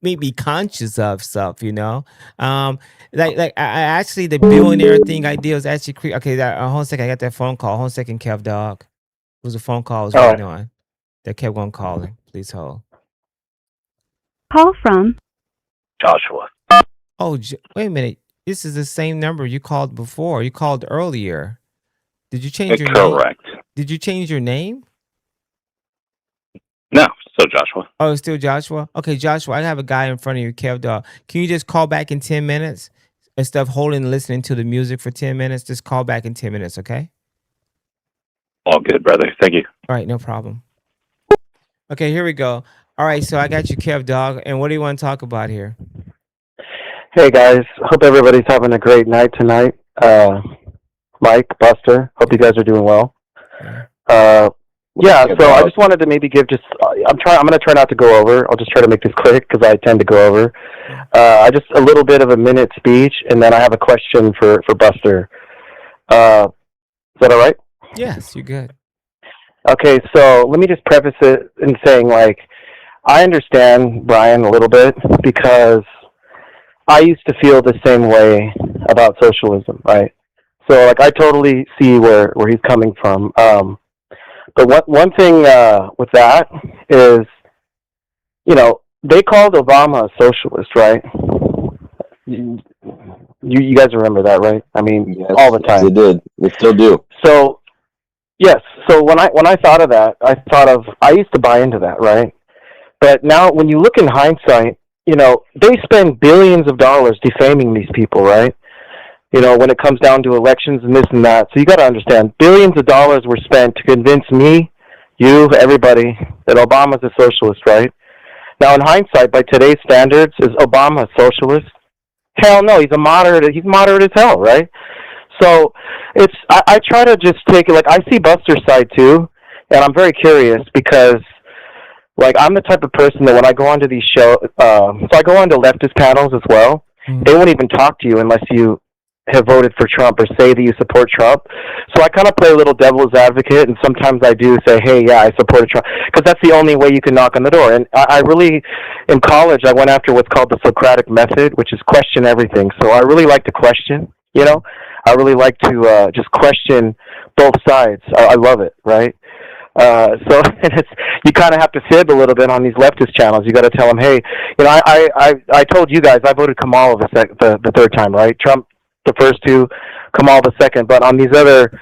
be conscious of stuff, like I actually, the billionaire thing idea is actually okay. Hold on a second, I got that phone call. Hold on a second, Kev Dog. It was a phone call I was waiting on. That kept on calling. Please hold. Call from Joshua. Oh, wait a minute. This is the same number you called before. You called earlier. Did you change your name? Correct. Did you change your name? No, still Joshua. Oh, it's still Joshua? Okay, Joshua, I have a guy in front of you, Kev Dog. Can you just call back in 10 minutes? Instead of holding and listening to the music for 10 minutes, just call back in 10 minutes, okay? All good, brother. Thank you. All right, no problem. Okay, here we go. All right, so I got you, Kev Dog. And what do you want to talk about here? Hey, guys. Hope everybody's having a great night tonight. Mike, Buster, hope you guys are doing well. Yeah, so I just wanted to maybe give I'm going to try not to go over. I'll just try to make this quick because I tend to go over. Just a little bit of a minute speech, and then I have a question for Buster. Is that all right? Yes, you're good. Okay, so let me just preface it in saying, I understand Brian a little bit because I used to feel the same way about socialism, right? So, I totally see where he's coming from. But one thing with that is, they called Obama a socialist, right? You guys remember that, right? I mean, Yes, all the yes, time. they did. They still do. So yes. So when I thought of that, I used to buy into that, right? But now when you look in hindsight, they spend billions of dollars defaming these people, right? When it comes down to elections and this and that. So you got to understand, billions of dollars were spent to convince me, you, everybody, that Obama's a socialist, right? Now in hindsight, by today's standards, is Obama a socialist? Hell no, he's moderate as hell, right? So I try to just take it, I see Buster's side too, and I'm very curious because, I'm the type of person that when I go onto these shows, so I go onto leftist panels as well, they won't even talk to you unless you have voted for Trump or say that you support Trump. So I kind of play a little devil's advocate, and sometimes I do say, hey, yeah, I support Trump, because that's the only way you can knock on the door. And I really, in college, I went after what's called the Socratic method, which is question everything. So I really like to question, I really like to just question both sides. I love it, right? So you kind of have to fib a little bit on these leftist channels. You got to tell them, hey, I told you guys I voted Kamala the third time, right? Trump the first two, Kamal the second. But on these other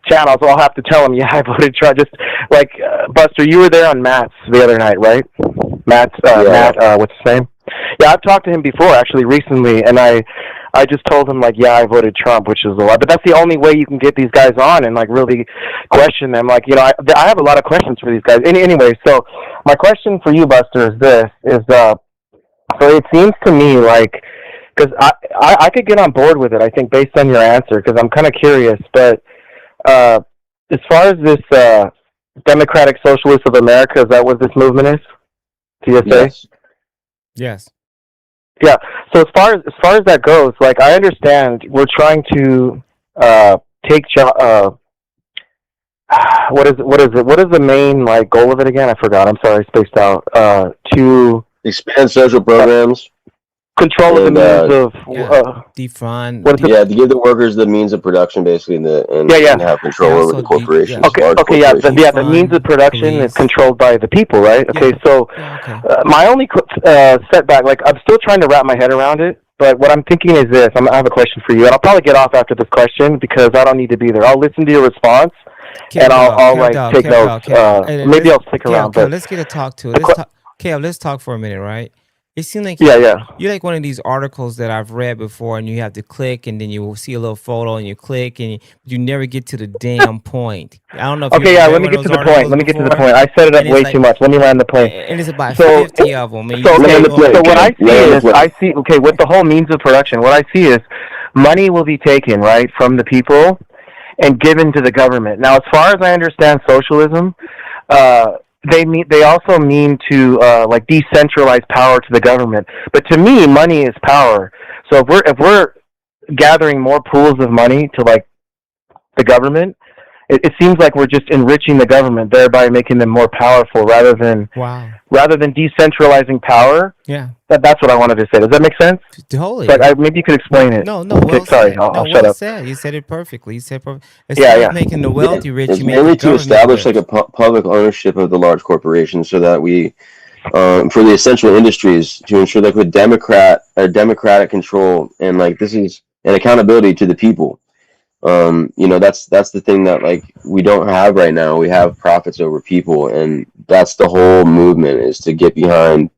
channels, I'll have to tell them, yeah, I voted Trump. Just like Buster, you were there on Matt's the other night, right? Matt, what's his name? Yeah, I've talked to him before, actually, recently, and I just told him, yeah, I voted Trump, which is a lot. But that's the only way you can get these guys on and, really question them. I have a lot of questions for these guys. Anyway, so my question for you, Buster, is this, so it seems to me because I could get on board with it, I think, based on your answer, because I'm kind of curious, but as far as this Democratic Socialists of America, is that what this movement is? DSA? Yes. Yeah. So as far as that goes, I understand we're trying to take what is the main goal of it again? I forgot. I'm sorry, spaced out. To expand social programs, control of the means of defund. To give the workers the means of production, basically, and have control over the corporations. The means of production is controlled by the people, right? Okay, so my only setback, I'm still trying to wrap my head around it, but what I'm thinking is this. I have a question for you, and I'll probably get off after this question because I don't need to be there. I'll listen to your response, and I'll take notes. Maybe I'll stick around. But let's get a talk to it. Let's talk for a minute, right? It seems like you're like one of these articles that I've read before, and you have to click, and then you will see a little photo, and you click, and you never get to the damn point. I don't know if let me get to the point. Let me get to the point. I set it up way too much. Let me land the plane. And it's about 50 of them. So what I see is, with the whole means of production, what I see is money will be taken, right, from the people and given to the government. Now, as far as I understand socialism, they also mean to decentralize power to the government. But to me, money is power. So if we're gathering more pools of money to the government, it seems like we're just enriching the government, thereby making them more powerful rather than decentralizing power. Yeah. That's what I wanted to say. Does that make sense? Totally. Maybe you could explain it. No. Okay, sorry, I'll shut up. You said it perfectly. You said perfect. Making the wealthy rich. It's You make mainly the to government establish rich. a public ownership of the large corporations, so that we, for the essential industries, to ensure with democratic control, and this is an accountability to the people. That's the thing that we don't have right now. We have profits over people, and that's the whole movement, is to get behind,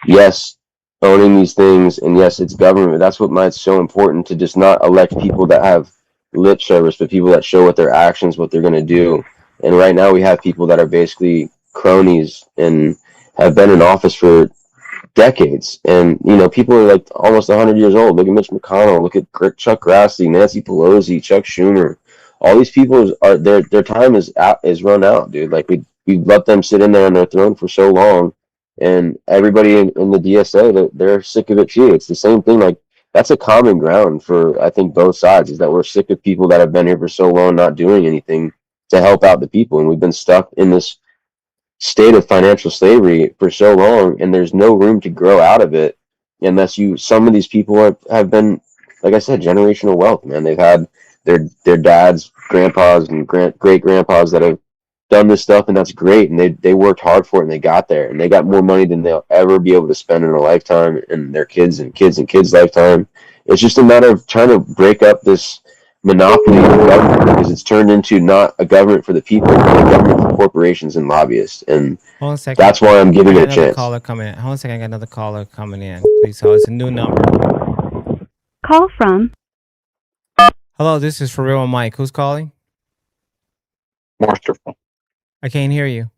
yes, owning these things, and yes, it's government. That's what might so important, to just not elect people that have lip service, but people that show with their actions what they're going to do. And right now we have people that are basically cronies and have been in office for decades, and people are almost 100 years old. Look at Mitch McConnell, look at Chuck Grassley, Nancy Pelosi, Chuck Schumer. All these people are their time is run out, dude. We let them sit in there on their throne for so long, and everybody in the DSA, they're sick of it too. It's the same thing. That's a common ground for, I think, both sides, is that we're sick of people that have been here for so long not doing anything to help out the people, and we've been stuck in this state of financial slavery for so long, and there's no room to grow out of it unless some of these people have been, like I said, generational wealth, man. They've had their dads, grandpas, and great grandpas that have done this stuff, and that's great. And they worked hard for it, and they got there, and they got more money than they'll ever be able to spend in a lifetime, and their kids and kids and kids' lifetime. It's just a matter of trying to break up this monopoly of government, because it's turned into not a government for the people, but a government for corporations and lobbyists. And Hold on a second. that's why I'm giving it a chance. Caller coming in. Hold on a second. I got another caller coming in. Please hold. It's a new number. Call from. Hello, this is For Real with Mike. Who's calling? Merciful. I can't hear you.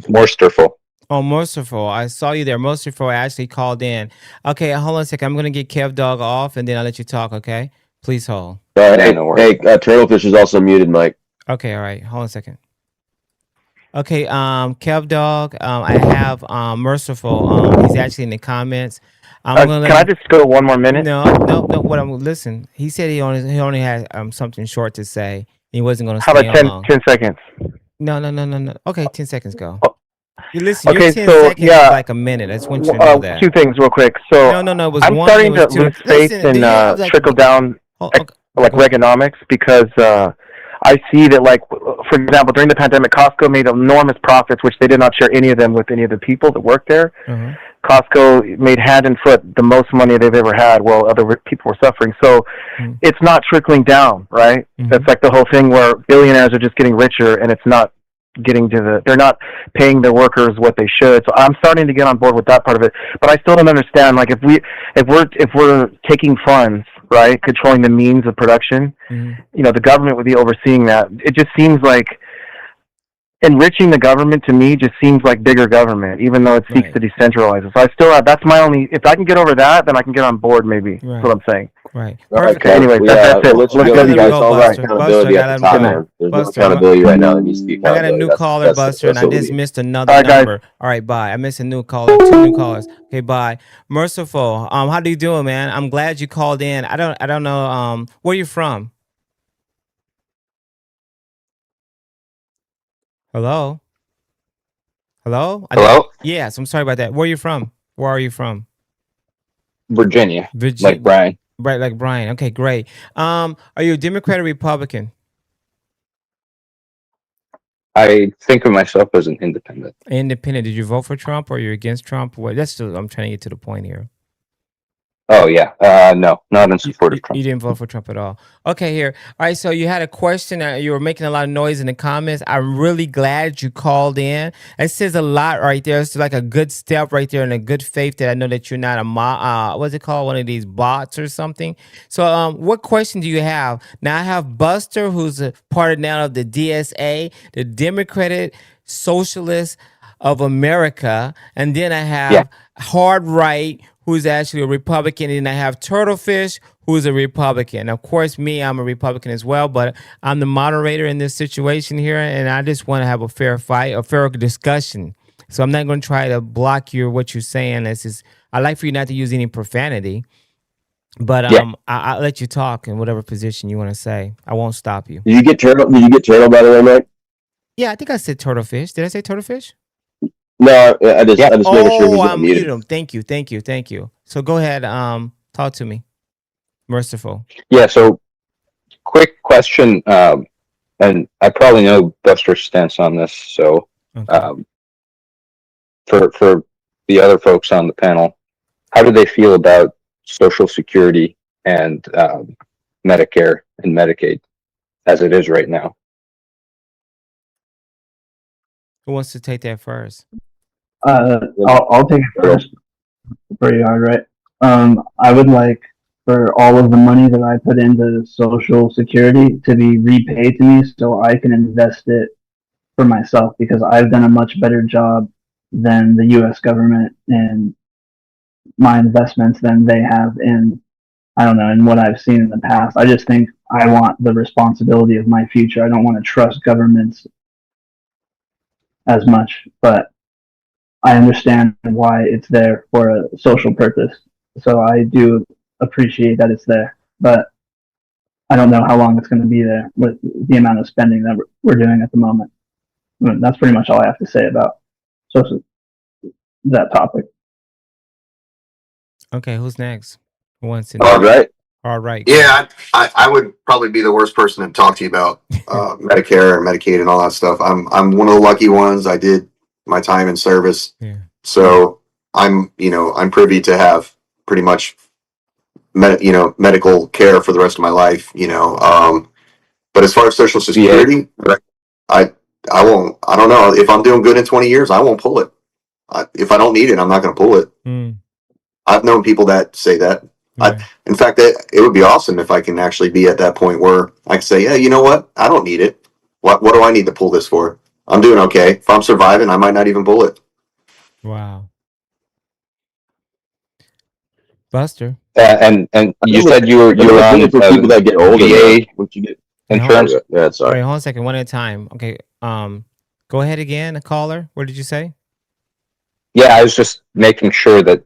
Merciful. Oh, Merciful. I saw you there. Merciful actually called in. Okay, hold on a second. I'm going to get Kev Dog off, and then I'll let you talk, okay? Please hold. All right, hey, Turtlefish is also muted, Mike. Okay, all right. Hold on a second. Okay, Kev Dog, I have Merciful. He's actually in the comments. Can I just go 1 more minute? No. Listen. He said he only had something short to say. He wasn't going to stay How about long. 10 seconds? No. Okay, 10 seconds go. You listen, Okay, your 10 so, seconds yeah, is like a minute. I just want you to know that. 2 things real quick. So No, it was I'm one, starting it was to two. lose faith Listen, do in you have, like- trickle down Reaganomics, because I see that, like, for example, during the pandemic, Costco made enormous profits, which they did not share any of them with any of the people that worked there. Mm-hmm. Costco made hand and foot the most money they've ever had, while other people were suffering. So it's not trickling down, right? That's like the whole thing where billionaires are just getting richer, and it's not getting to they're not paying their workers what they should. So I'm starting to get on board with that part of it. But I still don't understand, like, if we're taking funds, right, controlling the means of production, you know, the government would be overseeing that. It just seems like enriching the government, to me, just seems like bigger government, even though it seeks to decentralize it. So I still have, that's my only, if I can get over that, then I can get on board, maybe. That's what I'm saying. Right. Perfect. Okay, anyway, that's it. Let's go, go, you guys. All right, Buster, accountability I at the gotta top, let him man. There's Buster, no accountability right now. There needs to be I got a accountability. new That's- caller, that's- Buster, and that's I what we just need. missed another All right, guys. number. All right, bye. I missed a new caller, 2 new callers. Okay, bye. Merciful. How do you doing, man? I'm glad you called in. I don't know. Where you from? Hello. Hello? Yes, I'm sorry about that. Where are you from? Where are you from? Virginia. Like Brian. Right, like Brian. Okay, great. Are you a Democrat or Republican? I think of myself as an independent. Independent. Did you vote for Trump or you're against Trump? What? That's still, I'm trying to get to the point here. Oh, yeah. No, not in support of Trump. You didn't vote for Trump at all. Okay, here. All right, so you had a question. You were making a lot of noise in the comments. I'm really glad you called in. It says a lot right there. It's like a good step right there and a good faith that I know that you're not what's it called? One of these bots or something. So what question do you have? Now, I have Buster, who's a part now of the DSA, the Democratic Socialists of America. And then I have Hard Right, who's actually a Republican, and I have Turtlefish, who's a Republican. Of course, I'm a Republican as well, but I'm the moderator in this situation here, and I just want to have a fair fight, a fair discussion. So I'm not going to try to block what you're saying. I like for you not to use any profanity, but I'll let you talk in whatever position you want to say. I won't stop you. Did you get turtle? Did you get turtle, by the way, Mike? Yeah, I think I said Turtlefish. Did I say Turtlefish? No, I just making sure he's I not muted muted. him. Thank you. So go ahead, talk to me. Merciful. Yeah, so quick question, and I probably know Buster's stance on this, so for the other folks on the panel, how do they feel about Social Security and Medicare and Medicaid as it is right now? Who wants to take that first? I'll take it first. Pretty hard, right? I would like for all of the money that I put into Social Security to be repaid to me so I can invest it for myself, because I've done a much better job than the U.S. government in my investments than they have in, I don't know, in what I've seen in the past. I just think I want the responsibility of my future. I don't want to trust governments as much, but I understand why it's there for a social purpose. So I do appreciate that it's there, but I don't know how long it's going to be there with the amount of spending that we're doing at the moment. I mean, that's pretty much all I have to say about that topic. Okay, who's next? Who wants to? All right. Far right. Yeah, I would probably be the worst person to talk to you about Medicare and Medicaid and all that stuff. I'm one of the lucky ones. I did my time in service, so I'm privy to have pretty much medical care for the rest of my life. But as far as Social Security, I won't. I don't know if I'm doing good in 20 years. I won't pull it. If I don't need it, I'm not going to pull it. I've known people that say that. In fact, it would be awesome if I can actually be at that point where I can say, yeah, you know what? I don't need it. What do I need to pull this for? I'm doing okay. If I'm surviving, I might not even pull it. Wow. Buster. And you said you were on for people that get older. VA What you get? insurance. Yeah, sorry. Wait, hold on a second. One at a time. Okay. Go ahead again, caller. What did you say? Yeah, I was just making sure that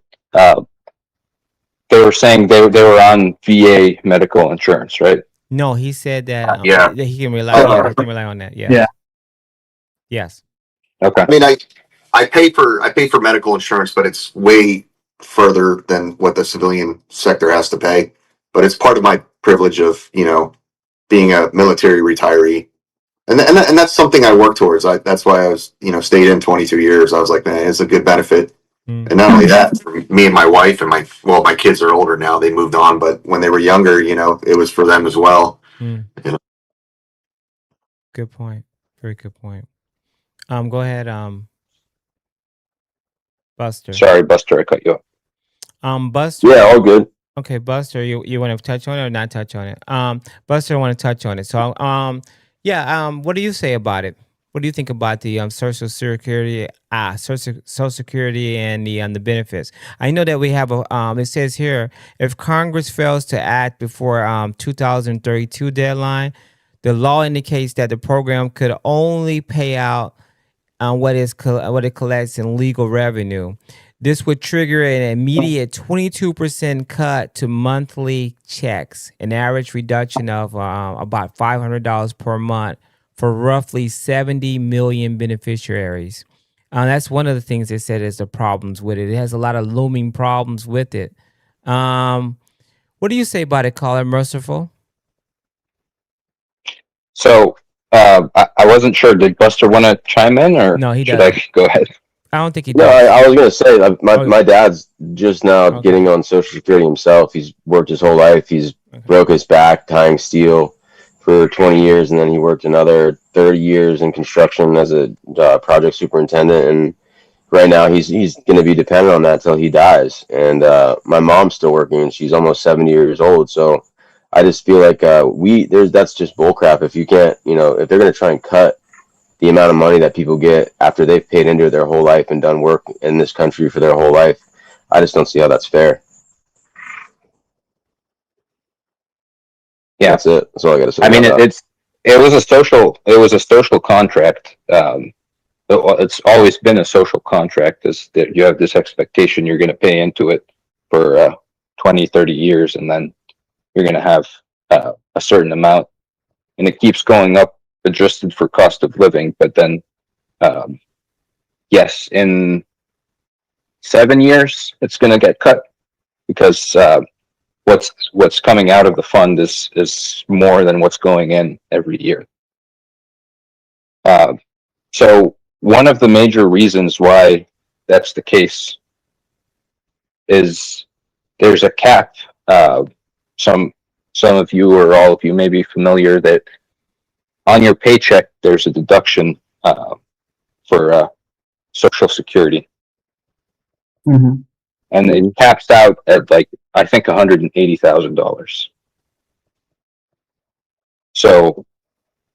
they were saying they were on VA medical insurance, right? No, he said that Yeah. that he can rely on that. Yeah. Yeah. Yes. Okay. I mean, I pay for medical insurance, but it's way further than what the civilian sector has to pay. But it's part of my privilege of being a military retiree, and that's something I work towards. That's why I was stayed in 22 years. I was like, man, it's a good benefit. And not only that, for me and my wife and my kids are older now. They moved on, but when they were younger, it was for them as well. Good point. Very good point. Go ahead, Buster. Sorry, Buster, I cut you off. Buster. Yeah, all good. Okay, Buster, you want to touch on it or not touch on it? Buster, I want to touch on it. So, what do you say about it? What do you think about the Social Security, Social Security, and the benefits? I know that we have a. It says here, if Congress fails to act before 2032 deadline, the law indicates that the program could only pay out what it collects in legal revenue. This would trigger an immediate 22% cut to monthly checks, an average reduction of about $500 per month for roughly 70 million beneficiaries. That's one of the things they said is the problems with it. It has a lot of looming problems with it. What do you say about it, caller? Merciful? So I wasn't sure. Did Buster want to chime in, or no, he should doesn't. I go ahead? I don't think he No, does. I was going to say, my dad's just now getting on Social Security himself. He's worked his whole life. He's broke his back tying steel for 20 years, and then he worked another 30 years in construction as a project superintendent. And right now he's going to be dependent on that till he dies. And my mom's still working, and she's almost 70 years old. So I just feel like that's just bullcrap. If you can't, if they're going to try and cut the amount of money that people get after they've paid into their whole life and done work in this country for their whole life, I just don't see how that's fair. Yeah, that's it. That's all I got to say. I mean, it was a social contract. It's always been a social contract, is that you have this expectation you're going to pay into it for 20, 30 years, and then you're going to have a certain amount, and it keeps going up, adjusted for cost of living. But then, yes, in 7 years, it's going to get cut because what's coming out of the fund is more than what's going in every year. So one of the major reasons why that's the case is there's a cap. Some of you or all of you may be familiar that on your paycheck there's a deduction for Social Security, and it caps out at I think $180,000. So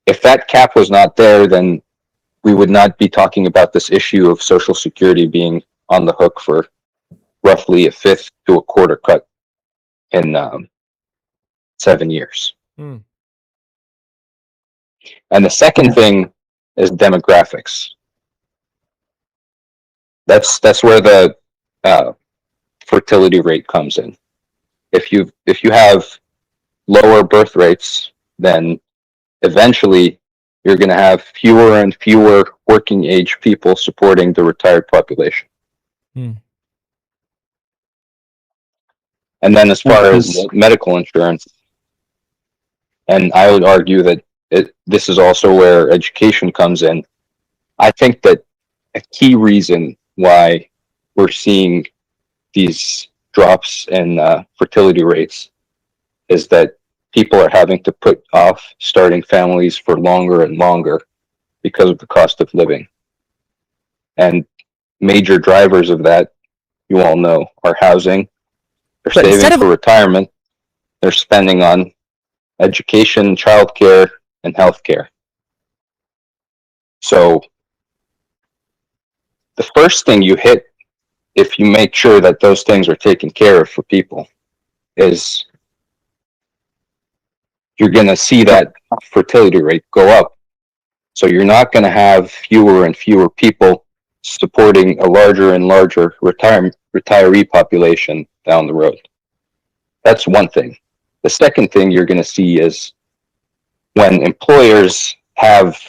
if that cap was not there, then we would not be talking about this issue of Social Security being on the hook for roughly a fifth to a quarter cut in 7 years. And the second thing is demographics. That's where the fertility rate comes in. If you have lower birth rates, then eventually you're going to have fewer and fewer working age people supporting the retired population. And then as far as medical insurance, and I would argue that this is also where education comes in. I think that a key reason why we're seeing these drops in fertility rates is that people are having to put off starting families for longer and longer because of the cost of living. And major drivers of that, you all know, are housing, they're saving for retirement, they're spending on education, childcare, and healthcare. So the first thing you hit, if you make sure that those things are taken care of for people, is you're going to see that fertility rate go up. So you're not going to have fewer and fewer people supporting a larger and larger retiree population down the road. That's one thing. The second thing you're going to see is when employers have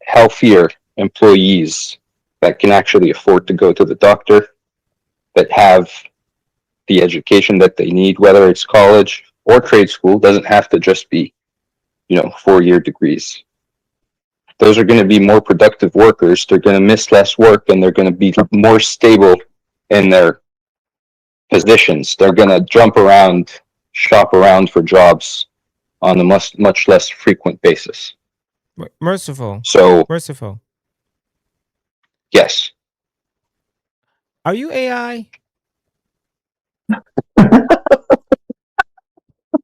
healthier employees that can actually afford to go to the doctor, that have the education that they need, whether it's college or trade school, doesn't have to just be, 4-year degrees. Those are going to be more productive workers. They're going to miss less work, and they're going to be more stable in their positions. They're going to jump around, shop around for jobs on a much less frequent basis. Merciful. So merciful. Yes. Are you AI?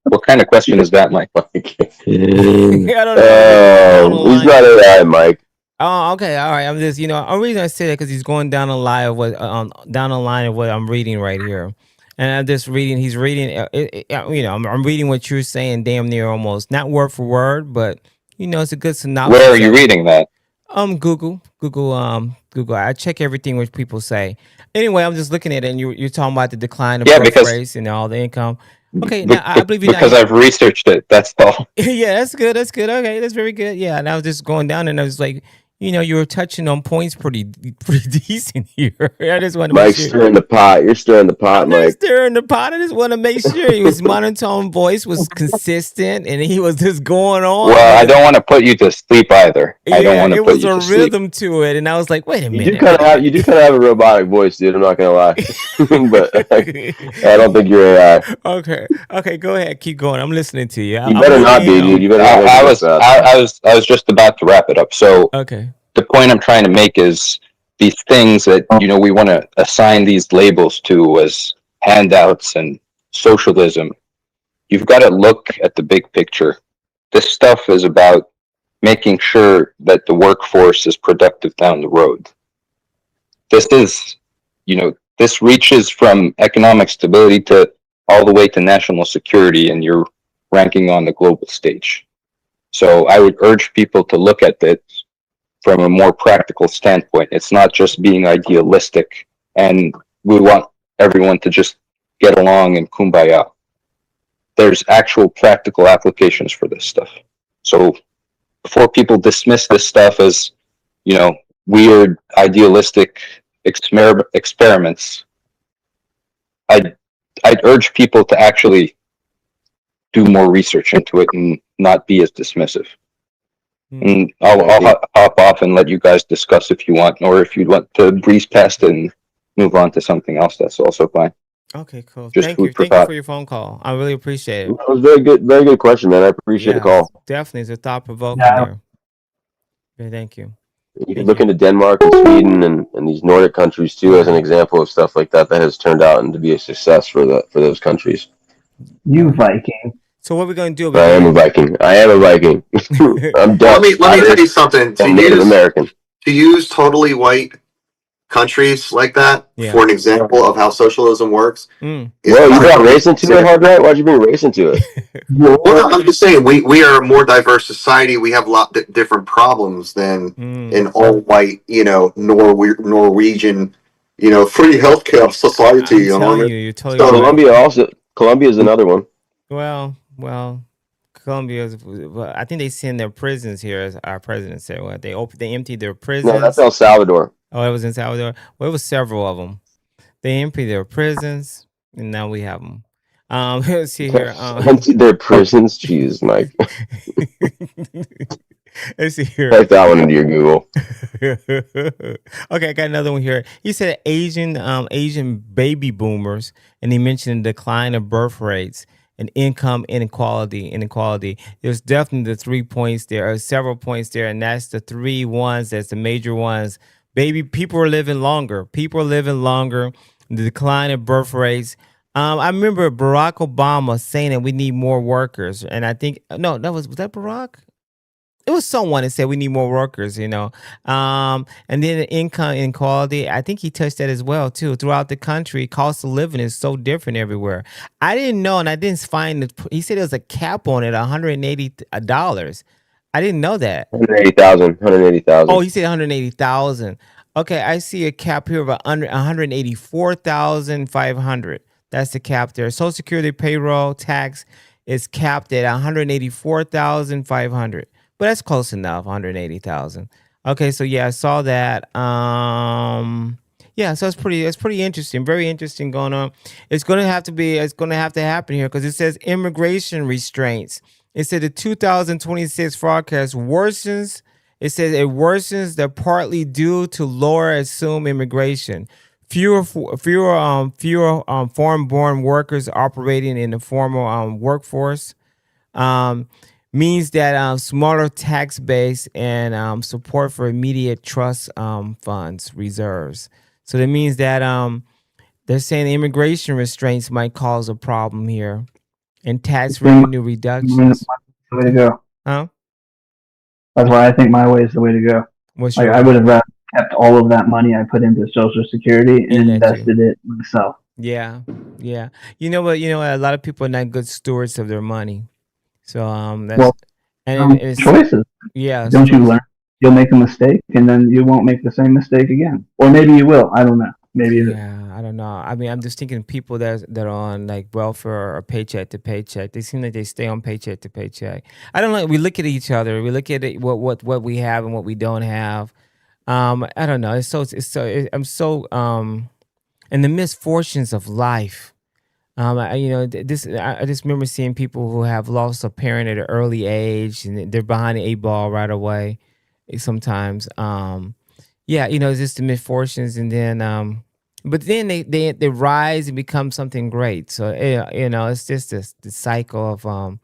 What kind of question is that, Mike? I don't know. He's not AI, Mike. Oh, okay, all right. I'm just, the reason I say that because he's going down the line of what I'm reading right here, and I'm just reading. He's reading. I'm reading what you're saying, damn near almost not word for word, but it's a good synopsis. Where are you reading that? Google. I check everything which people say. Anyway, I'm just looking at it, and you're talking about the decline of birth rates and all the income. Okay, now I believe you. Because I've researched it. That's all. Yeah, that's good. That's good. Okay, that's very good. Yeah, and I was just going down, and I was like, you were touching on points pretty decent here. I just want to Mike's stirring the pot. You're stirring the pot, Mike. Stirring the pot. I just want to make sure his monotone voice was consistent, and he was just going on. Well, I don't want to put you to sleep either. I don't want to put you to sleep. It was a rhythm to it, and I was like, wait a minute. You do kind of have a robotic voice, dude. I'm not gonna lie, but I don't think you're AI. Okay, go ahead. Keep going. I'm listening to you. You better not be, dude. You better. I was just about to wrap it up. So okay. The point I'm trying to make is these things that, we want to assign these labels to as handouts and socialism. You've got to look at the big picture. This stuff is about making sure that the workforce is productive down the road. This is, this reaches from economic stability to all the way to national security, and you're ranking on the global stage. So I would urge people to look at this from a more practical standpoint. It's not just being idealistic and we want everyone to just get along and kumbaya. There's actual practical applications for this stuff. So before people dismiss this stuff as, weird, idealistic experiments, I'd urge people to actually do more research into it and not be as dismissive. And I'll hop off and let you guys discuss if you want, or if you want to breeze past it and move on to something else, that's also fine. Okay, cool. Just Thank you for your phone call. I really appreciate it. That was very good question, man. I appreciate the call. Definitely, it's a thought provoking there. Yeah, thank you. You can look into Denmark and Sweden and these Nordic countries too as an example of stuff like that has turned out and to be a success for those countries. You Viking. So what are we going to do? I am a Viking. I'm Dutch. Let me tell you something. I'm Native American. To use totally white countries like that for an example of how socialism works. Well, you brought race into it, hard right? Why'd you bring race into it? Well, I'm just saying we are a more diverse society. We have a lot different problems than an all white, Norwegian, free healthcare society. You're totally Colombia is another one. Well, Colombia. I think they send their prisons here, as our president said. Well, they emptied their prisons. No, that's El Salvador. Oh, it was in Salvador. Well, it was several of them. They emptied their prisons, and now we have them. Let's see here. Empty their prisons. Jeez, Mike. Let's see here. Type that one into your Google. Okay, I got another one here. He said Asian baby boomers, and he mentioned the decline of birth rates and income inequality. There's definitely the 3 points there, or several points there, and that's the three ones. That's the major ones. People are living longer. The decline of birth rates. I remember Barack Obama saying that we need more workers, and I think was that Barack? It was someone that said we need more workers, and then the income inequality. I think he touched that as well too. Throughout the country, cost of living is so different everywhere. I didn't know, and I didn't find. He said there was a cap on it, $180. I didn't know that. 180,000. Oh, he said 180,000. Okay, I see a cap here of 184,500. That's the cap there. Social Security payroll tax is capped at 184,500. But that's close enough, 180,000. Okay, so yeah, I saw that. Yeah, so it's pretty interesting, very interesting going on. It's gonna have to happen here because it says immigration restraints. It said the 2026 forecast worsens. It says it worsens. They're partly due to lower assumed immigration. Fewer foreign-born workers operating in the formal workforce. Means that smaller tax base and support for immediate trust funds reserves. So that means that they're saying immigration restraints might cause a problem here, and tax revenue reductions. The way to go. Huh? That's why I think my way is the way to go. I would have rather kept all of that money I put into Social Security and invested it myself. Yeah. You know what? A lot of people are not good stewards of their money. So that's it's choices. Yeah. Don't you learn? You'll make a mistake, and then you won't make the same mistake again, or maybe you will. I don't know. Maybe. Yeah, I don't know. I mean, I'm just thinking people that are on like welfare or paycheck to paycheck. They seem like they stay on paycheck to paycheck. I don't know. We look at each other. We look at it, what we have and what we don't have. I don't know. I'm so and the misfortunes of life. I just remember seeing people who have lost a parent at an early age and they're behind the 8 ball right away. Sometimes, it's just the misfortunes, and then, but then they rise and become something great. So it's just the cycle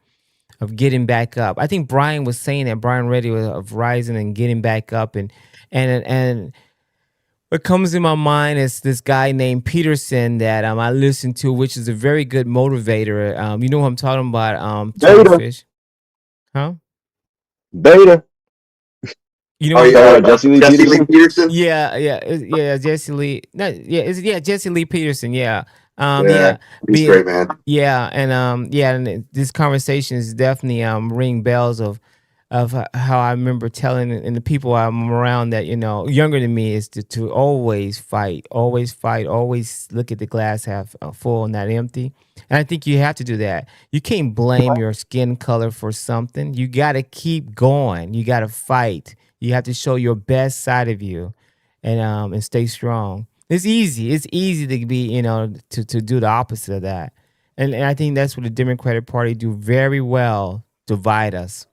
of getting back up. I think Brian was saying that, Brian Reddy, of rising and getting back up, and what comes in my mind is this guy named Peterson that I listen to, which is a very good motivator. You know who I'm talking about? Beta. Fish. Huh? Beta. You know, Jesse Lee Peterson. Yeah, Jesse Lee. No, Jesse Lee Peterson. Yeah. He's great, man. Yeah, and this conversation is definitely ring bells of how I remember telling and the people I'm around that younger than me is to always fight, always look at the glass half full, not empty. And I think you have to do that. You can't blame your skin color for something. You got to keep going. You got to fight. You have to show your best side of you, and stay strong. It's easy. It's easy to be, to do the opposite of that. And I think that's what the Democratic Party do very well, divide us.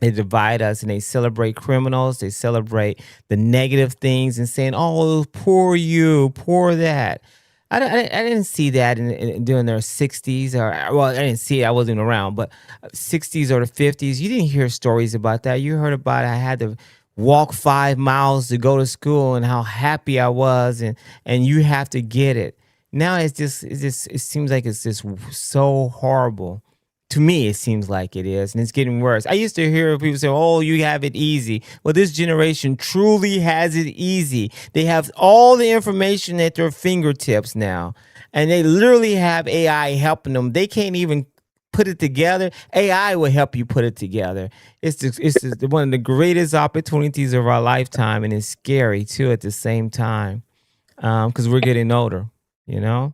They divide us and they celebrate criminals. They celebrate the negative things and saying, oh, poor you, poor that. I didn't see that during their 60s. I didn't see it. I wasn't around. But 60s or the 50s, you didn't hear stories about that. You heard about I had to walk 5 miles to go to school and how happy I was. And you have to get it. Now it seems like it's just so horrible. To me, it seems like it is, and it's getting worse. I used to hear people say, oh, you have it easy. Well, this generation truly has it easy. They have all the information at their fingertips now, and they literally have AI helping them. They can't even put it together. AI will help you put it together. It's one of the greatest opportunities of our lifetime, and it's scary, too, at the same time, because we're getting older, Anybody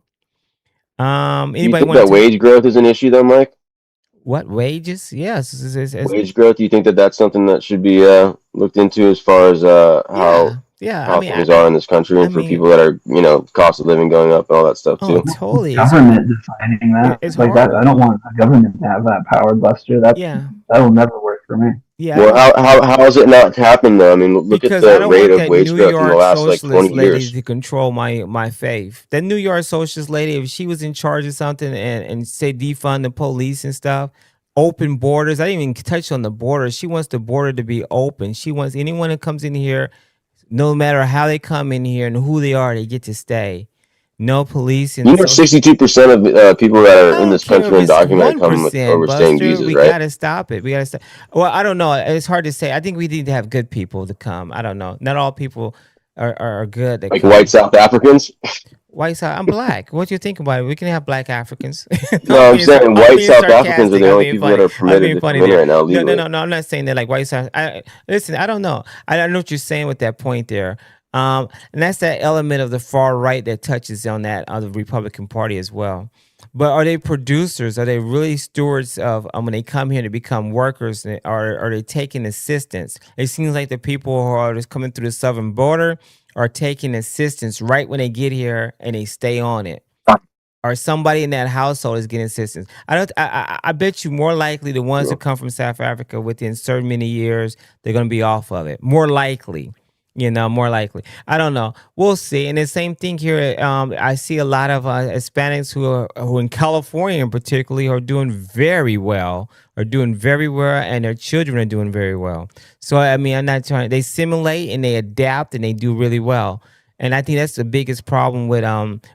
you think that wage growth is an issue, though, Mike? What, wages? Yes. Wage growth. Do you think that's something that should be looked into as far as how Yeah, how things are in this country, and for people that are, cost of living going up and all that stuff too. Totally. Government defining that. It's like horrible. that. I don't want a government to have that power, Buster. That'll never work for me. Yeah. Well, how has it not happened though? I mean, look at the rate of wage growth in the last like 20 lady years. to control my faith. That New York socialist lady, if she was in charge of something and say defund the police and stuff, open borders. I didn't even touch on the border. She wants the border to be open. She wants anyone that comes in here, no matter how they come in here and who they are, they get to stay. No police. And 62% of people that are in this country undocumented come with overstaying visas, we right? gotta stop it. We gotta stop. Well, I don't know. It's hard to say. I think we need to have good people to come. I don't know. Not all people are good. Like white South Africans. White South. I'm black. What do you think about it? We can have black Africans. No, I'm saying white South Africans are the only people that are permitted to come in right now legally. No. I'm not saying that like white South. Listen, I don't know. I know what you're saying with that point there. And that's that element of the far right that touches on that of the Republican Party as well. But are they producers? Are they really stewards of when they come here to become workers? Or are they taking assistance? It seems like the people who are just coming through the southern border are taking assistance right when they get here and they stay on it. Or somebody in that household is getting assistance. I bet you more likely the ones that come from South Africa within certain many years, they're going to be off of it. More likely. More likely. I don't know. We'll see. And the same thing here. I see a lot of Hispanics who in California, in particularly, are doing very well. And their children are doing very well. So I mean, I'm not trying. They simulate and they adapt and they do really well. And I think that's the biggest problem with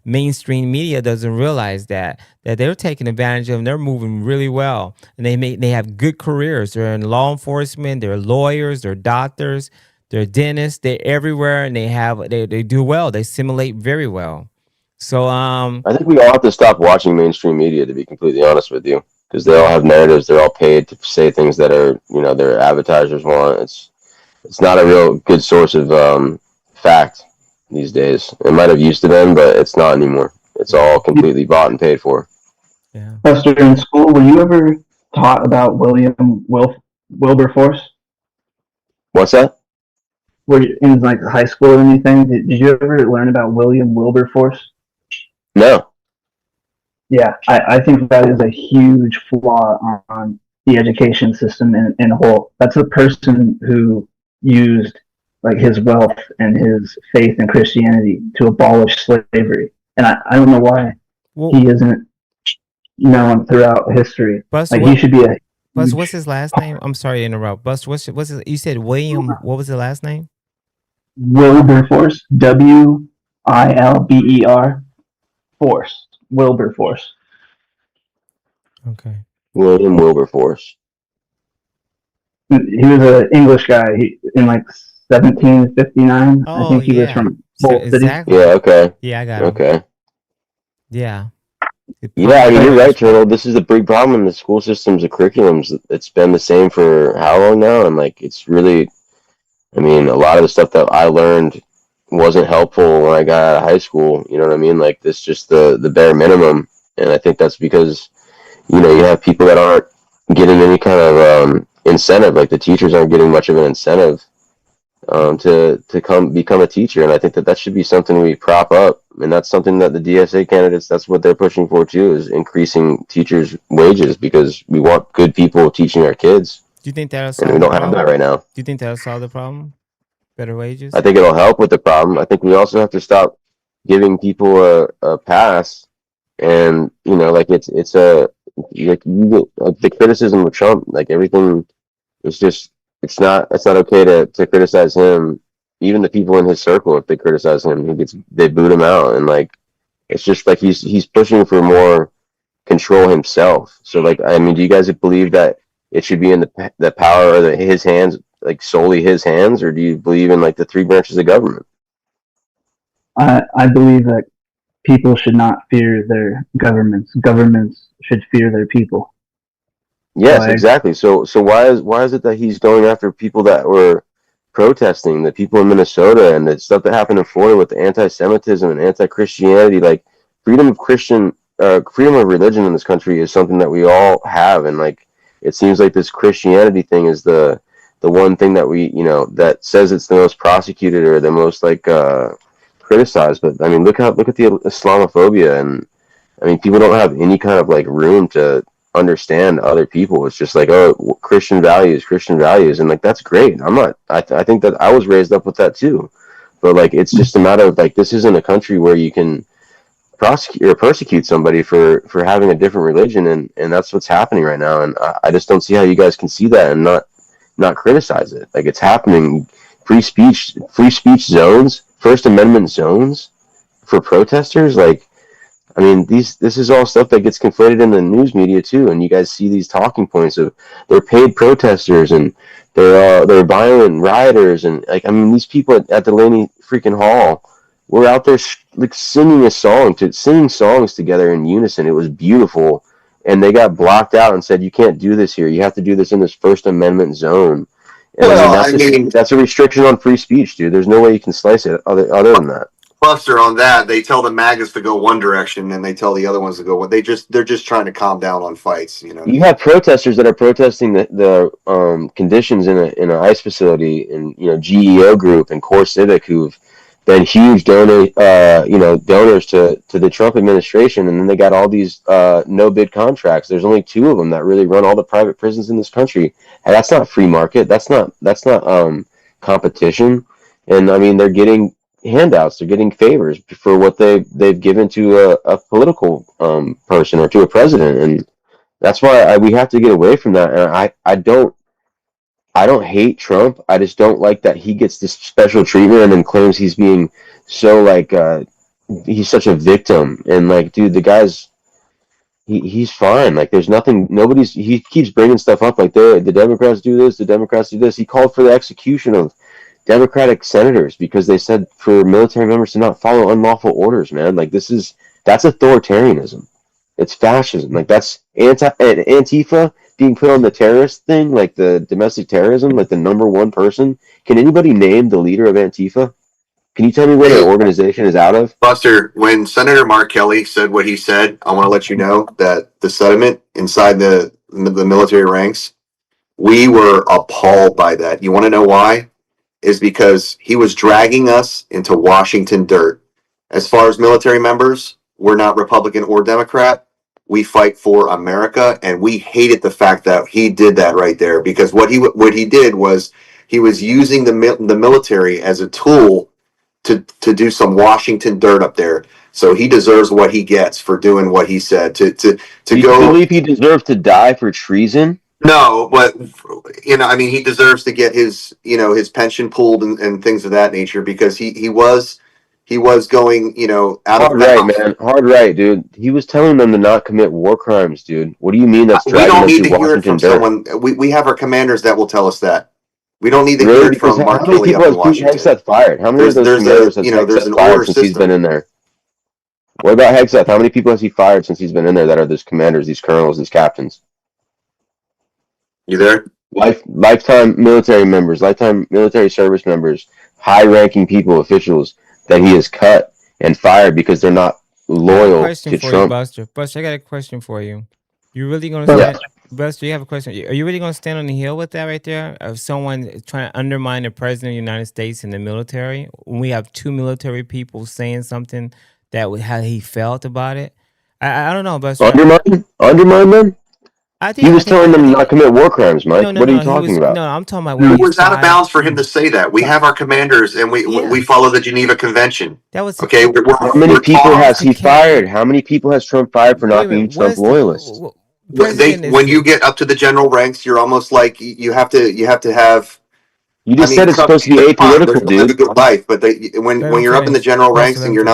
mainstream media doesn't realize that they're taking advantage of them. They're moving really well, and they have good careers. They're in law enforcement. They're lawyers. They're doctors. They're dentists. They're everywhere, and they do well. They simulate very well. So I think we all have to stop watching mainstream media, to be completely honest with you, because they all have narratives. They're all paid to say things that are their advertisers want. It's not a real good source of fact these days. It might have used to been, but it's not anymore. It's all completely bought and paid for. Yeah. Buster, in school, were you ever taught about William Wilberforce? What's that? Were you in like high school or anything? Did you ever learn about William Wilberforce? No. Yeah, I think that is a huge flaw on the education system in a whole. That's the person who used like his wealth and his faith in Christianity to abolish slavery. And I don't know why he isn't known throughout history. Buster, he should be a... Buster, what's his last name? I'm sorry to interrupt. Buster, what's his, you said William, what was the last name? Wilberforce. Wilber Force. Wilberforce. Okay. William Wilberforce. He was an English guy in like 1759. I think he was from Bolt City. Exactly. Yeah, okay. Yeah, I got it. Okay. Yeah. Yeah, I mean, you're right, Turtle. This is the big problem in the school systems, the curriculums. It's been the same for how long now? And like, it's really, I mean, a lot of the stuff that I learned wasn't helpful when I got out of high school. You know what I mean? Like, this just the bare minimum. And I think that's because, you have people that aren't getting any kind of incentive. Like, the teachers aren't getting much of an incentive to come become a teacher. And I think that should be something we prop up. And that's something that the DSA candidates, that's what they're pushing for too, is increasing teachers' wages, because we want good people teaching our kids. Do you think that'll solve and we don't have that right now. Do you think that'll solve the problem? Better wages? I think it'll help with the problem. I think we also have to stop giving people a pass. And, like it's the criticism of Trump, like everything is just, it's not okay to criticize him. Even the people in his circle, if they criticize him, they boot him out. And like, it's just like he's pushing for more control himself. So like, I mean, do you guys believe that it should be in the power of his hands, like solely his hands, or do you believe in like the three branches of government? I believe that people should not fear their governments. Governments should fear their people. Yes, exactly. So why is it that he's going after people that were protesting, the people in Minnesota and the stuff that happened in Florida with the anti-Semitism and anti-Christianity? Like, freedom of religion in this country is something that we all have, and like, it seems like this Christianity thing is the the one thing that we, that says it's the most prosecuted or the most like criticized. But I mean, look at the Islamophobia, and I mean, people don't have any kind of like room to understand other people. It's just like, oh, Christian values, and like that's great. I think that I was raised up with that too, but like it's just a matter of like this isn't a country where you can prosecute or persecute somebody for having a different religion, and that's what's happening right now. And I just don't see how you guys can see that and not criticize it. Like it's happening. Free speech zones, First Amendment zones for protesters. Like, I mean, this is all stuff that gets conflated in the news media too. And you guys see these talking points of they're paid protesters and they're violent rioters, and like, I mean, these people at Delaney freaking Hall were out there like singing songs together in unison. It was beautiful, and they got blocked out and said, "You can't do this here. You have to do this in this First Amendment zone." And well, that's a restriction on free speech, dude. There's no way you can slice it other than that. Buster, on that, they tell the MAGAs to go one direction, and they tell the other ones to go one. They're just trying to calm down on fights. You have protesters that are protesting the conditions in an ICE facility, and GEO Group and Core Civic, who've been huge donors to the Trump administration, and then they got all these no bid contracts. There's only 2 of them that really run all the private prisons in this country, and that's not free market. That's not competition. And I mean, they're getting handouts, they're getting favors for what they've given to a political person or to a president, and that's why we have to get away from that. And I don't hate Trump. I just don't like that he gets this special treatment and then claims he's being so like he's such a victim. And like, dude, the guy's he's fine. Like, there's nothing. He keeps bringing stuff up like the Democrats do this, the Democrats do this. He called for the execution of Democratic senators because they said for military members to not follow unlawful orders, man. Like, that's authoritarianism. It's fascism. Like, that's Antifa being put on the terrorist thing, like the domestic terrorism, like the number one person. Can anybody name the leader of Antifa? Can you tell me what the organization is out of? Buster, when Senator Mark Kelly said what he said, I want to let you know that the sentiment inside the military ranks, we were appalled by that. You want to know why? Is because he was dragging us into Washington dirt. As far as military members, we're not Republican or Democrat. We fight for America, and we hated the fact that he did that right there, because what he did was he was using the military as a tool to do some Washington dirt up there. So he deserves what he gets for doing what he said. Do you believe he deserves to die for treason? No, but I mean, he deserves to get his pension pulled and things of that nature, because he was going out of bounds. Man. Hard right, dude. He was telling them to not commit war crimes, dude. What do you mean that's dragging We don't them need to to hear it Washington from dirt? someone. We have our commanders that will tell us that. We don't need to hear it from Mark Kelly up in Washington. Hegseth fired? How many of those commanders has Hegseth fired since he's been in there? What about Hegseth? How many people has he fired since he's been in there that are these commanders, these colonels, these captains? You there? Lifetime military members, lifetime military service members, high-ranking people, officials that he has cut and fired because they're not loyal to Trump. Buster, I got a question for you. You really going to stand, Buster? You have a question. Are you really going to stand on the hill with that right there? Of someone trying to undermine the president of the United States in the military? When we have 2 military people saying something that how he felt about it, I don't know, Buster. Undermine them. He was telling them not to commit war crimes, Mike. What are you talking about? No, I'm talking about It was out of bounds for him to say that. We have our commanders, and we follow the Geneva Convention. That was okay. How many people has he fired? How many people has Trump fired for not being Trump loyalists? When you get up to the general ranks, you're almost like you have to have. You just said it's supposed to be apolitical, dude. Live a good life, but when you're up in the general ranks and you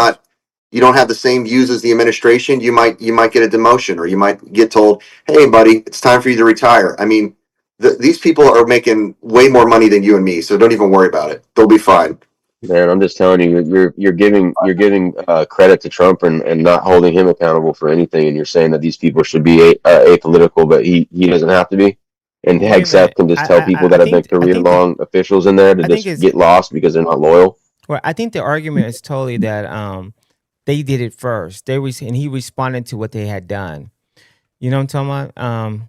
don't have the same views as the administration, you might get a demotion, or you might get told, "Hey, buddy, it's time for you to retire." I mean, these people are making way more money than you and me, so don't even worry about it. They'll be fine. Man, I'm just telling you, you're giving credit to Trump and not holding him accountable for anything, and you're saying that these people should be apolitical, but he doesn't have to be. And Hegseth can just tell people that have been career-long officials in there to just get lost because they're not loyal. Well, I think the argument is totally that they did it first. And he responded to what they had done. You know what I'm talking about?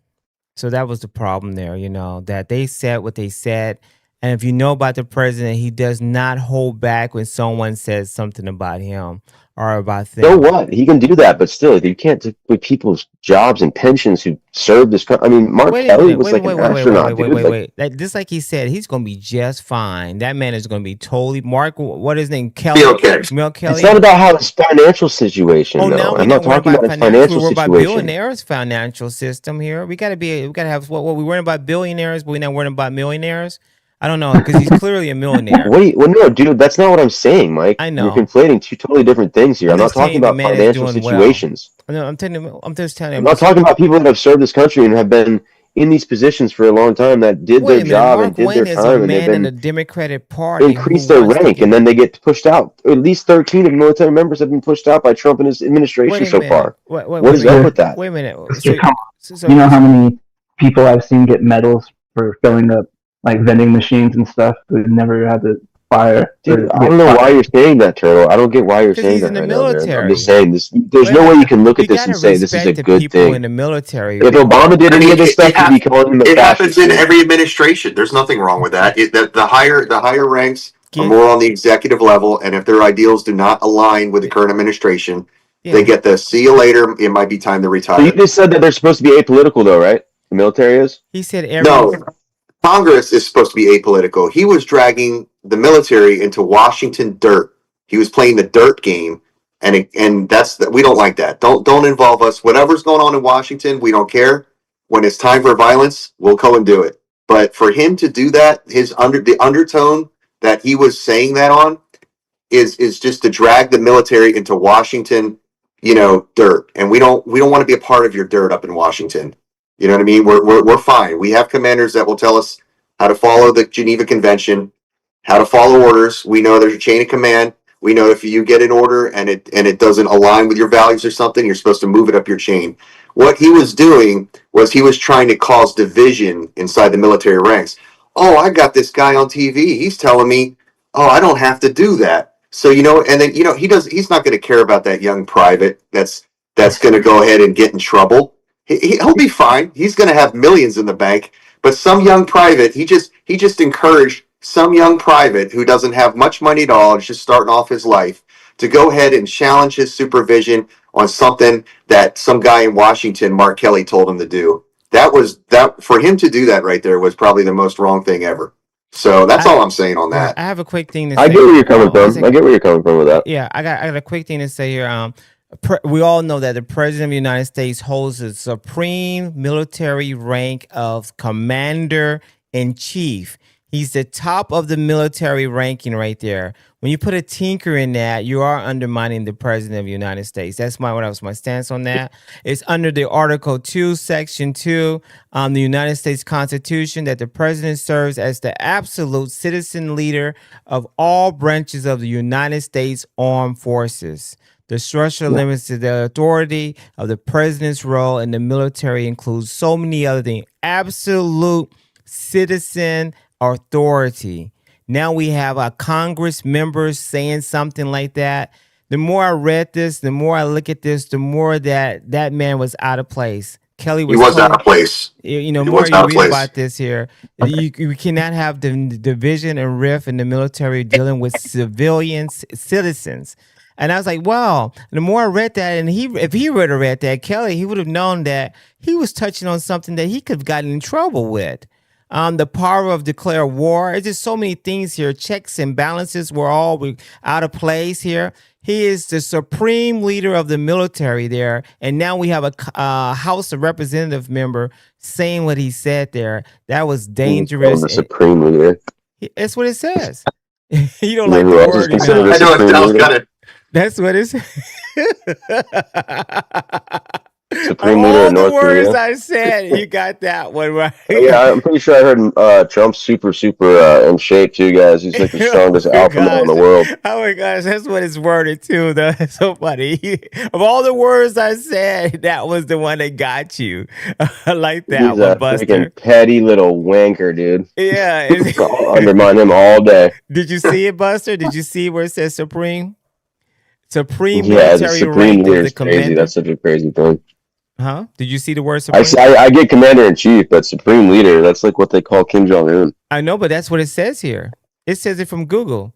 So that was the problem there, that they said what they said. And if you know about the president, he does not hold back when someone says something about him or about things. So what? He can do that, but still, you can't take away people's jobs and pensions who served this country. I mean, Mark Kelly was like an astronaut, dude. Just like he said, he's going to be just fine. That man is going to be totally... Mark, what is his name? Kelly? Be okay. Mel Kelly? It's not about how his financial situation, though. I'm not talking about his financial situation. We're about billionaires' financial system here. We got to have... What we worrying about billionaires, but we're not worrying about millionaires? I don't know, because he's clearly a millionaire. Wait, well, no, dude, that's not what I'm saying, Mike. I know. You're conflating two totally different things here. I'm not talking about financial situations. No, I'm just telling you. I'm not talking about people that have served this country and have been in these positions for a long time that did their job and did their time, and they've been in the Democratic Party increased their rank, and then they get pushed out. At least 13 of the military members have been pushed out by Trump and his administration so far. What is up with that? Wait a minute. You know how many people I've seen get medals for filling up like vending machines and stuff who never had to fire? Dude, I don't know why you're saying that, Turtle. I don't get why you're saying that right now, man. I'm just saying this. There's no way you can look at this and say this is a good thing. In the military. If Obama did any of this stuff, you'd be calling him a fascist. It happens in every administration. There's nothing wrong with that. The higher ranks are more on the executive level, and if their ideals do not align with the current administration, they get the see you later. It might be time to retire. So you just said that they're supposed to be apolitical, though, right? The military is. He said no. Congress is supposed to be apolitical. He was dragging the military into Washington dirt. He was playing the dirt game, and we don't like that. Don't involve us. Whatever's going on in Washington, we don't care. When it's time for violence, we'll go and do it. But for him to do that, the undertone that he was saying that on is just to drag the military into Washington, dirt. And we don't want to be a part of your dirt up in Washington. You know what I mean? We're fine. We have commanders that will tell us how to follow the Geneva Convention, how to follow orders. We know there's a chain of command. We know if you get an order and it doesn't align with your values or something, you're supposed to move it up your chain. What he was doing was he was trying to cause division inside the military ranks. Oh, I got this guy on TV. He's telling me, oh, I don't have to do that. So, and then, he's not going to care about that young private that's going to go ahead and get in trouble. He'll be fine. He's going to have millions in the bank. But some young private, he just encouraged some young private who doesn't have much money at all, is just starting off his life, to go ahead and challenge his supervision on something that some guy in Washington, Mark Kelly, told him to do. That for him to do that right there was probably the most wrong thing ever. So that's all I'm saying on that. I have a quick thing to say. I get where you're coming from. I get where you're coming from with that. Yeah, I got a quick thing to say here. We all know that the President of the United States holds the supreme military rank of Commander-in-Chief. He's the top of the military ranking right there. When you put a tinker in that, you are undermining the President of the United States. That's my stance on that. It's under the Article 2, Section 2, the United States Constitution, that the President serves as the absolute citizen leader of all branches of the United States Armed Forces. The structure limits to the authority of the president's role in the military includes so many other things. Absolute citizen authority. Now we have our Congress members saying something like that. The more I read this, the more I look at this, the more that man was out of place. Kelly was out of place. More you read about this here, you cannot have the division and rift in the military dealing with citizens. And I was like, wow. The more I read that, and if he would have read that, Kelly, he would have known that he was touching on something that he could have gotten in trouble with. The power of declare war. It's just so many things here. Checks and balances were all out of place here. He is the supreme leader of the military there. And now we have a House of Representative member saying what he said there. That was dangerous. The supreme leader. That's what it says. You don't like the word. I know it sounds good. That's what it says. Supreme leader of North Korea. All the words I said, you got that one right. Yeah, I'm pretty sure I heard Trump's super in shape too, guys. He's like the strongest alpha male in the world. Oh my gosh, that's what it's worded too. That's so funny. Of all the words I said, that was the one that got you. I like that He's one, Buster. Freaking petty little wanker, dude. Yeah, I'll undermine him all day. Did you see it, Buster? Did you see where it says supreme? Supreme yeah, military the supreme rank leader of the is crazy. commander. That's such a crazy thing. Huh? Did you see the word I, supreme? I get commander in chief, but supreme leader, that's like what they call Kim Jong Un. I know, but that's what it says here. It says it from Google.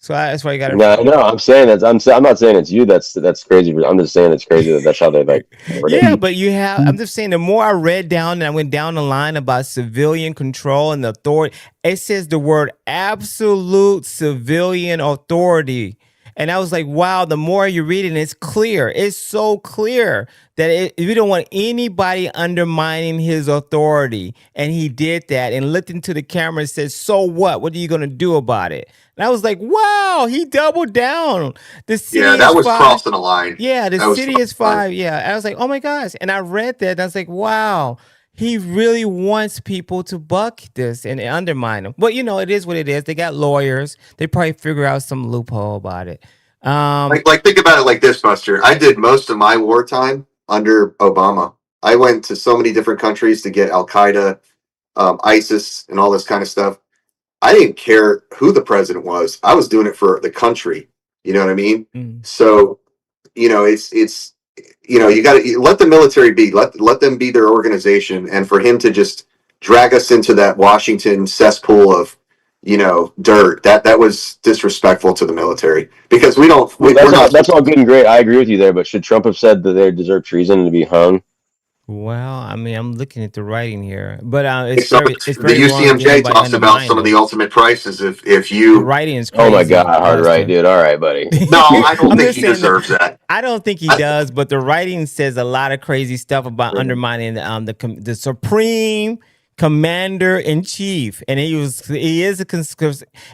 So that's why you got to. No, no, I'm saying that I'm not saying it's you. That's crazy. But I'm just saying it's crazy that that's how they like. Yeah, but you have. I'm just saying. The more I read down and I went down the line about civilian control and the authority, it says the word absolute civilian authority, and I was like, wow. The more you read it, it's clear. It's so clear that we don't want anybody undermining his authority, and he did that and looked into the camera and said, "So what? What are you going to do about it?" And I was like, wow, he doubled down. The city that is was five. crossing a line. Yeah, the That was city is crossing a line. 5. Yeah. I was like, oh my gosh. And I read that. And I was like, wow, he really wants people to buck this and undermine them. But it is what it is. They got lawyers. They probably figure out some loophole about it. Like think about it like this, Buster. I did most of my wartime under Obama. I went to so many different countries to get Al Qaeda, ISIS, and all this kind of stuff. I didn't care who the president was. I was doing it for the country. You know what I mean? So, it's you got to let the military be. Let them be their organization. And for him to just drag us into that Washington cesspool of dirt, that was disrespectful to the military because we're not. That's all good and great. I agree with you there. But should Trump have said that they deserve treason and to be hung? Well, I mean, I'm looking at the writing here, but it's The very UCMJ talks about some of the ultimate prices if you. The writing is crazy. Oh my God, hard right, dude. All right, buddy. No, I don't think he deserves that. I don't think he does, but the writing says a lot of crazy stuff about undermining the supreme commander in chief, and he is a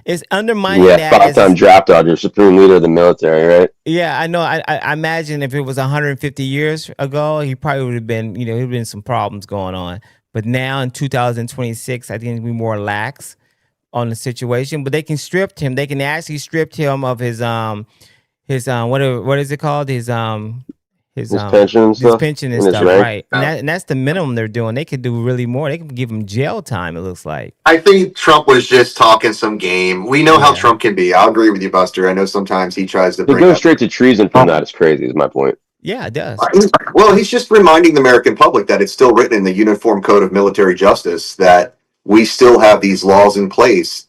it's undermining that. 5-time draft dodger, supreme leader of the military, right? Yeah, I know. I imagine if it was 150 years ago, he probably would have been, he'd been some problems going on. But now in 2026, I think we're more lax on the situation. But they can strip him. They can actually strip him of his what is it called? His pension and stuff. His pension and stuff, right? And that's the minimum they're doing. They could do really more. They could give him jail time. It looks like. I think Trump was just talking some game. We know how Trump can be. I'll agree with you, Buster. I know sometimes he tries to go straight to treason from that is crazy. Is my point. Yeah, it does. Well, he's just reminding the American public that it's still written in the Uniform Code of Military Justice that we still have these laws in place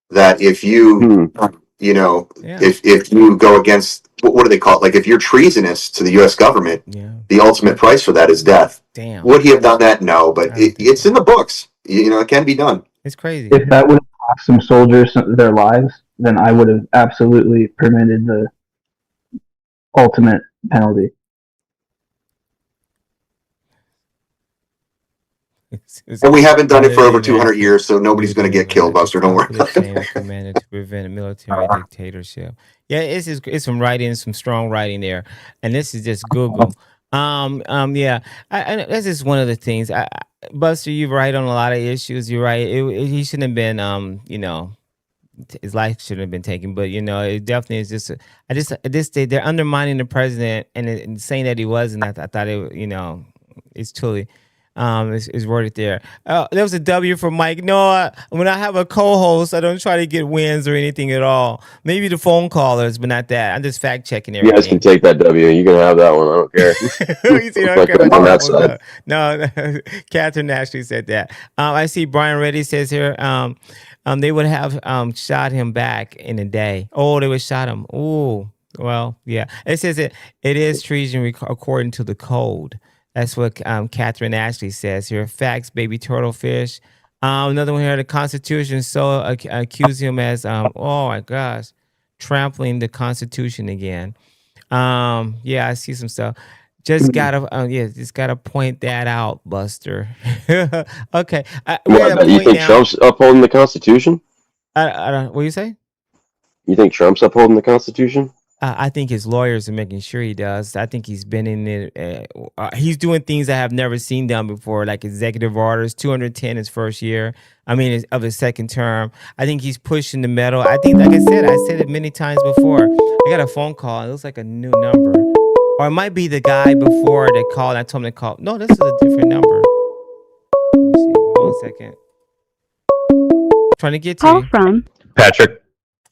that if you, if you go against, what do they call it? Like if you're treasonous to the U.S. government, the ultimate price for that is death. Damn. Would he have done that? No, but it's in the books. It can be done. It's crazy. If that would have cost some soldiers their lives, then I would have absolutely permitted the ultimate penalty. And we haven't done it for over 200 years, so nobody's going to get killed, Buster. Don't worry. Commanded to prevent a military dictatorship. Yeah, it's some writing, some strong writing there, and this is just Google. Yeah, that's just one of the things. Buster, you're right on a lot of issues. You're right. He shouldn't have been, his life shouldn't have been taken. But it definitely is just. At this stage, they're undermining the president and saying that he wasn't. I thought it. It's truly. Is worded there. There was a W for Mike. No, when I have a co-host, I don't try to get wins or anything at all. Maybe the phone callers, but not that. I'm just fact checking everything. You guys can take that W. You can have that one. I don't care. You see, I don't care on that side. No, Catherine actually said that. I see Brian Reddy says here. They would have shot him back in a day. Oh, they would shot him. Oh, well, yeah. It says it is treason according to the code. That's what Catherine Ashley says here. Facts, baby turtle fish. Another one here. The Constitution accuse him as oh my gosh, trampling the Constitution again. Yeah, I see some stuff. Just gotta point that out, Buster. Okay. You think Trump's upholding the Constitution? What do you say? You think Trump's upholding the Constitution? I think his lawyers are making sure he does. I think he's been in it. He's doing things I have never seen done before, like executive orders. 210 his first year. Of his second term. I think he's pushing the metal. I think, like I said it many times before. I got a phone call. It looks like a new number, or it might be the guy before that called. I told him to call. No, this is a different number. Let me see. Hold on a second. Trying to get to Call you. from Patrick.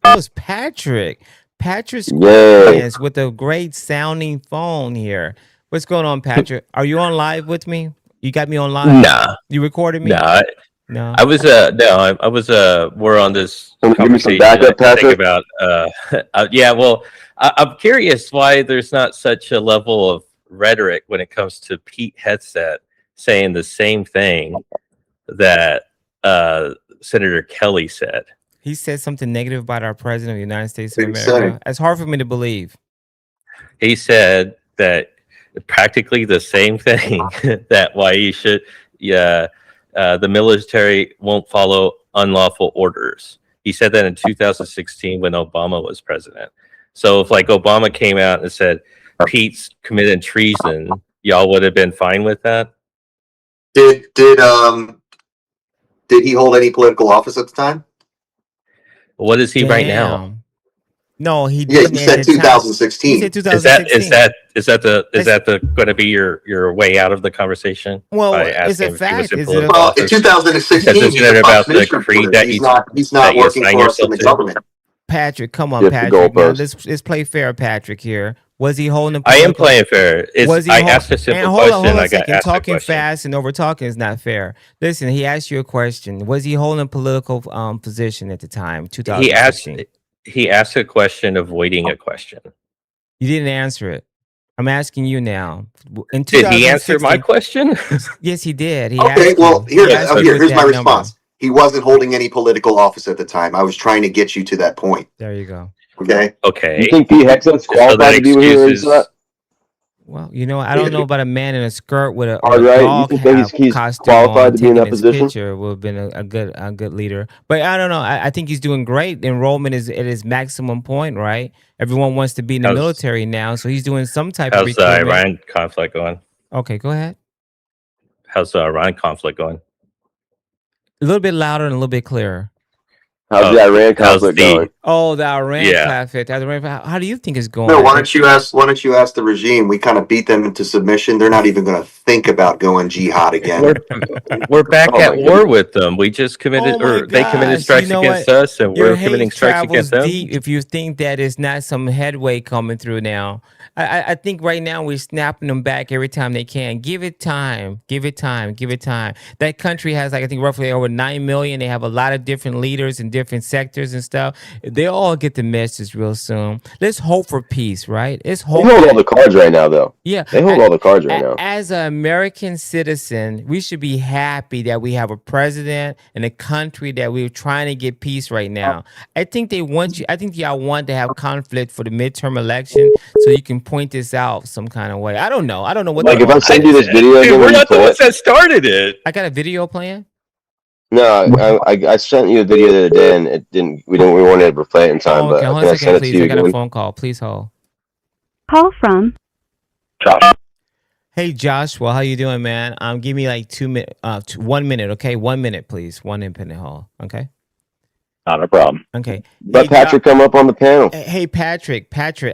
Oh, it's Patrick. Patrick's with a great sounding phone here. What's going on, Patrick? Are you on live with me? You got me on live? Nah. You recorded me? Nah. No. I was I was we're on this Give me some conversation. backup, I think Patrick. about yeah. Well, I'm curious why there's not such a level of rhetoric when it comes to Pete Hegseth saying the same thing that Senator Kelly said. He said something negative about our president of the United States of What did he America. say? It's hard for me to believe. He said that practically the same thing that why you should the military won't follow unlawful orders. He said that in 2016 when Obama was president. So if like Obama came out and said Pete's committed treason, y'all would have been fine with that? Did he hold any political office at the time? What is he right now? No, he Yeah, didn't. you said at the time. 2016. He said 2016. Is that going to be your way out of the conversation? Well, by it's asking a if he was fact. in Is it political Well, office? in 2016, Isn't he's it a about the Constitution creed that he's not that you working assign for us in yourself the to? government. Patrick, come on, Get the Patrick. Now, goalpost. let's play fair, Patrick. Here, was he holding? I am playing fair. I asked a simple hold question. on I a got second. asked a Talking question. fast and over talking is not fair. Listen, he asked you a question. Was he holding a political position at the time? 2016. He asked a question, avoiding a question. You didn't answer it. I'm asking you now. In Did he answer my question? Yes, he did. He Okay, asked well, you. here's my response. He wasn't holding any political office at the time. I was trying to get you to that point. There you go. Okay. Okay. You think Pete Hegseth's qualified to be with you? Well, you know, I don't know about a man in a skirt with a All right, dog you think he's costume qualified on, to be in taking that his position? picture would have been a good leader. But I don't know. I think he's doing great. Enrollment is at its maximum point, right? Everyone wants to be in the military now, so he's doing some type of How's the recruitment. Iran conflict going? Okay, go ahead. How's the Iran conflict going? A little bit louder and a little bit clearer. How's the Iran conflict going? Oh, the Iran Yeah. conflict. How do you think it's going? No, why don't you ask the regime? We kind of beat them into submission. They're not even going to think about going jihad again. We're back Oh, at my war goodness. with them. We just committed, or they committed Gosh, strikes you know against what? us, and Your we're committing hate strikes travels against them. deep if you think that it's not some headway coming through now. I think right now we're snapping them back every time they can. Give it time. Give it time. Give it time. That country has, like, I think roughly over 9 million. They have a lot of different leaders in different sectors and stuff. They all get the message real soon. Let's hope for peace, right? Let's They hope. hold that- all the cards right now, though. Yeah, They hold all the cards right now. As an American citizen, we should be happy that we have a president and a country that we're trying to get peace right now. I think they want you. I think y'all want to have conflict for the midterm election so you can point this out some kind of way. I don't know. I don't know what. Like, if I send you this video, again, We're will you not the play ones it? that started it. I got a video playing. No, I sent you a video the other day, and it didn't. We weren't able to play it in time. Oh, okay, But hold can on I a send second, it to please. you I got a again? phone call. Please hold. Call from Josh. Hey, Joshua, how you doing, man? Give me like 2 minutes, 1 minute, okay? 1 minute, please. 1 minute hold, okay? Not a problem. Okay. Let Patrick come up on the panel. Hey, Patrick,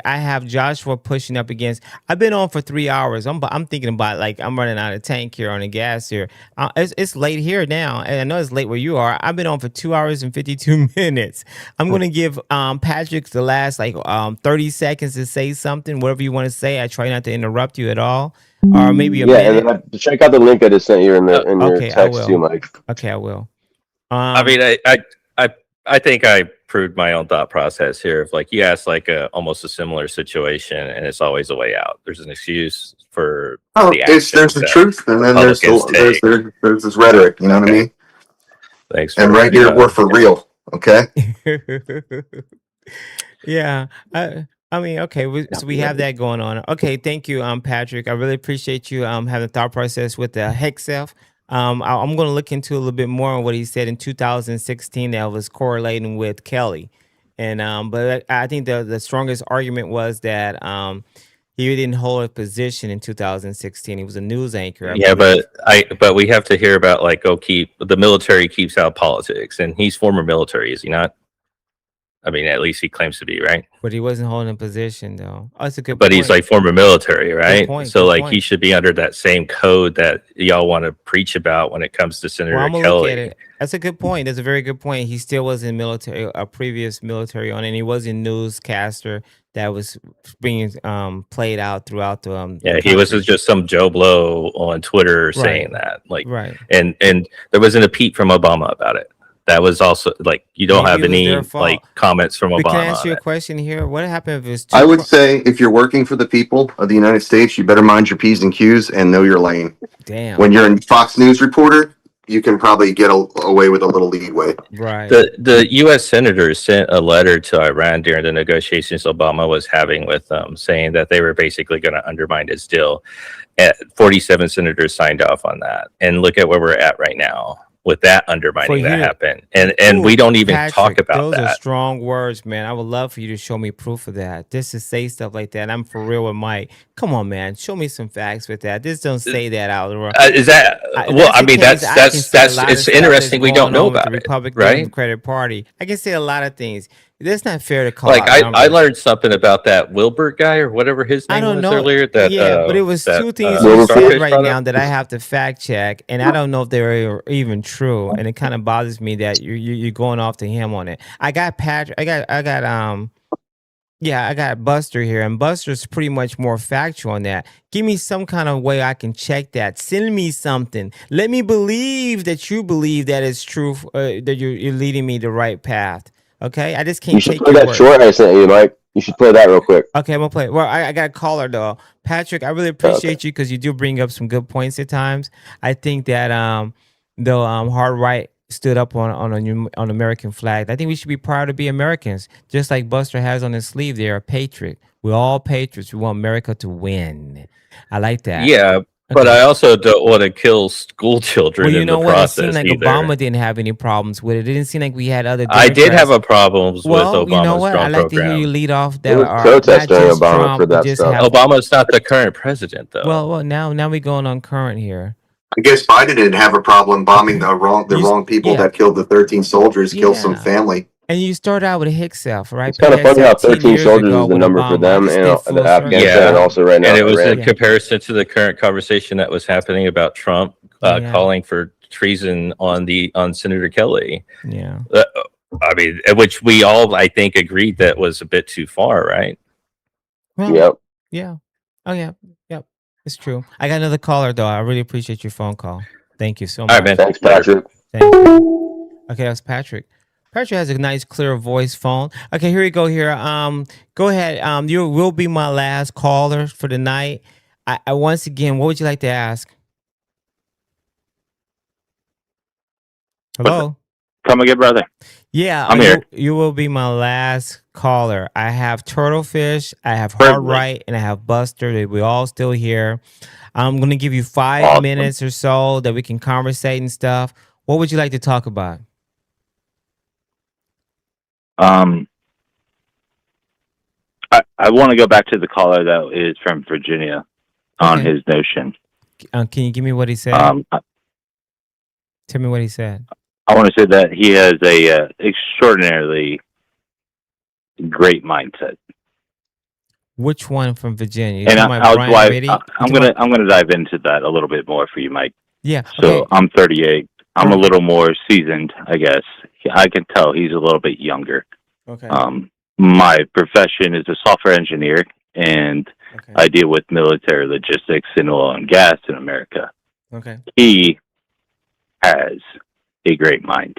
I have Joshua pushing up against. I've been on for 3 hours. I'm thinking about, like, I'm running out of tank here on the gas here. It's late here now, and I know it's late where you are. I've been on for 2 hours and 52 minutes. I'm gonna give Patrick the last 30 seconds to say something, whatever you want to say. I try not to interrupt you at all, or maybe a minute. And then check out the link I just sent you in your Okay, I text will. too, Mike. Okay, I will. I mean, I think I proved my own thought process here. If like you ask like almost a similar situation, and it's always a way out. There's an excuse for the There's actions the that truth, and then there's Republicans take. this rhetoric. You know what I mean? Thanks. And right here, we're for real. Okay. Yeah. I mean, okay, so we have that going on. Okay, thank you, Patrick. I really appreciate you having a thought process with the Hegseth. I'm going to look into a little bit more on what he said in 2016 that was correlating with Kelly, and but I think the strongest argument was that he didn't hold a position in 2016. He was a news anchor. I Yeah, believe. but we have to hear about like the military keeps out politics, and he's former military, is he not? I mean, at least he claims to be, right? But he wasn't holding a position, though. Oh, that's a good But point. he's like former military, right? point, So good like point. he should be under that same code that y'all want to preach about when it comes to Senator Well, I'm gonna Kelly. look at it. That's a good point. That's a very good point. He still was in military, a previous military on, and he was a newscaster that was being played out throughout the Yeah, the he was country. just some Joe Blow on Twitter saying that, like, and there wasn't a peep from Obama about it. That was also like you don't Maybe have it was any their fault. like comments from But can I Obama ask on you a it. question here? What happened if it's too I would say if you're working for the people of the United States, you better mind your P's and Q's and know your lane. Damn. When you're a Fox News reporter, you can probably get away with a little leeway. Right. The U.S. senators sent a letter to Iran during the negotiations Obama was having with them, saying that they were basically going to undermine his deal. 47 senators signed off on that, and look at where we're at right now with that undermining that happened, and we don't even talk about those that. are strong words, man. I would love for you to show me proof of that. Just to say stuff like that. I'm for real with Mike. Come on, man. Show me some facts with that. Just don't say that out loud. Is that well? I mean, that's it's interesting. We don't know about the it, Republican right? Democratic Party. I can say a lot of things. That's not fair to call Like out I numbers. learned something about that Wilbert guy or whatever his I name don't was know. earlier. That Yeah, but it was that, two things you said Starfish right brother. now that I have to fact check, and I don't know if they're even true. And it kind of bothers me that you're going off to him on it. I got Patrick. I got Buster here, and Buster's pretty much more factual on that. Give me some kind of way I can check that. Send me something. Let me believe that you believe that it's true. That you're leading me the right path. Okay, I just can't You should take play your that word. short I sent you, Mike. You should play that real quick. Okay, I'm gonna play it. Well, I got a caller though. Patrick, I really appreciate you because you do bring up some good points at times. I think that the hard right stood up on American flag. I think we should be proud to be Americans, just like Buster has on his sleeve. They're a patriot. We're all patriots. We want America to win. I like that. Yeah, but I also don't want to kill school children Well, you in know the what? It process seemed like either. Obama didn't have any problems with it. It didn't seem like we had other. I did Democrats. have a problems with Well, Obama's you know what? drone I like to hear program. you lead off There that. was Not protests during just Obama Trump, for but that just stuff. have. Obama's not the current president, though. Well, now we going on current here. I guess Biden didn't have a problem bombing the wrong people that killed the 13 soldiers, killed some family. And you start out with a Hickself, right? It's kind of funny how 13 years soldiers ago is the with number for Obama. them I just and did full the circle. Afghanistan and also right now and it was Iran. in comparison to the current conversation that was happening about Trump calling for treason on Senator Kelly. Yeah. I mean, which we all, I think, agreed that was a bit too far, right? Well, Yep. Yeah. Oh, yeah. Yep. It's true. I got another caller, though. I really appreciate your phone call. Thank you so much. All right, man. Thanks, Patrick. Thank you. Okay, that's Patrick. Patrick has a nice, clear voice phone. Okay, here we go. Here, go ahead. You will be my last caller for the night. I once again, what would you like to ask? Hello. Come again, brother. Yeah, I'm here. You will be my last caller. I have Turtlefish, I have Hard Right, and I have Buster. We all still here. I'm gonna give you 5 minutes or so that we can conversate and stuff. What would you like to talk about? I want to go back to the caller that is from Virginia on his notion. Can you give me what he said? Tell me what he said. I want to say that he has a extraordinarily great mindset. Which one from Virginia? You And talking about Brian Ritty? I'm gonna dive into that a little bit more for you, Mike. Yeah. So I'm 38. I'm a little more seasoned, I guess. I can tell he's a little bit younger. Okay. My profession is a software engineer, and I deal with military logistics in oil and gas in America. Okay. He has a great mind.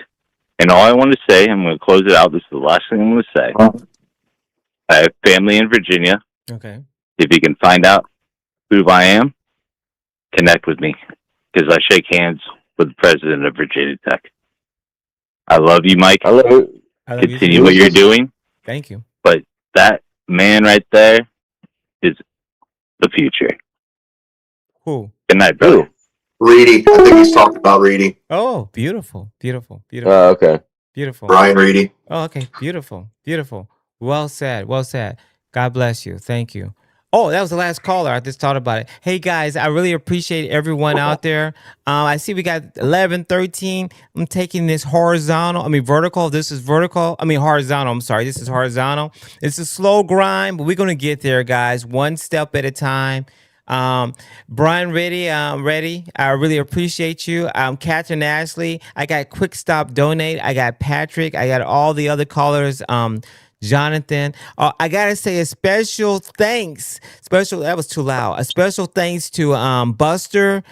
And all I want to say, I'm going to close it out. This is the last thing I'm going to say. I have family in Virginia. Okay. If you can find out who I am, connect with me, because I shake hands with the president of Virginia Tech. I love you, Mike. I love you. Continue what you're doing. Thank you. But that man right there is the future. Who? Good night, brother. Reedy. I think he's talking about Reedy. Oh, beautiful, beautiful, beautiful. Okay. Beautiful. Brian Reedy. Oh, okay. Beautiful, beautiful. Well said. Well said. God bless you. Thank you. Oh, that was the last caller. I just thought about it. Hey, guys, I really appreciate everyone out there. I see we got 11, 13. I'm taking this vertical. This is vertical. Horizontal. I'm sorry. This is horizontal. It's a slow grind, but we're going to get there, guys, one step at a time. Brian Reddy, I really appreciate you. Catherine Ashley. I got Quick Stop Donate. I got Patrick. I got all the other callers. Jonathan, I gotta say a special thanks. That was too loud. A special thanks to Buster,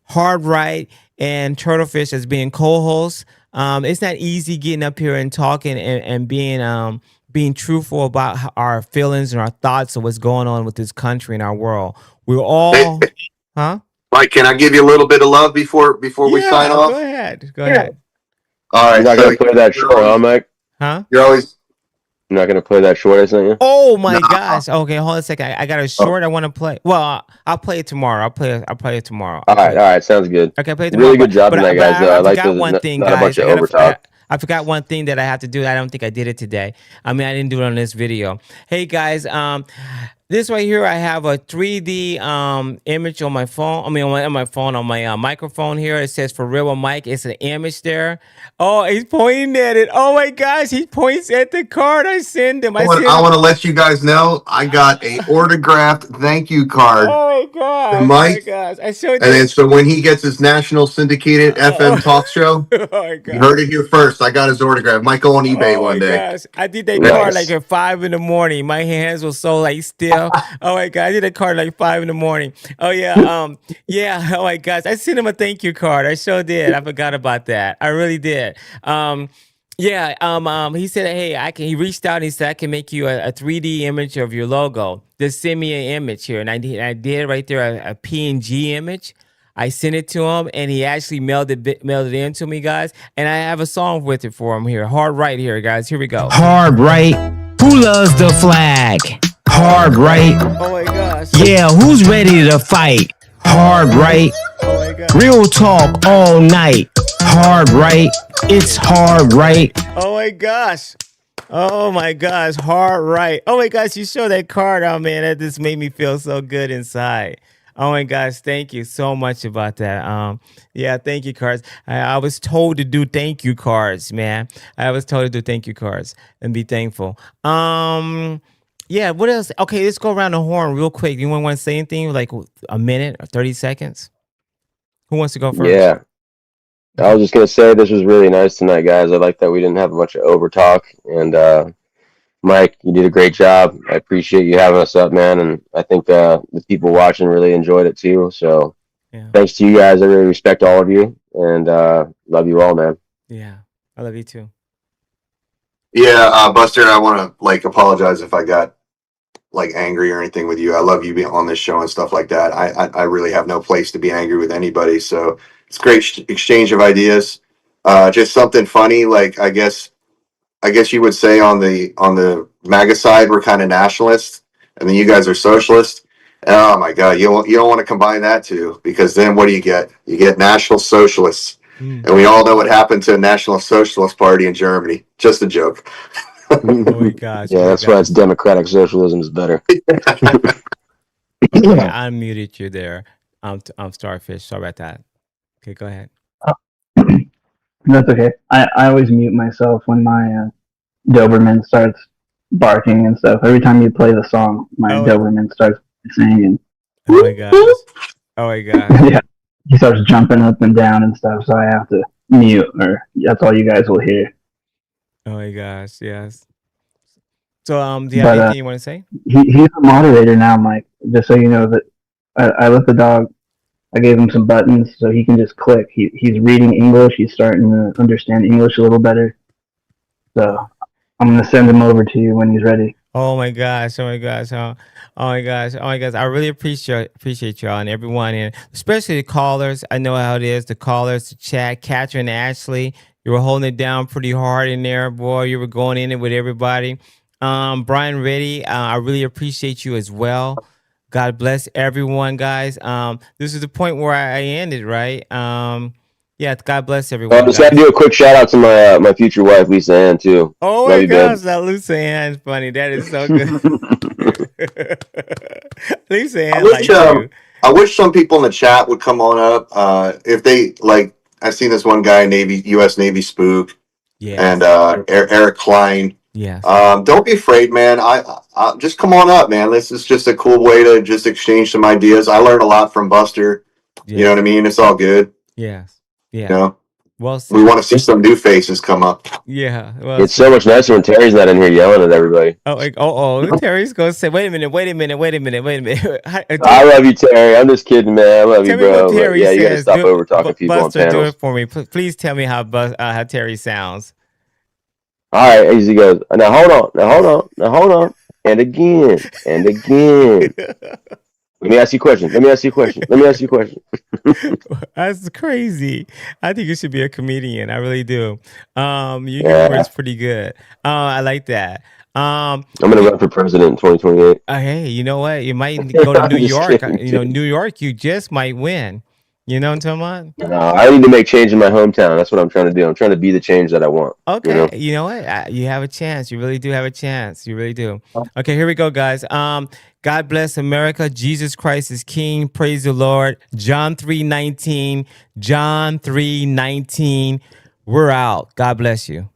Hard Right, and Turtlefish as being co-hosts. It's not easy getting up here and talking and being truthful about our feelings and our thoughts of what's going on with this country and our world. We're all, huh? Mike, can I give you a little bit of love before we sign off? Go ahead. Go ahead. All right. You're not gonna play that short, huh, Mike? Huh? You're not gonna play that short I sent you? Oh my gosh. Okay, hold on a second. I got a short I want to play. Well, I'll play it tomorrow. I'll play it tomorrow. All right, sounds good. Okay, play it tomorrow. Really good job tonight, guys. I like forgot one thing, not guys. a bunch of overtalk. I forgot one thing that I have to do. I don't think I did it today. I didn't do it on this video. Hey guys, this right here, I have a 3D image on my phone. On my microphone here. It says "For Real with Mike." It's an image there. Oh, he's pointing at it. Oh my gosh, he points at the card I send him. I want to let you guys know I got a autographed thank you card. Oh my gosh. From Mike. Oh my gosh. I showed And then so when he gets his national syndicated FM talk show, oh my gosh. you heard it here first. I got his autograph. Might go on eBay one day. Gosh. I did that card like at 5 a.m. My hands were so still. Oh my god, I did that card like 5 a.m. Oh yeah, yeah. Oh my gosh, I sent him a thank you card. I sure did. I forgot about that. I really did. He said, hey, he reached out and he said, I can make you a 3D image of your logo. Just send me an image here. And I did right there a PNG image. I sent it to him and he actually mailed it in to me, guys. And I have a song with it for him here. Hard Right here, guys. Here we go. Hard Right. Who loves the flag? Hard Right. Oh my gosh. Yeah, who's ready to fight? Hard Right. Oh my gosh. Real talk all night. Hard Right. It's Hard Right. Oh my gosh. Oh my gosh. Hard Right. Oh my gosh. You show that card out, man. That just made me feel so good inside. Oh my gosh. Thank you so much about that. Yeah, thank you cards. I was told to do thank you cards, man. I was told to do thank you cards and be thankful. Yeah, what else? Okay, let's go around the horn real quick. You want to say anything like a minute or 30 seconds? Who wants to go first? Yeah. I was just going to say this was really nice tonight, guys. I like that we didn't have a bunch of over talk. And Mike, you did a great job. I appreciate you having us up, man. And I think the people watching really enjoyed it too. So thanks to you guys. I really respect all of you and love you all, man. Yeah, I love you too. Yeah, Buster, I want to apologize if I got angry or anything with you. I love you being on this show and stuff like that. I really have no place to be angry with anybody. So it's great exchange of ideas. Just something funny, I guess you would say on the MAGA side we're kind of nationalists, and then you guys are socialists. Oh my God, you don't want to combine that too, because then what do you get? You get national socialists, and we all know what happened to the National Socialist Party in Germany. Just a joke. Oh my gosh. Yeah, that's why it's democratic socialism is better. Okay, I unmuted you there. I'm Starfish. Sorry about that. Okay, go ahead. That's okay. I always mute myself when my Doberman starts barking and stuff. Every time you play the song, my Doberman starts singing. Oh my gosh. Oh my gosh. Yeah, he starts jumping up and down and stuff, so I have to mute, or that's all you guys will hear. Oh my gosh, yes. So, do you have anything you want to say? He's a moderator now, Mike. Just so you know that I let the dog. I gave him some buttons so he can just click. He's reading English. He's starting to understand English a little better. So I'm gonna send him over to you when he's ready. Oh my gosh! Oh my gosh! Oh my gosh! Oh my gosh! I really appreciate y'all and everyone, and especially the callers. I know how it is. The callers, the chat, Catherine, Ashley. You were holding it down pretty hard in there, boy. You were going in it with everybody. Brian Reddy, I really appreciate you as well. God bless everyone, guys. This is the point where I ended, right? Yeah, God bless everyone. I just got to do a quick shout out to my future wife, Lisa Ann, too. Oh my gosh, that Lisa Ann is funny. That is so good. Leave saying like you. I wish some people in the chat would come on up. If they like, I've seen this one guy, U.S. Navy spook, and Eric Klein. Yes. Don't be afraid, man. I just come on up, man. This is just a cool way to just exchange some ideas. I learned a lot from Buster. Yes. You know what I mean? It's all good. Yes. Yeah. You know? Well said. We want to see some new faces come up. Yeah. Well, It's so much nicer when Terry's not in here yelling at everybody. Terry's gonna say, wait a minute. I love you, Terry. I'm just kidding, man. I love you, bro. What Terry yeah, you says. gotta stop over talking people Buster, on panels. do it for me. Please tell me how Terry sounds. All right, easy goes. Now hold on. And again. Let me ask you a question. That's crazy. I think you should be a comedian. I really do. Your humor is pretty good. I like that. I'm gonna run for president in 2028. Hey, you know what? You might go to New York. New York, you just might win. You know what I'm talking about? No, I need to make change in my hometown. That's what I'm trying to do. I'm trying to be the change that I want. Okay, you know what? You have a chance. You really do have a chance. You really do. Okay, here we go, guys. God bless America. Jesus Christ is King. Praise the Lord. John 3:19. John 3:19. We're out. God bless you.